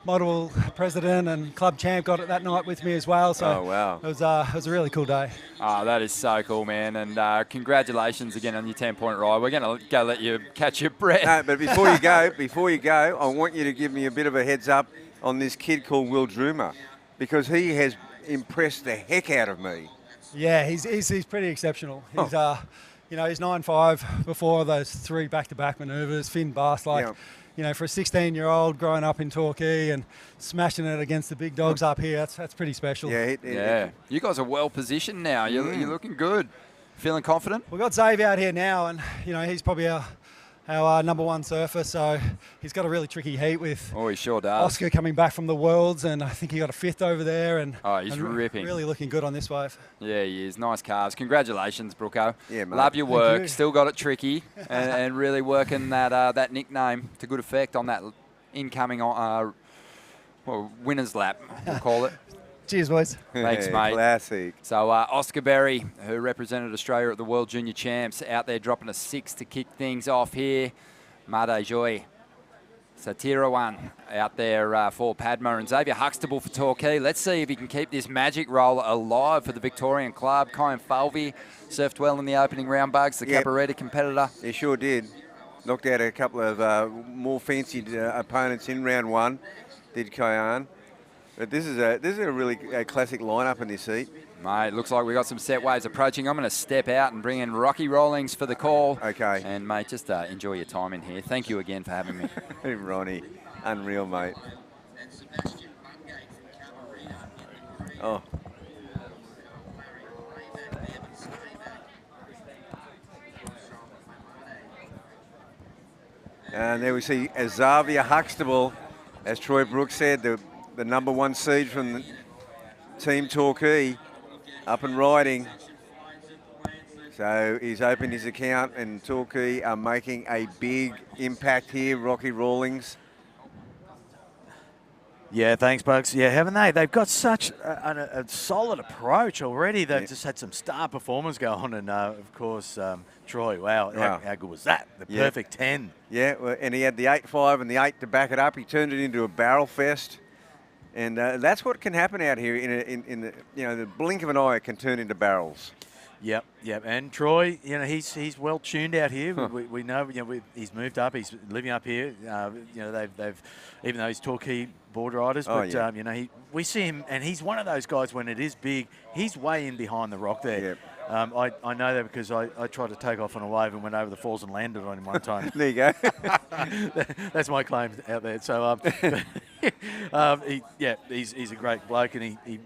model president and club champ, got it that night with me as well. So Oh, wow. it was a really cool day. Oh, that is so cool, man. And congratulations again on your 10-point ride. We're going to go let you catch your breath. No, but before you go, I want you to give me a bit of a heads up on this kid called Will Droomer, because he has impressed the heck out of me. Yeah, he's pretty exceptional. He's he's 9.5 before those 3 back-to-back manoeuvres, fin bust, for a 16-year-old growing up in Torquay and smashing it against the big dogs up here, that's pretty special. Yeah. You guys are well positioned now. You're looking good. Feeling confident? We've got Zave out here now, and he's probably our number 1 surfer, so he's got a really tricky heat with Oh, he sure does. Oscar coming back from the Worlds, and I think he got a 5th over there. And he's ripping. Really looking good on this wave. Yeah, he is. Nice calves. Congratulations, Brooko. Yeah, mate. Love your Thank work. you. Still got it tricky, and really working that nickname to good effect on that incoming winner's lap, we'll call it. Cheers, boys. Thanks, mate. Classic. So Oscar Berry, who represented Australia at the World Junior Champs, out there dropping a 6 to kick things off here. Made Joy. Satirawan out there for Padma, and Xavier Huxtable for Torquay. Let's see if he can keep this magic roll alive for the Victorian club. Kyan Falvey surfed well in the opening round, Bugs, the Cabaretta competitor. He sure did. Knocked out a couple of more fancied opponents in round 1, did Kyan. But this is a really classic lineup in this heat. Mate, looks like we've got some set waves approaching. I'm going to step out and bring in Rocky Rawlings for the call. Okay. And, mate, just enjoy your time in here. Thank you again for having me. Ronnie, unreal, mate. Oh. And there we see Xavier Huxtable, as Troy Brooks said, the number 1 seed from the Team Torquay, up and riding. So he's opened his account, and Torquay are making a big impact here. Rocky Rawlings. Yeah, thanks, Bugs. Yeah, haven't they? They've got such a solid approach already. They've just had some star performers go on, and of course, Troy. Wow, how good was that? The perfect 10. Yeah, well, and he had the 8.5 and the 8 to back it up. He turned it into a barrel fest, and that's what can happen out here in the blink of an eye. It can turn into barrels. Yep. And Troy, he's well tuned out here. We know, he's moved up. He's living up here. They've even though he's Torquay board riders, but we see him, and he's one of those guys when it is big, he's way in behind the rock there. Yep. I know that because I tried to take off on a wave and went over the falls and landed on him one time. There you go. That's my claim out there. So, He's a great bloke, and he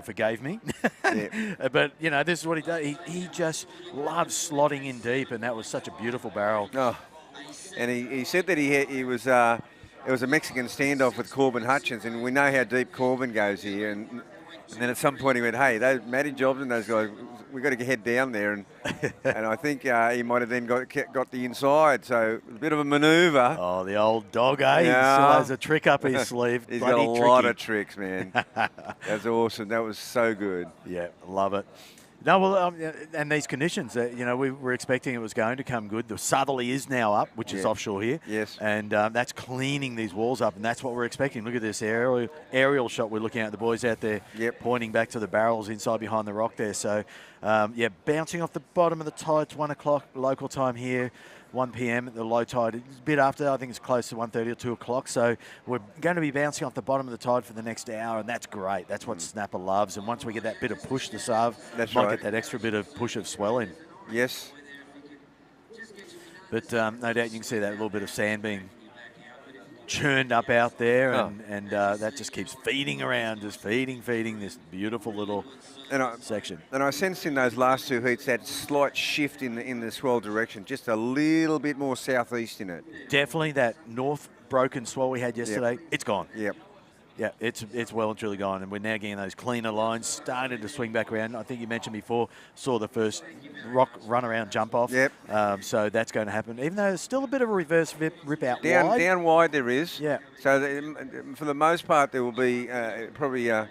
forgave me. Yeah. But, you know, this is what he does. He just loves slotting in deep, and that was such a beautiful barrel. Oh, and he said that he was it was a Mexican standoff with Corbin Hutchins, and we know how deep Corbin goes here. And then at some point he went, hey, those Matty Jobs and those guys, we've got to head down there. And and I think he might have then got the inside. So a bit of a manoeuvre. Oh, the old dog, eh? Yeah. He still has a trick up his sleeve. He's Bloody got a lot tricky. of tricks, man. That's awesome. That was so good. Yeah, love it. No, well, and these conditions, you know, we were expecting it was going to come good. The southerly is now up, which is offshore here. Yes. And that's cleaning these walls up, and that's what we're expecting. Look at this aerial shot we're looking at. The boys out there pointing back to the barrels inside behind the rock there. So, yeah, bouncing off the bottom of the tide. It's 1 o'clock local time here. 1 p.m. at the low tide. It's a bit after, I think it's close to 1:30 or 2 o'clock. So we're going to be bouncing off the bottom of the tide for the next hour, and that's great. That's what snapper loves. And once we get that bit of push to Sarve, might get that extra bit of push of swell in. Yes. But no doubt you can see that little bit of sand being churned up out there, and that just keeps feeding around, just feeding this beautiful little section. And I sensed in those last two heats that slight shift in the swell direction, just a little bit more southeast in it. Definitely that north broken swell we had yesterday, it's gone. Yep. Yeah, it's well and truly gone, and we're now getting those cleaner lines, started to swing back around. I think you mentioned before, saw the first rock run around jump off. Yep. So that's going to happen, even though there's still a bit of a reverse rip out wide. Down wide there is. Yeah. So for the most part there will be probably a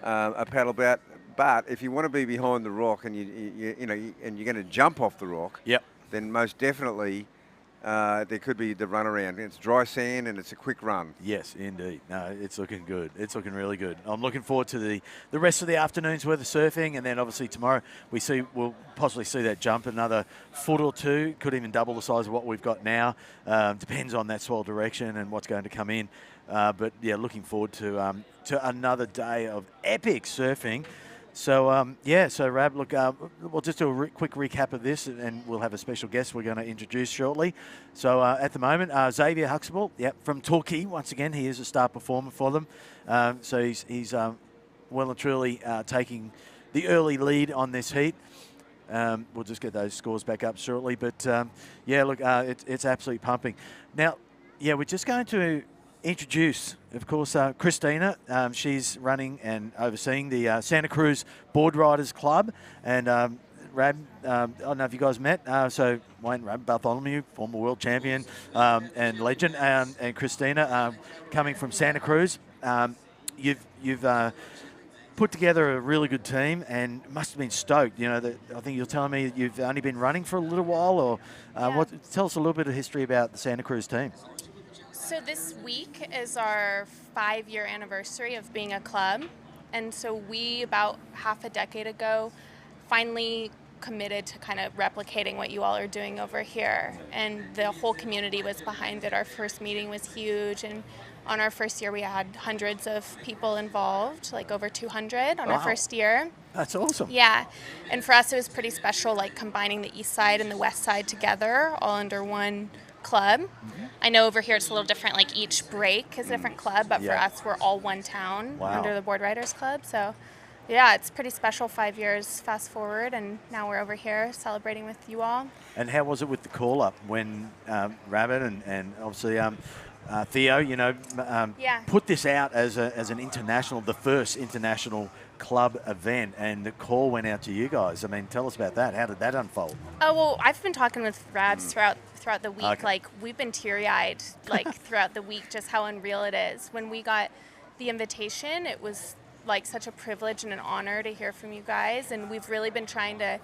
paddle bout. But if you want to be behind the rock and you know and you're going to jump off the rock, then most definitely there could be the run around. It's dry sand and it's a quick run. Yes, indeed. No, it's looking good. It's looking really good. I'm looking forward to the rest of the afternoon's worth of surfing, and then obviously tomorrow we'll possibly see that jump another foot or two. Could even double the size of what we've got now. Depends on that swell direction and what's going to come in. But yeah, looking forward to another day of epic surfing. So, so Rab, look, we'll just do a quick recap of this, and we'll have a special guest we're going to introduce shortly. So, at the moment, Xavier Huxtable, from Torquay. Once again, he is a star performer for them. So he's well and truly taking the early lead on this heat. We'll just get those scores back up shortly. But, look, it's absolutely pumping. Now, we're just going to introduce, of course, Christina. She's running and overseeing the Santa Cruz Board Riders Club. And Rab, I don't know if you guys met. So Wayne Rab Bartholomew, former world champion and legend, and Christina coming from Santa Cruz. You've put together a really good team and must have been stoked. You know, I think you're telling me you've only been running for a little while, or tell us a little bit of history about the Santa Cruz team. So this week is our 5-year anniversary of being a club. And so we, about half a decade ago, finally committed to kind of replicating what you all are doing over here. And the whole community was behind it. Our first meeting was huge. And on our first year, we had hundreds of people involved, like over 200 on our first year. That's awesome. Yeah. And for us, it was pretty special, like combining the east side and the west side together, all under one club. I know over here it's a little different, like each break is a different club, but for us we're all one town under the Board Riders Club. So yeah, it's pretty special. 5 years fast forward, and now we're over here celebrating with you all. And how was it with the call up when Rabbit and obviously Theo, you know, put this out as an international, the first international club event, and the call went out to you guys? I mean, tell us about that. How did that unfold? Oh, well, I've been talking with Rabs throughout the week. Okay. Like, we've been teary-eyed, like, throughout the week, just how unreal it is. When we got the invitation, it was, like, such a privilege and an honor to hear from you guys, and we've really been trying to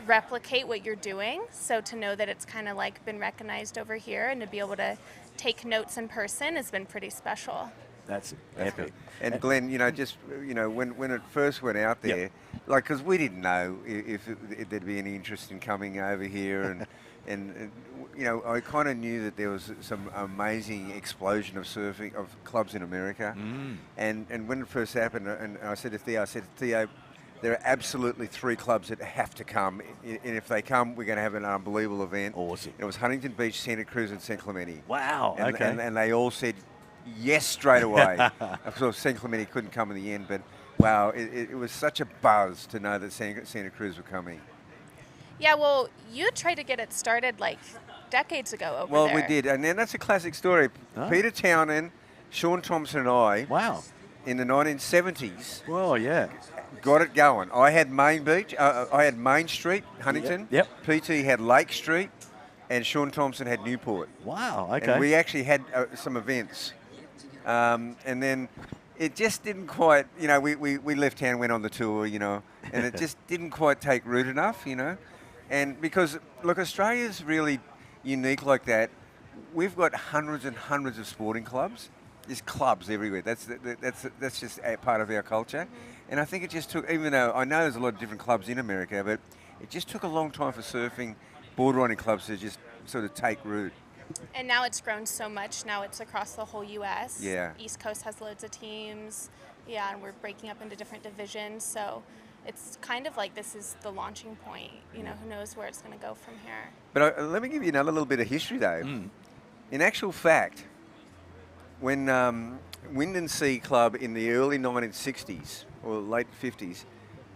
replicate what you're doing, so to know that it's kind of, like, been recognized over here and to be able to take notes in person has been pretty special. That's epic. And Glenn, you know, just, you know, when it first went out there, like, because we didn't know if there'd be any interest in coming over here, and you know, I kind of knew that there was some amazing explosion of surfing, of clubs in America. And when it first happened, and I said to Theo, there are absolutely 3 clubs that have to come, and if they come, we're going to have an unbelievable event. Awesome. It was Huntington Beach, Santa Cruz, and San Clemente. Wow, and, okay. And they all said, yes straight away. Of course, San Clemente couldn't come in the end, but wow, it was such a buzz to know that Santa Cruz were coming. Yeah, well, you tried to get it started like decades ago over Well, there. we did, and then that's a classic story. Oh. Peter Townend, Sean Thompson, and I, Wow. in the 1970s, Well, yeah. got it going. I had Main Beach, I had Main Street, Huntington. Yep. PT had Lake Street, and Sean Thompson had Newport. Wow. Okay. And we actually had some events. And then it just didn't quite, we left town, went on the tour, and it just didn't quite take root enough, And because, look, Australia's really unique like that. We've got hundreds and hundreds of sporting clubs. There's clubs everywhere. That's just a part of our culture. And I think it just took, even though I know there's a lot of different clubs in America, but it just took a long time for surfing, board riding clubs to just sort of take root. And now it's grown so much. Now it's across the whole U.S. Yeah. East Coast has loads of teams. Yeah, and we're breaking up into different divisions. So it's kind of like this is the launching point. Who knows where it's going to go from here. But let me give you another little bit of history, though. In actual fact, when Wind and Sea Club in the early 1960s or late 50s,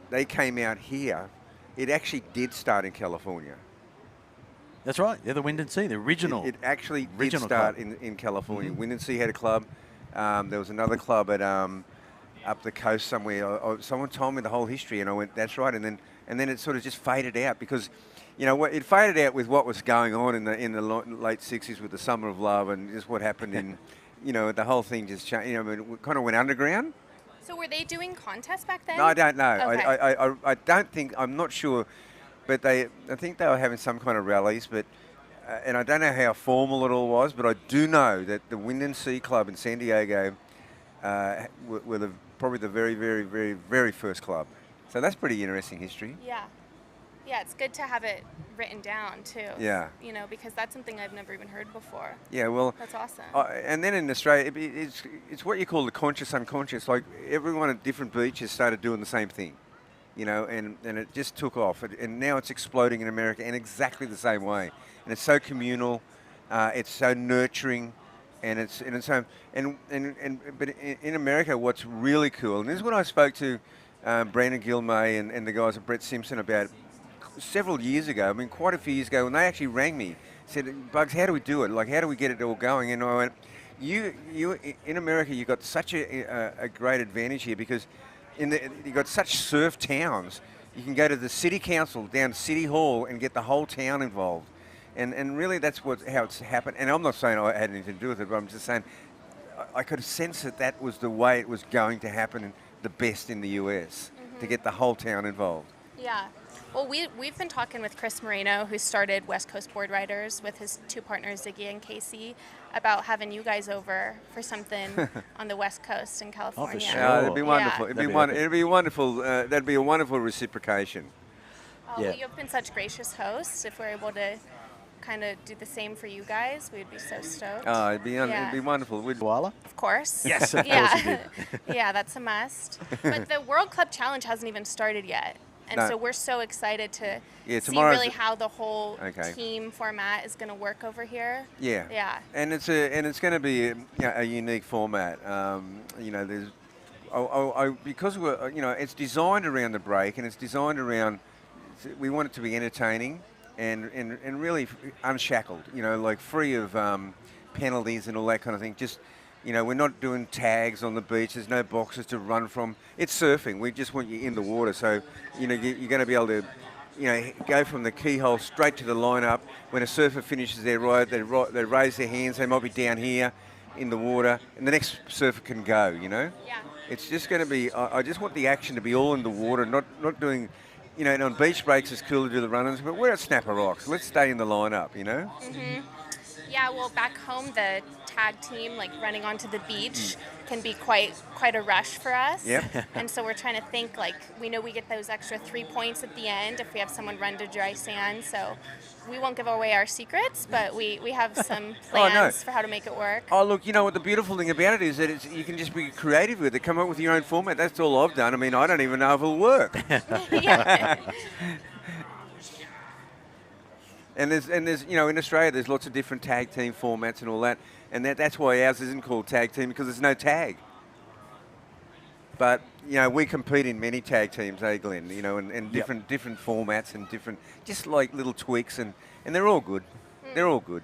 they came out here, it actually did start in California. That's right. They're the Wind and Sea, the original. It actually did original start club. in California. Wind and Sea had a club. There was another club at up the coast somewhere. Someone told me the whole history, and I went, "That's right." And then it sort of just faded out because, it faded out with what was going on in the late '60s with the Summer of Love and just what happened in, the whole thing just changed. It kind of went underground. So were they doing contests back then? No, I don't know. Okay. I don't think, I'm not sure, but I think they were having some kind of rallies, but, and I don't know how formal it all was, but I do know that the Wind and Sea Club in San Diego were probably the very, very, very, very first club. So that's pretty interesting history. Yeah. Yeah, it's good to have it written down too. Yeah. Because that's something I've never even heard before. Yeah, well. That's awesome. And then in Australia, it's what you call the conscious unconscious. Like everyone at different beaches started doing the same thing, and it just took off. And now it's exploding in America in exactly the same way. And it's so communal, it's so nurturing, and but in America, what's really cool, and this is what I spoke to Brandon Gilmay and the guys at Brett Simpson about several years ago, quite a few years ago, when they actually rang me, said, "Bugs, how do we do it? Like, how do we get it all going?" And I went, "You in America, you've got such a great advantage here because you've got such surf towns. You can go to the city council down to City Hall and get the whole town involved, and really that's how it's happened. And I'm not saying I had anything to do with it, but I'm just saying I could sense that was the way it was going to happen, the best in the US, to get the whole town involved." Yeah. Well, we've been talking with Chris Moreno, who started West Coast Board Riders with his two partners, Ziggy and Casey, about having you guys over for something on the West Coast in California. sure. It'd be wonderful. Yeah. It'd be wonderful. That'd be a wonderful reciprocation. Oh, well, you've been such gracious hosts. If we're able to kind of do the same for you guys, we'd be so stoked. Oh, it'd be wonderful. Koala? Of course. Yes, of yeah. course you did. Yeah, that's a must. But the World Club Challenge hasn't even started yet. And so we're so excited to see really how the whole team format is going to work over here. Yeah. Yeah. And it's going to be a unique format. There's because it's designed around the break and it's designed around. We want it to be entertaining and really unshackled. Like free of penalties and all that kind of thing. Just. We're not doing tags on the beach. There's no boxes to run from. It's surfing. We just want you in the water. So, you're going to be able to, go from the keyhole straight to the line-up. When a surfer finishes their ride, they raise their hands. They might be down here in the water, and the next surfer can go, Yeah. It's just going to be, I just want the action to be all in the water, not doing, and on beach breaks it's cool to do the run-ins, but we're at Snapper Rocks. Let's stay in the line-up, Mm-hmm. Yeah, well, back home, the tag team, like running onto the beach, can be quite a rush for us. Yep. And so we're trying to think, we know we get those extra 3 points at the end if we have someone run to dry sand. So we won't give away our secrets, but we have some plans for how to make it work. Oh, look, what the beautiful thing about it is that you can just be creative with it, come up with your own format. That's all I've done. I don't even know if it'll work. Yeah. And there's in Australia there's lots of different tag team formats and all that, and that's why ours isn't called tag team, because there's no tag. But we compete in many tag teams, Glenn? And different formats and different, just like little tweaks, and they're all good. They're all good.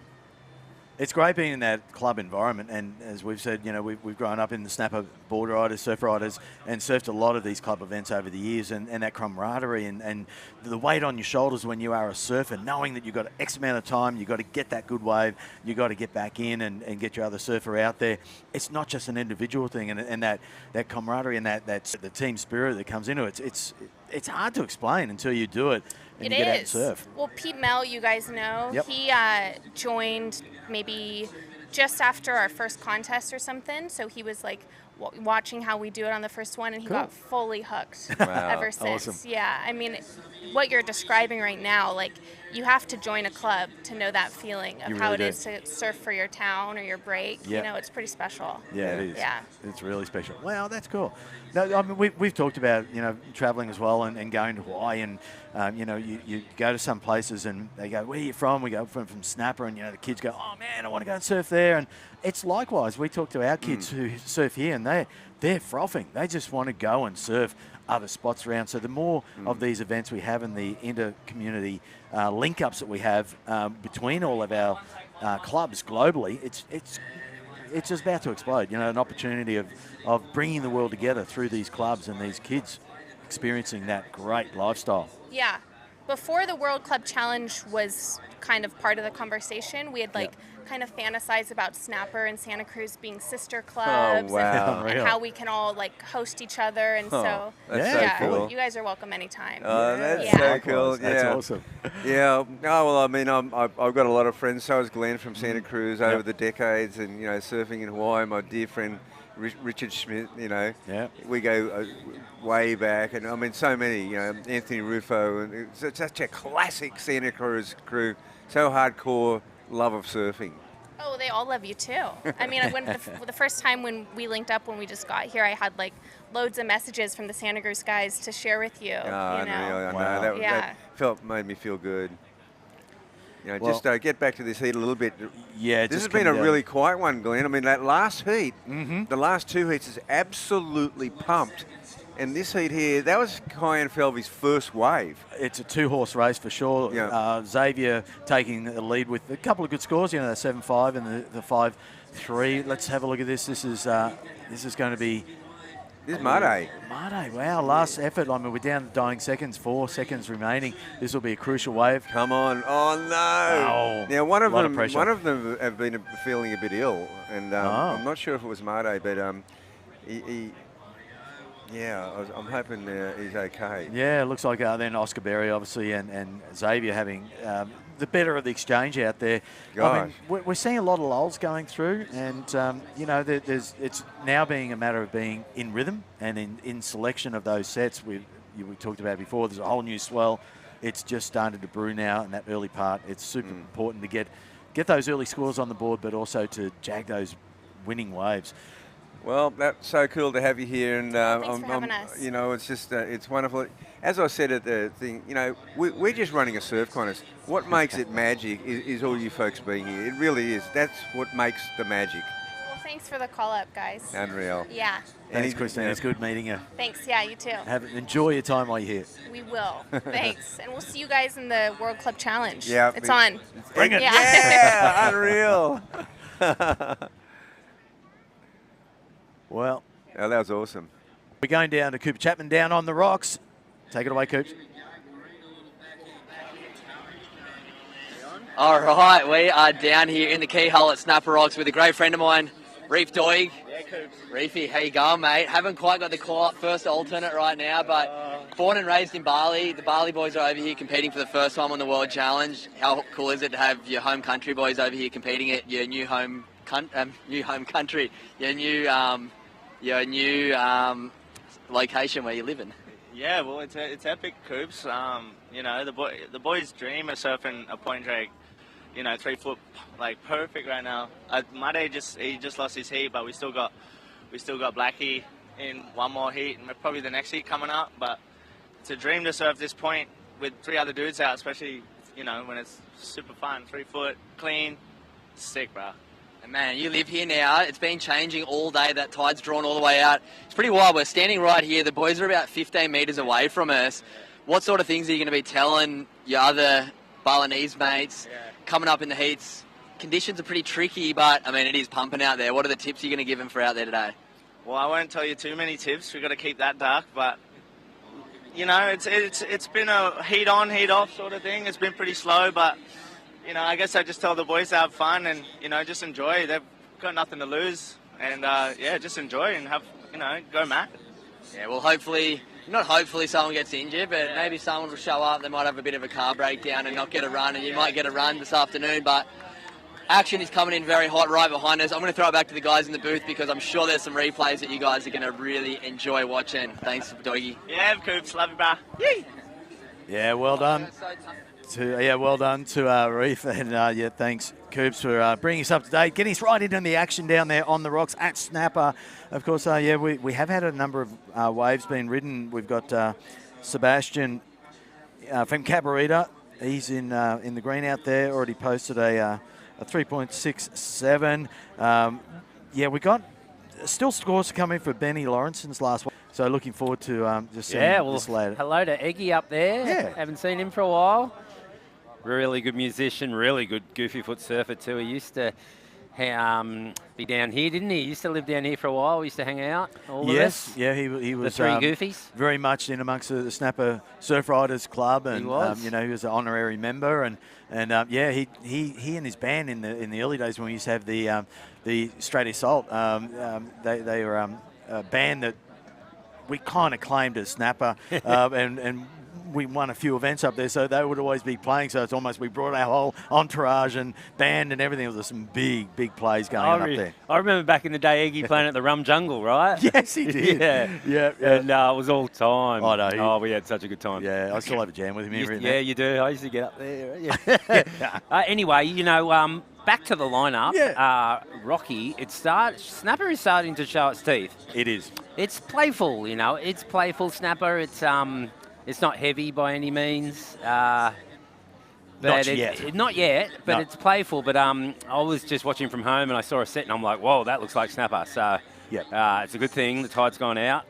It's great being in that club environment, and as we've said, we've grown up in the snapper board riders, surf riders, and surfed a lot of these club events over the years, and that camaraderie and the weight on your shoulders when you are a surfer, knowing that you've got X amount of time, you've got to get that good wave, you've got to get back in and get your other surfer out there. It's not just an individual thing, and that camaraderie and that the team spirit that comes into it, it's hard to explain until you do it. And you get out and surf. Well, Pete Mel, you guys know, he joined maybe just after our first contest or something. So he was like watching how we do it on the first one, and he got fully hooked ever since. Awesome. Yeah, I mean, what you're describing right now, like, you have to join a club to know that feeling of how it is to surf for your town or your break. Yep. It's pretty special. Yeah, it is. Yeah. It's really special. Wow, that's cool. No, I mean, we've talked about, traveling as well and going to Hawaii, and, you go to some places and they go, where are you from? We go from Snapper, and, the kids go, oh, man, I want to go and surf there. And it's likewise. We talk to our kids who surf here, and they're frothing. They just want to go and surf other spots around. So the more of these events we have and the inter-community link-ups that we have between all of our clubs globally, it's just about to explode. An opportunity of bringing the world together through these clubs and these kids experiencing that great lifestyle. Yeah. Before the World Club Challenge was kind of part of the conversation, we had kind of fantasized about Snapper and Santa Cruz being sister clubs, and how we can all host each other, and so that's so cool. You guys are welcome anytime. That's so cool. That's awesome. Yeah. Oh, well, I mean, I've got a lot of friends. So has Glenn from Santa Cruz over the decades, and surfing in Hawaii. My dear friend Richard Schmidt. We go way back, and I mean, so many. Anthony Rufo, and it's such a classic Santa Cruz crew. So hardcore love of surfing. Oh, they all love you too. I mean, when the first time when we linked up when we just got here, I had loads of messages from the Santa Cruz guys to share with you. I know. That made me feel good. Just get back to this heat a little bit. Yeah, this has been a really quiet one, Glenn. I mean, that last heat, the last two heats is absolutely pumped. And this heat here, that was Kyan Felvey's first wave. It's a two-horse race for sure. Yeah. Xavier taking the lead with a couple of good scores, the 7.5 and the 5.3. Let's have a look at this. This is going to be... This is Made. Made, wow, last effort. I mean, we're down to dying seconds, 4 seconds remaining. This will be a crucial wave. Come on. Oh, no. Oh, now, one of them have been feeling a bit ill, and I'm not sure if it was Made, but I'm hoping he's okay. Yeah, it looks like then Oscar Berry, obviously, and Xavier having the better of the exchange out there. Gosh. I mean, we're seeing a lot of lulls going through, and, it's now being a matter of being in rhythm and in selection of those sets. We talked about before, there's a whole new swell. It's just started to brew now in that early part. It's super important to get those early scores on the board, but also to jag those winning waves. Well, that's so cool to have you here, and thanks for having us. It's just it's wonderful. As I said at the thing, we're just running a surf contest. What makes it magic is all you folks being here. It really is. That's what makes the magic. Well, thanks for the call up, guys. Unreal. Yeah. Thanks, Christine. It's good meeting you. Thanks. Yeah, you too. Enjoy your time while you're here. We will. Thanks. And we'll see you guys in the World Club Challenge. Yeah. It's on. Bring it. Yeah. Unreal. Well, that was awesome. We're going down to Cooper Chapman down on the rocks. Take it away, Coops. All right, we are down here in the keyhole at Snapper Rocks with a great friend of mine, Reef Doig. Yeah, Coops. Reefy, how you going, mate? Haven't quite got the call-up first alternate right now, but born and raised in Bali. The Bali boys are over here competing for the first time on the World Challenge. How cool is it to have your home country boys over here competing at your new home country, your new location where you're living? Yeah, well, it's epic, Coops. The boys' dream of surfing a point drag, 3 foot, perfect right now. Made he just lost his heat, but we still got Blackie in one more heat, and probably the next heat coming up. But it's a dream to surf this point with 3 other dudes out, especially you know, when it's super fun, 3 foot, clean, sick, bro. And man, you live here now. It's been changing all day. That tide's drawn all the way out. It's pretty wild. We're standing right here. The boys are about 15 metres away from us. What sort of things are you going to be telling your other Balinese mates coming up in the heats? Conditions are pretty tricky, but, I mean, it is pumping out there. What are the tips you're going to give them for out there today? Well, I won't tell you too many tips. We've got to keep that dark, but, you know, it's been a heat on, heat off sort of thing. It's been pretty slow, but, you know, I guess I just tell the boys to have fun and, you know, just enjoy. They've got nothing to lose. And, yeah, just enjoy and have, you know, go mad. Yeah, well, hopefully, not hopefully someone gets injured, but maybe someone will show up. They might have a bit of a car breakdown and not get a run, and you might get a run this afternoon. But action is coming in very hot right behind us. I'm going to throw it back to the guys in the booth because I'm sure there's some replays that you guys are going to really enjoy watching. Thanks, Doggy. Yeah, Coops. Love you, bro. Yay! Yeah, well done. Well done to Reef, and yeah, thanks, Coops, for bringing us up to date, getting us right into the action down there on the rocks at Snapper. Of course, yeah, we have had a number of waves being ridden. We've got Sebastian from Cabarita. He's in the green out there. Already posted a 3.67. Yeah, we got still scores coming for Benny Lawrenson's last one. So looking forward to just seeing this later. Hello to Eggy up there. Yeah. Haven't seen him for a while. Really good musician, really good goofy foot surfer too. He used to be down here, didn't he? He used to live down here for a while. We used to hang out, all of us. Yeah, he was the three goofies. Very much in amongst the Snapper Surf Riders Club, and he was. You know, he was an honorary member, and yeah, he and his band in the early days when we used to have the Straight Assault, they were a band that we kind of claimed as Snapper, and we won a few events up there, so they would always be playing. So it's almost we brought our whole entourage and band and everything. There was some big plays going on up there. I remember back in the day, Eggy playing at the Rum Jungle, right? Yes, he did. yeah. And it was all time. I know. We had such a good time. Yeah, I still have a jam with him here. You do. I used to get up there. Yeah. Anyway, you know, back to the lineup. Yeah. Rocky, Snapper is starting to show its teeth. It is. It's playful, you know. It's playful Snapper. It's not heavy by any means. Not yet. Not yet, but No. it's playful. But I was just watching from home and I saw a set and I'm like, whoa, that looks like Snapper. So it's a good thing the tide's gone out.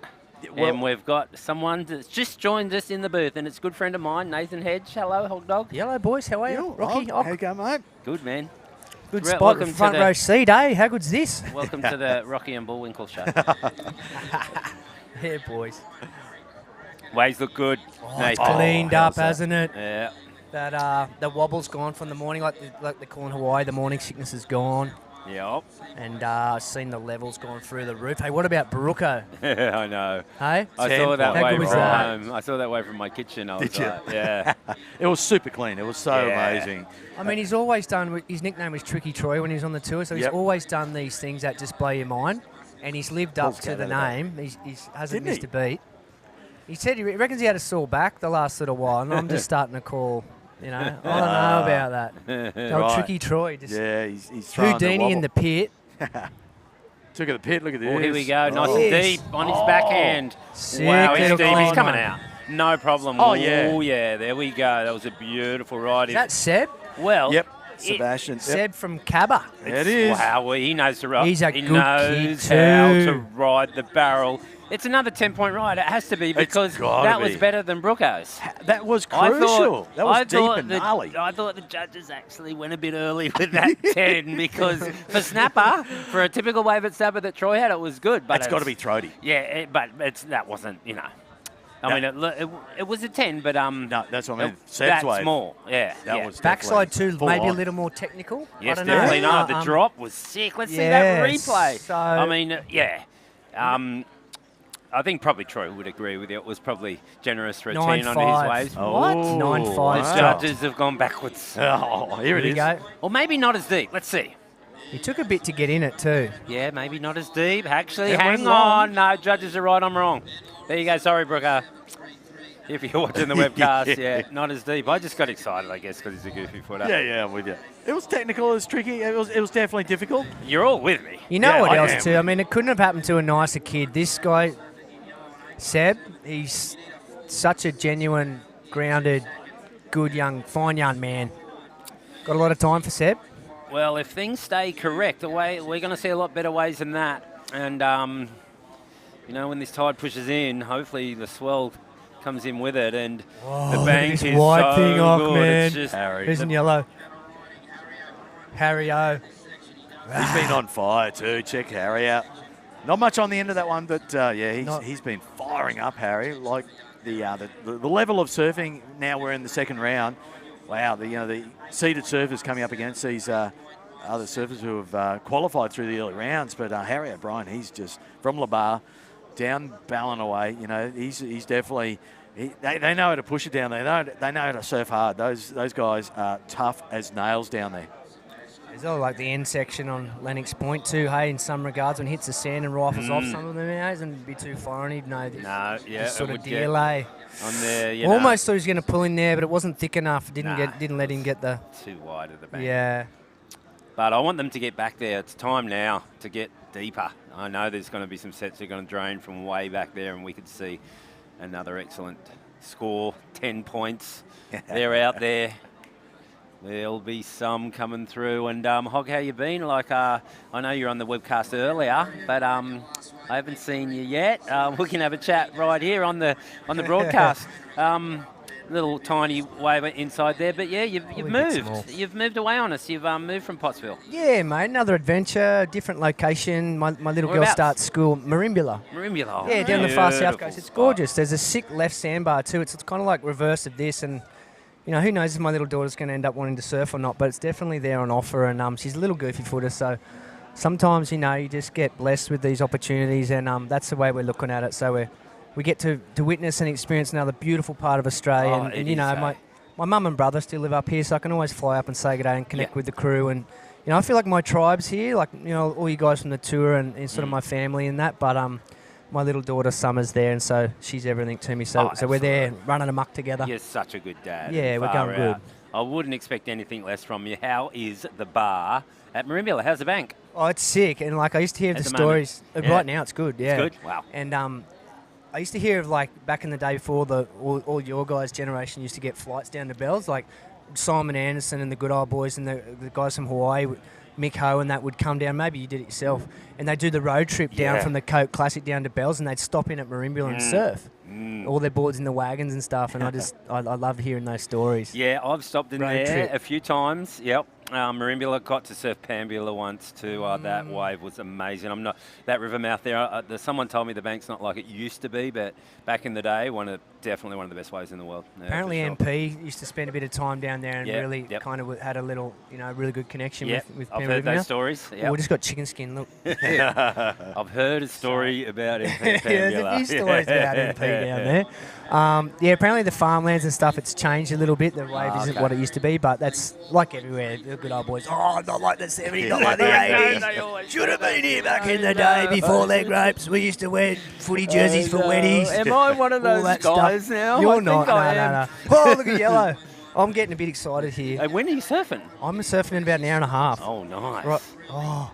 Well, and we've got someone that's just joined us in the booth, and it's a good friend of mine, Nathan Hedge. Hello, Hog Dog. Hello, boys. How are you? Rocky? How you going, mate? Good, man. Good spot, the front row seat, eh? How good's this? Welcome to the Rocky and Bullwinkle show. Yeah, boys. Waves look good. It's cleaned up, hasn't it? Yeah. That the wobble's gone from the morning, like they call in Hawaii. The morning sickness is gone. Yep. And I've seen the levels going through the roof. Hey, what about Baruko? I know. Hey? I saw that How way good was from that? home. I saw that way from my kitchen. I was Did you? like, yeah. It was super clean. It was so amazing. I mean, he's always done, his nickname was Tricky Troy when he was on the tour, so he's always done these things that just blow your mind. And he's lived up to the name. He hasn't missed a beat. He said he reckons he had a sore back the last little while, and I'm just starting to call, you know, I don't know about that. Old Tricky Troy. Just he's throwing Houdini in the pit. Took at the pit, look at this. Oh, here we go, nice and deep on his backhand. Sick wow, he's little deep, he's climb, coming mate. out. No problem. Oh, yeah. Oh, yeah, there we go. That was a beautiful ride. Is that Seb? Well, Yep, Sebastian. Seb from Cabba. It is. Wow, well, he knows to ride. He's a he good knows kid how too. to ride the barrel. It's another 10-point ride. It has to be because that was better than Brooko's. That was crucial. That was deep and gnarly. I thought the judges actually went a bit early with that 10 because for Snapper, for a typical wave at Snapper that Troy had, it was good. But It's got to be throaty. Yeah, but that wasn't, you know. I mean, it was a 10, but no, that's what I mean. That's wave. small. Yeah, that was Backslide too, maybe a on. little more technical. Yes, I don't definitely know. not. The drop was sick. Let's see that replay. So I mean, I think probably Troy would agree with you. It was probably generous for a 10 on his 9.5. waves. What? 9.5. The judges have gone backwards. Oh, here it you is. go. Or maybe not as deep. Let's see. He took a bit to get in it too. Yeah, maybe not as deep. Actually, It hang went on. No, judges are right. I'm wrong. There you go. Sorry, Brooker. If you're watching the webcast, not as deep. I just got excited, I guess, because he's a goofy footer. Yeah, I'm with you. It was technical. It was tricky. It was definitely difficult. You're all with me. You know Yeah, what I else am. too? I mean, it couldn't have happened to a nicer kid. This guy, Seb, he's such a genuine, grounded good fine young man. Got a lot of time for Seb? Well, if things stay correct, we're going to see a lot better ways than that. And, when this tide pushes in, hopefully the swell comes in with it. And the bank is white so thing off, good. man. It's just Harry. Who's in yellow? Harry O. He's been on fire too. Check Harry out. Not much on the end of that one, but he's been firing up, Harry. Like the level of surfing. Now we're in the second round. Wow, the seeded surfers coming up against these other surfers who have qualified through the early rounds. But Harry O'Brien, he's just from La Barre down Ballina away. He's definitely. They know how to push it down there. They know how to surf hard. Those guys are tough as nails down there. There's all like the end section on Lennox Point too, hey, in some regards, when it hits the sand and rifles off some of them, and be too foreign, he'd know this. No, yeah, this sort it of would get delay. On there, Almost thought he was going to pull in there, but it wasn't thick enough. Didn't let him get the too wide of the bank. Yeah. But I want them to get back there. It's time now to get deeper. I know there's going to be some sets that are going to drain from way back there, and we could see another excellent score, 10 points. They're out there. There'll be some coming through. And Hog, how you been? I know you're on the webcast earlier, but I haven't seen you yet. We can have a chat right here on the broadcast. Little tiny wave inside there, but yeah, you've moved. You've moved away on us. You've moved from Pottsville. Yeah, mate. Another adventure, different location. My little girl starts school, Marimbula. Marimbula. Yeah, down the far south coast. It's gorgeous. There's a sick left sandbar too. It's kind of like reverse of this, and who knows if my little daughter's going to end up wanting to surf or not, but it's definitely there on offer, and she's a little goofy footer, so sometimes, you just get blessed with these opportunities, and that's the way we're looking at it. So we get to witness and experience another beautiful part of Australia, my mum and brother still live up here, so I can always fly up and say good day and connect with the crew, and I feel like my tribe's here, like, all you guys from the tour and sort of my family and that, but my little daughter Summer's there, and so she's everything to me. So we're there running amok together. You're such a good dad. Yeah, we're going good. I wouldn't expect anything less from you. How is the bar at Marimbula? How's the bank? Oh, it's sick. And I used to hear the stories. Right now, it's good. Yeah, it's good. Wow. And I used to hear of back in the day before all your guys' generation used to get flights down to Bells, like Simon Anderson and the good old boys and the guys from Hawaii. Mick Ho and that would come down, maybe you did it yourself, and they'd do the road trip down from the Coke Classic down to Bells, and they'd stop in at Marimbula and surf. All their boards in the wagons and stuff, and I love hearing those stories. Yeah, I've stopped in road there trip. a few times. Yep. Marimbula, got to surf Pambula once too. That wave was amazing. That river mouth there. Someone told me the bank's not like it used to be, but back in the day, definitely one of the best waves in the world. Yeah, apparently, MP used to spend a bit of time down there and really kind of had a little, really good connection with I've heard those stories. Yep. We just got chicken skin. Look, I've heard a story about MP Pambula. There's a few stories about MP down there. Apparently the farmlands and stuff, it's changed a little bit. The wave isn't what it used to be, but that's like everywhere. The good old boys, not like the 70s, not like the 80s. Should have been here back in the day before leg ropes. We used to wear footy jerseys for weddies. Am I one of those guys now? You're not. No. Oh, look at yellow. I'm getting a bit excited here. Hey, when are you surfing? I'm surfing in about an hour and a half. Oh, nice. Right. Oh.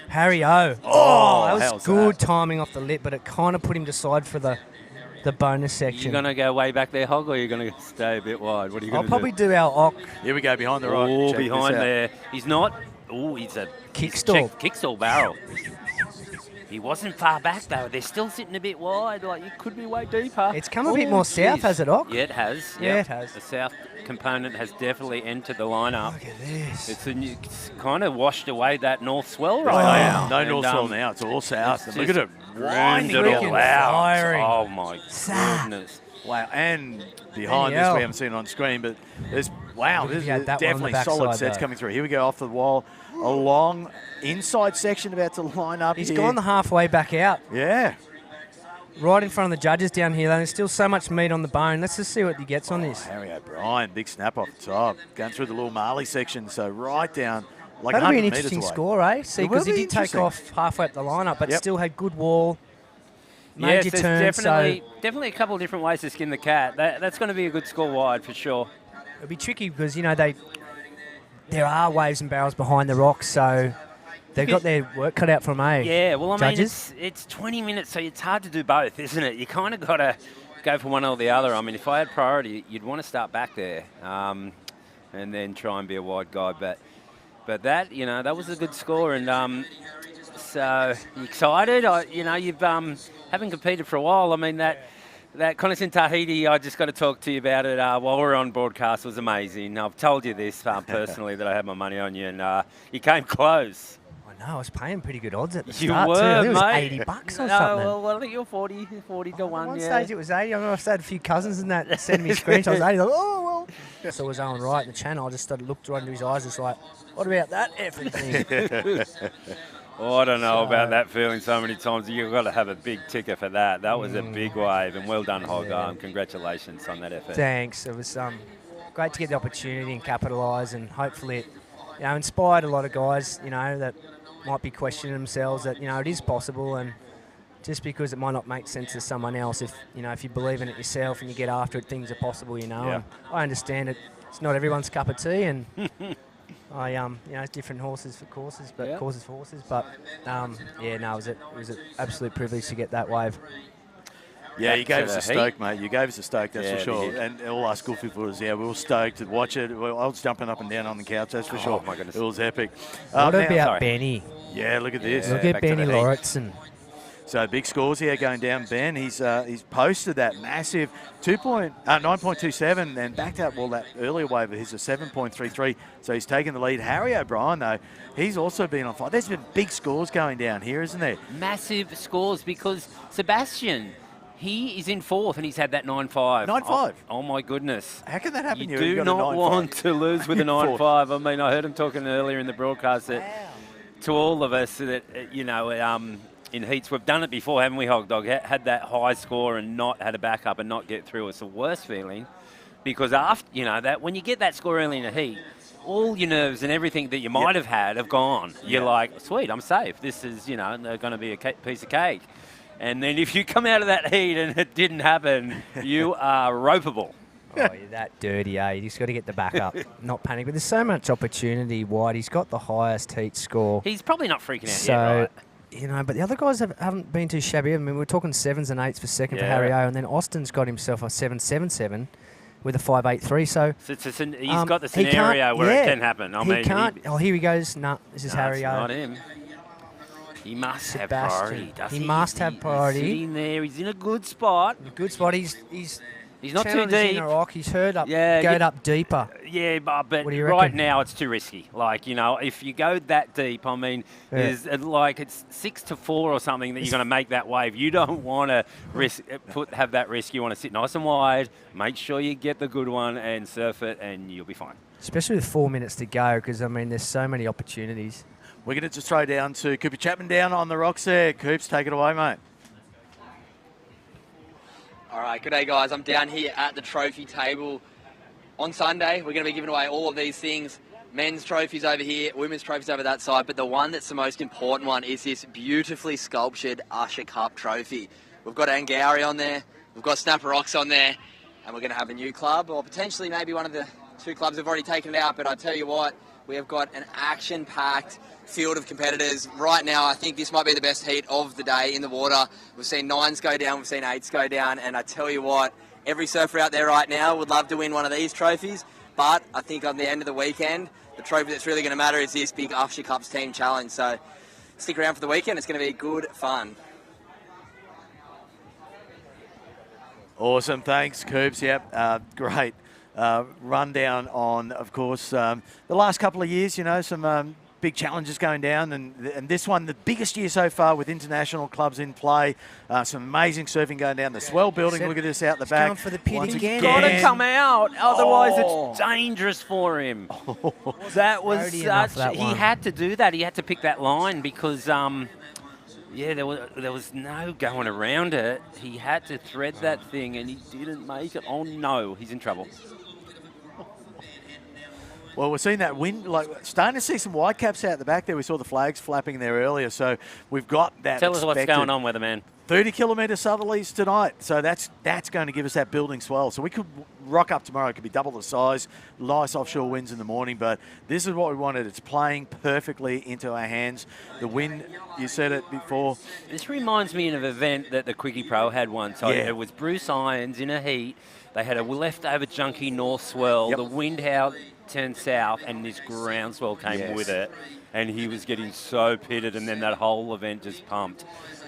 Harry O. Oh, that was good timing off the lip, but it kind of put him to side for the bonus section. You're going to go way back there, Hog, or you're going to stay a bit wide? What are you going to do? I'll probably do our ock. Here we go, behind the rock. Oh, behind there. He's not. Oh, he's a kickstall. Kickstall barrel. He wasn't far back, though. They're still sitting a bit wide. Like, you could be way deeper. It's come a bit more south, has it, Ock? Yeah, it has. Yeah, it has. The south component has definitely entered the lineup. Look at this. It's kind of washed away that north swell right now. No north swell now. It's all south. Look at it. Winding it all out. Oh, my goodness. Wow, and behind this, we haven't seen it on screen, but there's definitely solid sets coming through. Here we go off the wall. A long inside section about to line up. He's gone the halfway back out. Yeah. Right in front of the judges down here. There's still so much meat on the bone. Let's just see what he gets on this. Harry O'Brien, big snap off the top. Going through the little Marley section, so right down like that'll 100 be an metres interesting away. score, eh? See, because he did take off halfway up the lineup, but still had good wall. Major turn. Definitely a couple of different ways to skin the cat. That's going to be a good score wide for sure. It'll be tricky because, there are waves and barrels behind the rocks, so they've got their work cut out from Yeah, well, I judges. mean, it's 20 minutes, so it's hard to do both, isn't it? You kind of got to go for one or the other. I mean, if I had priority, you'd want to start back there and then try and be a wide guy. But that, that was a good score. And so you excited? You've haven't competed for a while. I mean, that contest in Tahiti, I just got to talk to you about it while we're on broadcast. Was amazing. I've told you this personally that I had my money on you, and you came close. I know, I was paying pretty good odds at the You start were, too. I think mate. it was $80 or something. Well, I think you're 40 to 1. At one yeah. stage it was 80. I remember I had a few cousins in that sending me screenshots. I was 80. Like, oh, well. So I was Owen right in the channel. I just looked right into his eyes, just like, what about that effing thing? Oh, I don't know about that feeling so many times. You've got to have a big ticker for that. That was a big wave, and well done, Hog. Yeah. Congratulations on that effort. Thanks. It was great to get the opportunity and capitalise, and hopefully it inspired a lot of guys, that might be questioning themselves that, it is possible, and just because it might not make sense to someone else, if you believe in it yourself and you get after it, things are possible, Yeah. And I understand it. It's not everyone's cup of tea, and it's different horses for courses, but courses for horses. But it was an absolute privilege to get that wave. Yeah, you gave us a stoke, mate. You gave us a stoke, that's for sure. And all us Goofy footers, we were stoked to watch it. I was jumping up and down on the couch, that's for sure. Oh, my goodness. It was epic. What about Benny? Yeah, look at this. Look at Benny Lauritsen. So big scores here going down. Ben, he's posted that massive 9.27 and backed up that earlier wave of his 7.33. So he's taken the lead. Harry O'Brien, though, he's also been on fire. There's been big scores going down here, isn't there? Massive scores because Sebastian, he is in fourth and he's had that 9.5. 9.5? Oh, my goodness. How can that happen? You do not want to lose with a 9.5. I mean, I heard him talking earlier in the broadcast that to all of us that, in heats, we've done it before, haven't we, Hog Dog? Had that high score and not had a backup and not get through. It's the worst feeling because after, that when you get that score early in a heat, all your nerves and everything that you might have had have gone. You're like, sweet, I'm safe. This is, going to be a piece of cake. And then if you come out of that heat and it didn't happen, you are ropeable. Oh, you're that dirty, eh? You just got to get the backup, not panic. But there's so much opportunity wide. He's got the highest heat score. He's probably not freaking out yet, right? But the other guys haven't been too shabby. I mean, we're talking 7s and 8s for second for Harry O, and then Austin's got himself a 7.77 with a 5.83. So he's got the scenario where it can happen. He can't. Here he goes. This is Harry O. Not him. He must have priority, doesn't he? He must have priority. He's sitting there. He's in a good spot. He's not too deep. He's heard up. Going up deeper. Yeah, but right now it's too risky. If you go that deep, I mean, there's it's 6 to 4 or something that you're going to make that wave. You don't want to have that risk. You want to sit nice and wide. Make sure you get the good one and surf it, and you'll be fine. Especially with 4 minutes to go, because there's so many opportunities. We're going to just throw down to Cooper Chapman down on the rocks there. Coops, take it away, mate. All right, good day, guys. I'm down here at the trophy table. On Sunday, we're going to be giving away all of these things. Men's trophies over here, women's trophies over that side, but the one that's the most important one is this beautifully sculptured Usher Cup trophy. We've got Angari on there, we've got Snapper Rocks on there, and we're going to have a new club, or potentially maybe one of the two clubs have already taken it out, but I tell you what, we have got an action-packed field of competitors. Right now, I think this might be the best heat of the day in the water. We've seen 9s go down, we've seen 8s go down, and I tell you what, every surfer out there right now would love to win one of these trophies, but I think on the end of the weekend, the trophy that's really going to matter is this big Usher Cups team challenge. So stick around for the weekend, it's going to be good fun. Awesome, thanks, Coops. Yep, great rundown on, of course, the last couple of years, some big challenges going down, and this one, the biggest year so far with international clubs in play. Some amazing surfing going down. The swell building, look at this out the back. Going for the pit again. Got to come out, otherwise it's dangerous for him. That was such. He had to do that. He had to pick that line because, there was no going around it. He had to thread that thing, and he didn't make it. Oh no, he's in trouble. Well, we're seeing that wind, starting to see some white caps out the back there. We saw the flags flapping there earlier, so we've got that. Tell us what's going on with it, man. 30 kilometre southerlies tonight. So that's going to give us that building swell. So we could rock up tomorrow. It could be double the size, nice offshore winds in the morning. But this is what we wanted. It's playing perfectly into our hands. The wind, you said it before. This reminds me of an event that the Quickie Pro had once. So it was Bruce Irons in a heat. They had a leftover junky north swell. The wind howled, turned south, and this groundswell came with it. And he was getting so pitted, and then that whole event just pumped.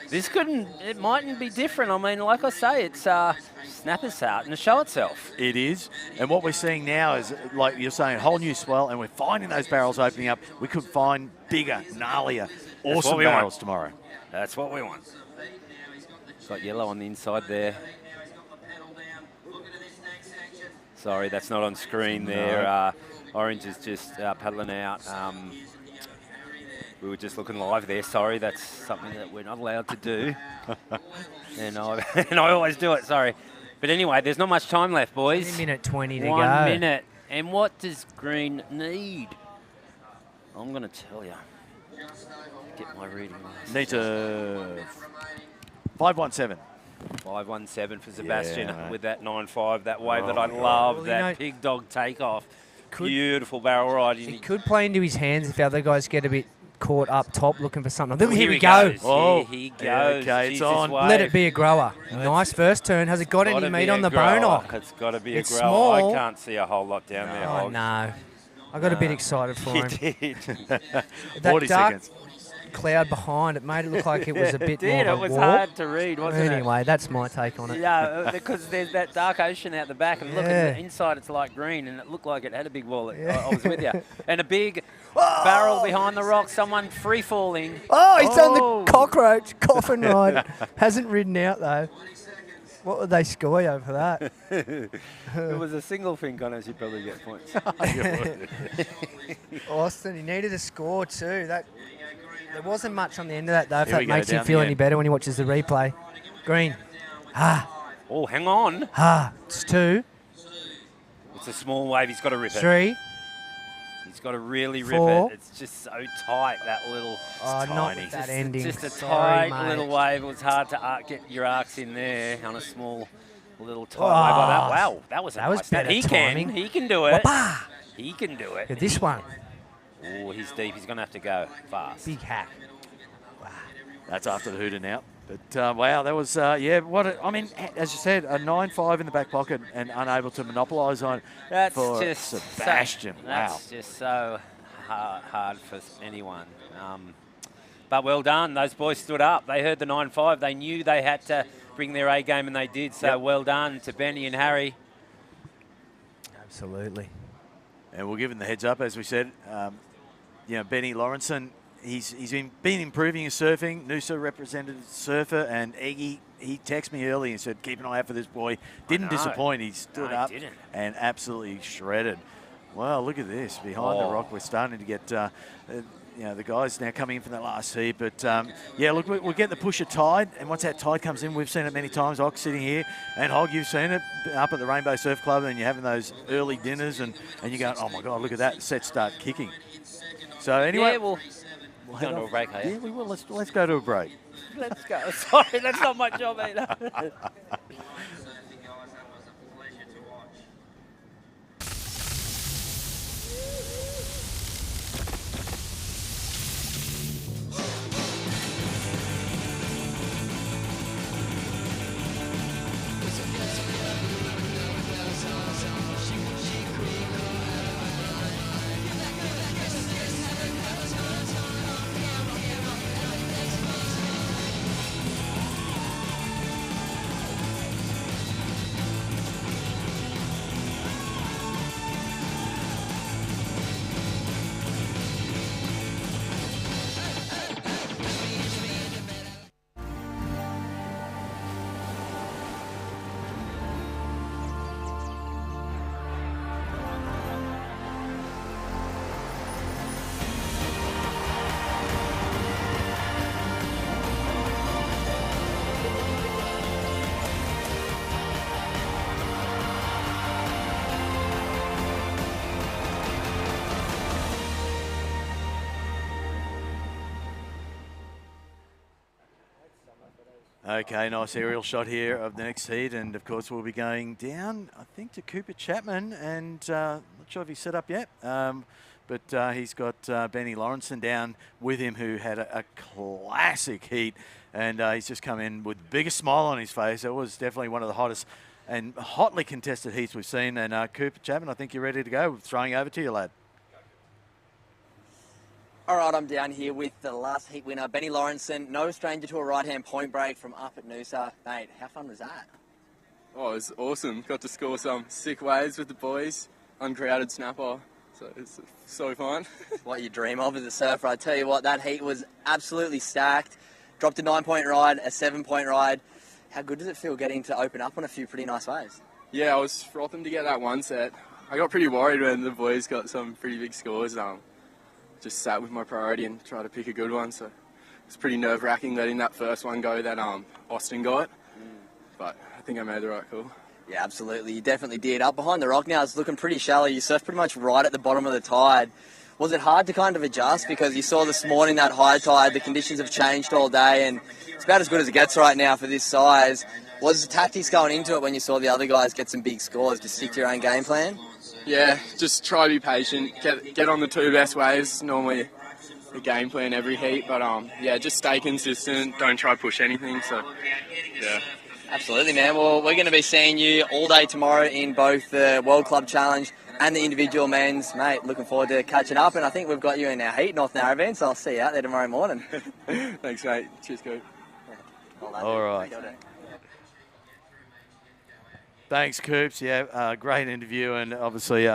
This it mightn't be different. I mean, like I say, it's snap its out and show itself. It is. And what we're seeing now is, like you're saying, a whole new swell, and we're finding those barrels opening up. We could find bigger, gnarlier, awesome barrels tomorrow. That's what we want. Got yellow on the inside there. Sorry, that's not on screen there. Orange is just paddling out. We were just looking live there. Sorry, that's something that we're not allowed to do. and I always do it, sorry. But anyway, there's not much time left, boys. 1 minute 20 to go. 1 minute. And what does green need? I'm going to tell you. Get my reading. Needs a 517. 517 for Sebastian with that 9.5, that wave that I love, well, that pig dog takeoff. Beautiful barrel riding. It could play into his hands if the other guys get a bit caught up top looking for something. Look, here we go. Oh, here he goes. Okay, it's on. Let it be a grower. Nice first turn. Has it got any meat on the bone off? It's got to be a grower. Small. I can't see a whole lot down there. Oh, no. I got a bit excited for him. You did. That 40 dark seconds. cloud behind it made it look like it was a bit more of a It was walk. hard to read, wasn't it? Anyway, that's my take on it. Yeah, because there's that dark ocean out the back, and look, at the inside it's light green, and it looked like it had a big wall. I was with you. And a big barrel behind the rock, someone free-falling. Oh, he's done the cockroach coffin ride. Hasn't ridden out, though. What would they score you for that? It was a single fin, Connors, you'd probably get points. Austin, he needed a score too. There wasn't much on the end of that, though, if Here we that go, makes him down feel the any end. better when he watches the replay. Green. Oh, hang on. It's 2. It's a small wave. He's got to rip it. 3. He's got to really 4. rip it. It's just so tight, that little Not tiny. that ending. Just a Sorry, tight mate. little wave. It was hard to get your arcs in there on a small little tight wave like that. Wow, that was was nice. better He timing. can do it. Wah-bah! He can do it. Look at this one. Oh, he's deep. He's going to have to go fast. Big hack. That's after the hooter now. But, wow, that was, I mean, as you said, a 9.5 in the back pocket and unable to monopolise on That's for just Sebastian. That's just so hard for anyone. But well done. Those boys stood up. They heard the 9.5. They knew they had to bring their A game, and they did. So well done to Benny and Harry. Absolutely. And we'll give him the heads up, as we said. Benny Lawrenson, he's been improving his surfing. Noosa represented surfer, and Eggy, he texted me early and said, keep an eye out for this boy. Didn't disappoint. He stood up and absolutely shredded. Well, look at this. Behind the rock, we're starting to get the guys now coming in from that last heat. But, look, we'll get the push of tide. And once that tide comes in, we've seen it many times. Ox sitting here. And Hog, you've seen it up at the Rainbow Surf Club, and you're having those early dinners, and you're going, oh, my God, look at that. The sets start kicking. So, anyway. Yeah, we'll go to a break, Yeah, we will. Let's go to a break. Let's go. Sorry, that's not my job either. Okay, nice aerial shot here of the next heat, and of course we'll be going down, I think, to Cooper Chapman, and not sure if he's set up yet, but he's got Benny Lawrenson down with him, who had a classic heat, and he's just come in with the biggest smile on his face. It was definitely one of the hottest and hotly contested heats we've seen, and Cooper Chapman, I think you're ready to go. Throwing over to you, lad. All right, I'm down here with the last heat winner, Benny Lawrenson. No stranger to a right-hand point break from up at Noosa. Mate, how fun was that? Oh, it was awesome. Got to score some sick waves with the boys. Uncrowded snapper. So it's so fun. What you dream of as a surfer. I tell you what, that heat was absolutely stacked. Dropped a 9-point ride, a 7-point ride. How good does it feel getting to open up on a few pretty nice waves? Yeah, I was frothing to get that one set. I got pretty worried when the boys got some pretty big scores. Just sat with my priority and tried to pick a good one. So it's pretty nerve-wracking letting that first one go that Austin got. But I think I made the right call. Yeah, absolutely. You definitely did. Up behind the rock now, it's looking pretty shallow. You surfed pretty much right at the bottom of the tide. Was it hard to kind of adjust? Because you saw this morning that high tide, the conditions have changed all day, and it's about as good as it gets right now for this size. Was the tactics going into it when you saw the other guys get some big scores to stick to your own game plan? Yeah, just try to be patient. Get on the two best waves. Normally the game plan every heat, but yeah, just stay consistent. Don't try to push anything. So yeah. Absolutely, man. Well, we're going to be seeing you all day tomorrow in both the World Club Challenge and the individual men's. Mate, looking forward to catching up, and I think we've got you in our heat, North Narrabeen, so I'll see you out there tomorrow morning. Thanks, mate. Cheers, Coop. All right. Thanks, Coops. Yeah, great interview, and obviously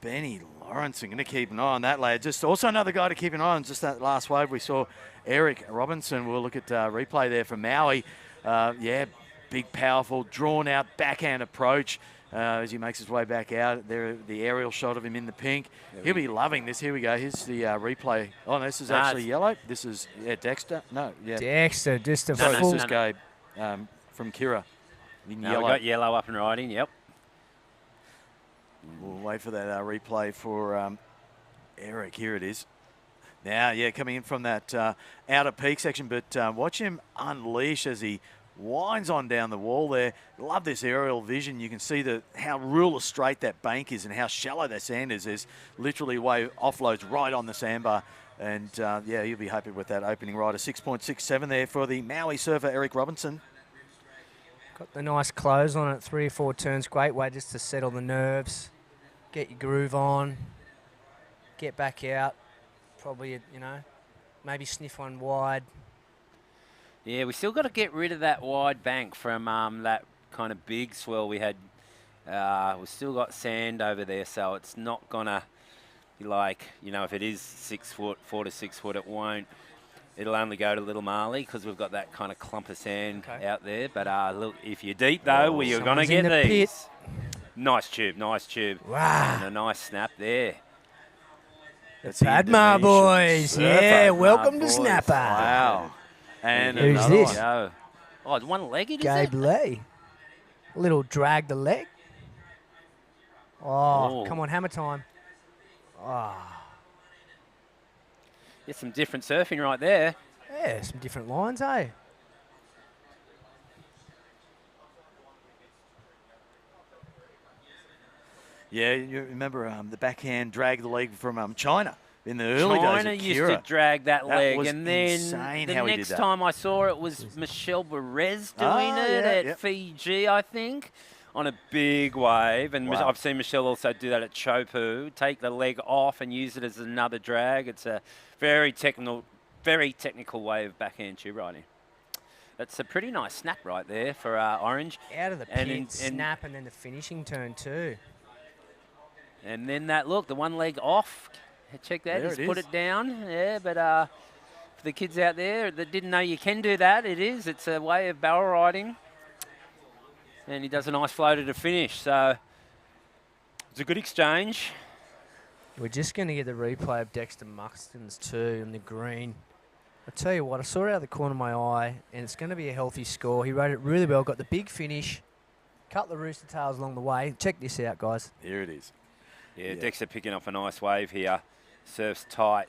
Benny Lawrence, I'm going to keep an eye on that, lad. Just also another guy to keep an eye on, just that last wave we saw, Eric Robinson. We'll look at replay there from Maui. Yeah, big, powerful, drawn-out backhand approach as he makes his way back out. There, the aerial shot of him in the pink. He'll be loving this. Here we go. Here's the replay. Oh, no, this is actually yellow. This is, Dexter. No, yeah. Dexter, just a Sorry, full... this is Gabe from Kira. In no, yellow. we got yellow up and riding, yep. We'll wait for that replay for Eric. Here it is. Now, yeah, coming in from that outer peak section, but watch him unleash as he winds on down the wall there. Love this aerial vision. You can see how ruler straight that bank is and how shallow that sand is. There's literally wave offloads right on the sandbar. And, yeah, you'll be happy with that opening ride. A 6.67 there for the Maui surfer, Eric Robinson. Got the nice close on it, 3 or 4 turns. Great way just to settle the nerves, get your groove on, get back out. Probably, you know, maybe sniff one wide. Yeah, we still got to get rid of that wide bank from that kind of big swell we had. We've still got sand over there, so it's not going to be like, you know, if it is 6 foot, 4 to 6 foot, it won't. It'll only go to Little Marley because we've got that kind of clump of sand out there. But look, if you're deep, though, well, you're going to get these. Pit. Nice tube, nice tube. Wow. And a nice snap there. The Padma boys. Yeah, welcome to Snapper. Wow. And who's this? Go. Oh, it's one-legged, Gabe Lee. A little drag the leg. Oh, come on, hammer time. Oh. Get some different surfing right there. Yeah, some different lines, eh? Yeah, you remember the backhand drag the leg from China in the early days. China used to drag that leg, was and then insane the how he next did that. time I saw it was Michelle Perez doing it at Fiji, I think, on a big wave. And Wow. I've seen Michelle also do that at Chopu, take the leg off and use it as another drag. It's a very technical way of backhand tube riding. That's a pretty nice snap right there for Orange. Out of the pit, snap, and then the finishing turn too. And then that look, the one leg off. Check that, he's put it down. Yeah, but for the kids out there that didn't know you can do that, it's a way of barrel riding. And he does a nice floater to finish. So it's a good exchange. We're just going to get the replay of Dexter Muxton's too in the green. I tell you what, I saw it out of the corner of my eye, and it's going to be a healthy score. He rode it really well, got the big finish, cut the rooster tails along the way. Check this out, guys. Here it is. Yeah, Dexter picking off a nice wave here. Surfs tight.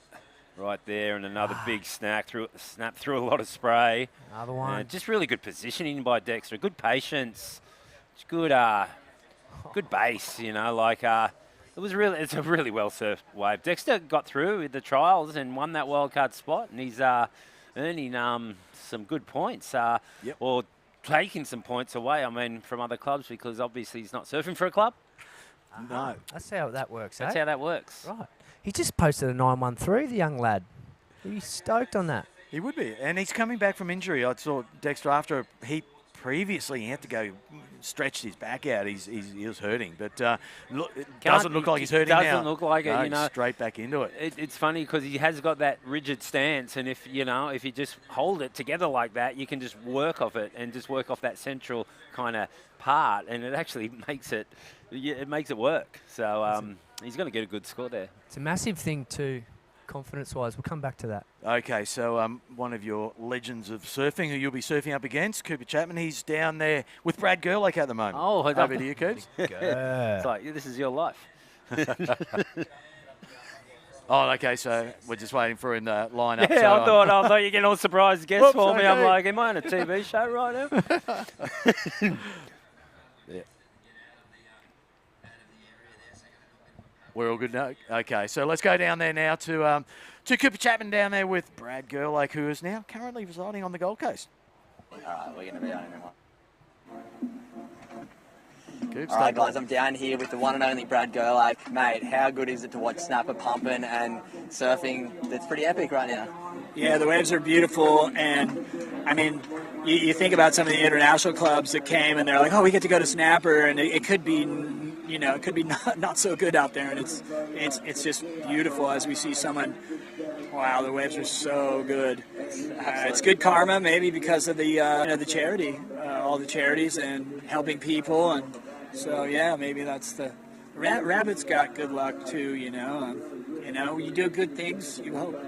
right there, and another big snap through a lot of spray. Another one. Just really good positioning by Dexter. Good patience. Good, good base. You know, like it's a really well surfed wave. Dexter got through with the trials and won that wildcard spot, and he's earning some good points. Or taking some points away. I mean, from other clubs, because obviously he's not surfing for a club. No. That's how that works, That's eh? how that works. Right. He just posted a 913, the young lad. He's stoked on that. He would be. And he's coming back from injury. I saw Dexter after he previously he had to go stretch his back out. He was hurting. But it doesn't look like he's hurting now. Doesn't look like it, no, you know. Straight back into it. It's funny because he has got that rigid stance, and if you just hold it together like that, you can just work off it and just work off that central kind of part, and it actually makes it work. So he's going to get a good score there. It's a massive thing too, confidence-wise. We'll come back to that. Okay, so one of your legends of surfing who you'll be surfing up against, Cooper Chapman, he's down there with Brad Gerlach at the moment. Oh, over to you, Coops. It's like, this is your life. Oh, okay, so we're just waiting for him to line up. Yeah, so, I thought you're getting all surprise guests for me. okay. I'm like, am I on a TV show right now? Yeah. We're all good now? Okay, so let's go down there now to Cooper Chapman down there with Brad Gerlach, who is now currently residing on the Gold Coast. All right, we're going to be on it. Coops, All right, guys, I'm down here with the one and only Brad Gerlach. Mate, how good is it to watch snapper pumping and surfing? That's pretty epic right now. Yeah, the waves are beautiful, and I mean, you think about some of the international clubs that came, and they're like, oh, we get to go to snapper, and it could be, it could be not so good out there, and it's just beautiful as we see someone. Wow, the waves are so good. It's good karma, maybe because of the charity, all the charities and helping people, and so yeah, maybe that's the rabbit's got good luck too. You do good things, you hope.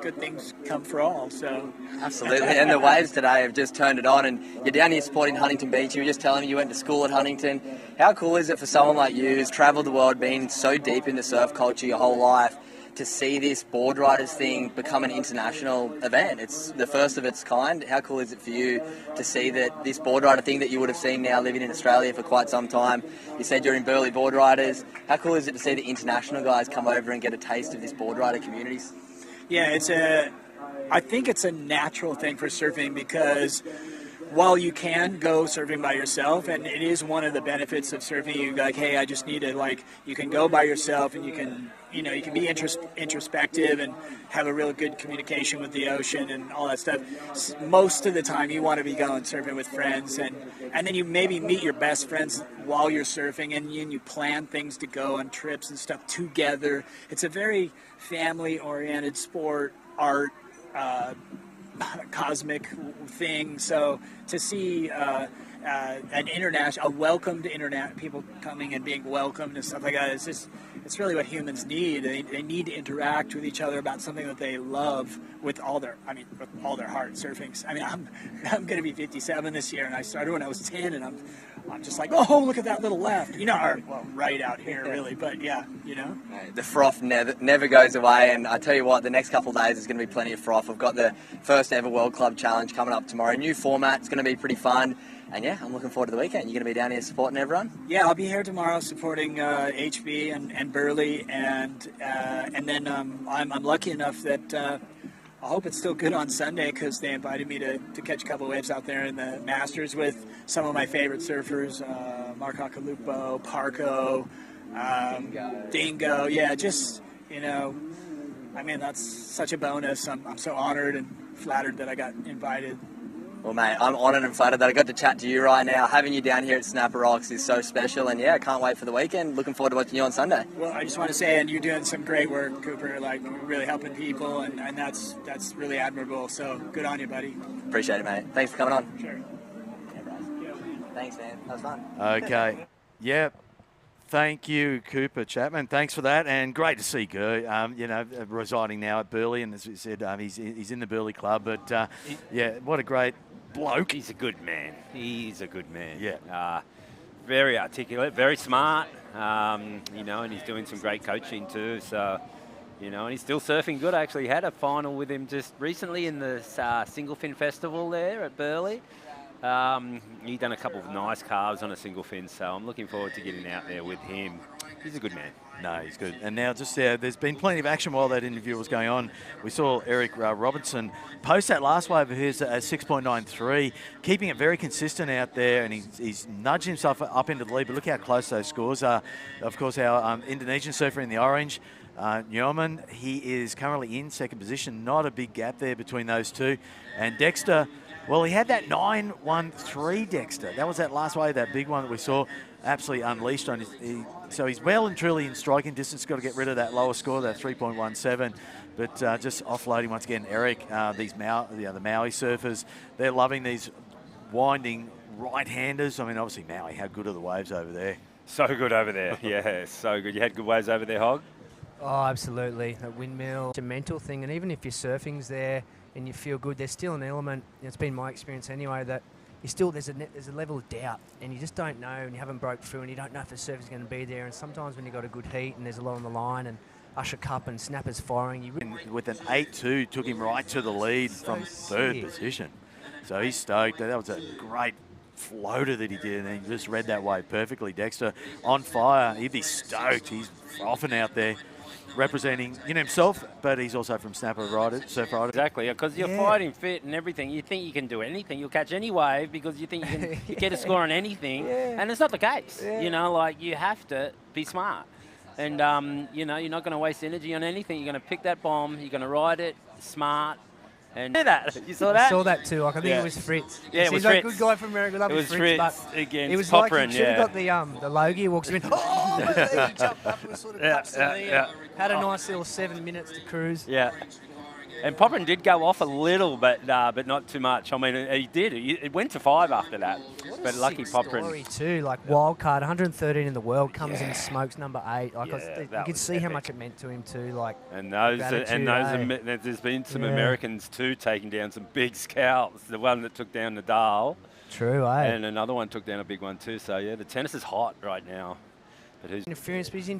Good things come for all, so. Absolutely, and the waves today have just turned it on, and you're down here supporting Huntington Beach. You were just telling me you went to school at Huntington. How cool is it for someone like you who's travelled the world, been so deep into surf culture your whole life, to see this board riders thing become an international event? It's the first of its kind. How cool is it for you to see that this board rider thing that you would have seen now living in Australia for quite some time? You said you're in Burleigh Board Riders. How cool is it to see the international guys come over and get a taste of this board rider communities? Yeah, I think it's a natural thing for surfing because while you can go surfing by yourself, and it is one of the benefits of surfing, you're like, hey, I just need to, you can go by yourself and you can be introspective and have a real good communication with the ocean and all that stuff. Most of the time you want to be going surfing with friends, and then you maybe meet your best friends while you're surfing, and you plan things to go on trips and stuff together. It's a very family-oriented sport, art, cosmic thing. So to see a welcome to internet people coming and being welcomed and stuff like that, it's really what humans need. They need to interact with each other about something that they love with all their heart. Surfing. I mean, I'm going to be 57 this year, and I started when I was 10, and I'm just like, oh, look at that little left. Right out here, really. But yeah, The froth never goes away, and I tell you what, the next couple of days there's going to be plenty of froth. We've got the first ever World Club Challenge coming up tomorrow. New format. It's going to be pretty fun. And yeah, I'm looking forward to the weekend. You're going to be down here supporting everyone? Yeah, I'll be here tomorrow supporting HB and Burleigh, and then I'm lucky enough that I hope it's still good on Sunday because they invited me to catch a couple of waves out there in the Masters with some of my favorite surfers, Mark Akalupo, Parco, Dingo. Yeah, just, I mean, that's such a bonus. I'm so honored and flattered that I got invited. Well, mate, I'm honoured and flattered that I got to chat to you right now. Having you down here at Snapper Rocks is so special, and yeah, I can't wait for the weekend. Looking forward to watching you on Sunday. Well, I just want to say, and you're doing some great work, Cooper, really helping people, and that's really admirable. So good on you, buddy. Appreciate it, mate. Thanks for coming on. Sure. Yeah, bro. Thanks, man. That was fun. Okay. Yep. Thank you, Cooper Chapman. Thanks for that, and great to see Ger. Residing now at Burleigh, and as we said, he's in the Burleigh club. But yeah, what a great bloke. He's a good man. He's a good man. Yeah. Very articulate, very smart. And he's doing some great coaching too. So You know, and he's still surfing good. I actually had a final with him just recently in the single fin festival there at Burleigh. He done a couple of nice carves on a single fin, so I'm looking forward to getting out there with him. He's a good man. No, he's good. And now just there's been plenty of action while that interview was going on. We saw Eric Robertson post that last wave of his at 6.93, keeping it very consistent out there, and he's nudged himself up into the lead. But look how close those scores are. Of course, our Indonesian surfer in the orange, Nyoman, he is currently in second position. Not a big gap there between those two. And Dexter, well, he had that 9.13 Dexter. That was that last wave, that big one that we saw, absolutely unleashed on his. So he's well and truly in striking distance. Got to get rid of that lower score, that 3.17. But just offloading once again, Eric. These the Maui surfers, they're loving these winding right-handers. I mean, obviously Maui, how good are the waves over there? So good over there. Yeah, so good. You had good waves over there, Hog? Oh, absolutely. That windmill, it's a mental thing, and even if your surfing's there and you feel good, there's still an element. It's been my experience anyway that you still there's a level of doubt, and you just don't know, and you haven't broke through, and you don't know if the surfer's going to be there. And sometimes when you've got a good heat and there's a lot on the line, and Usher Cup and snappers firing, you with an 8.2 took him right to the lead from third position. So he's stoked. That was a great floater that he did, and he just read that wave perfectly. Dexter on fire. He'd be stoked. He's often out there representing himself, but he's also from surf riders. Exactly, because you're fighting fit and everything. You think you can do anything. You'll catch any wave because you think you can you get a score on anything, and it's not the case. You know, like you have to be smart, and you know, you're not going to waste energy on anything. You're going to pick that bomb. You're going to ride it smart. And you saw that? I saw that too. Like, I think it was Fritz. Yeah, it was He's Fritz. a good guy from America. Love it was Fritz, Fritz against it was Popperin, like he should have got the Logie walks in. Oh, he jumped up and sort of touched the knee. Had a nice little 7 minutes to cruise. Yeah. And Popperin did go off a little, but not too much. I mean, he did. It went to 5 after that. But lucky Popperin. Story too, like wild card, 113 in the world, comes in smokes number 8. Like you could see how much it meant to him too. Like there's been some Americans too taking down some big scouts. The one that took down Nadal. True, And another one took down a big one too. So yeah, the tennis is hot right now. But who's interference? But he's in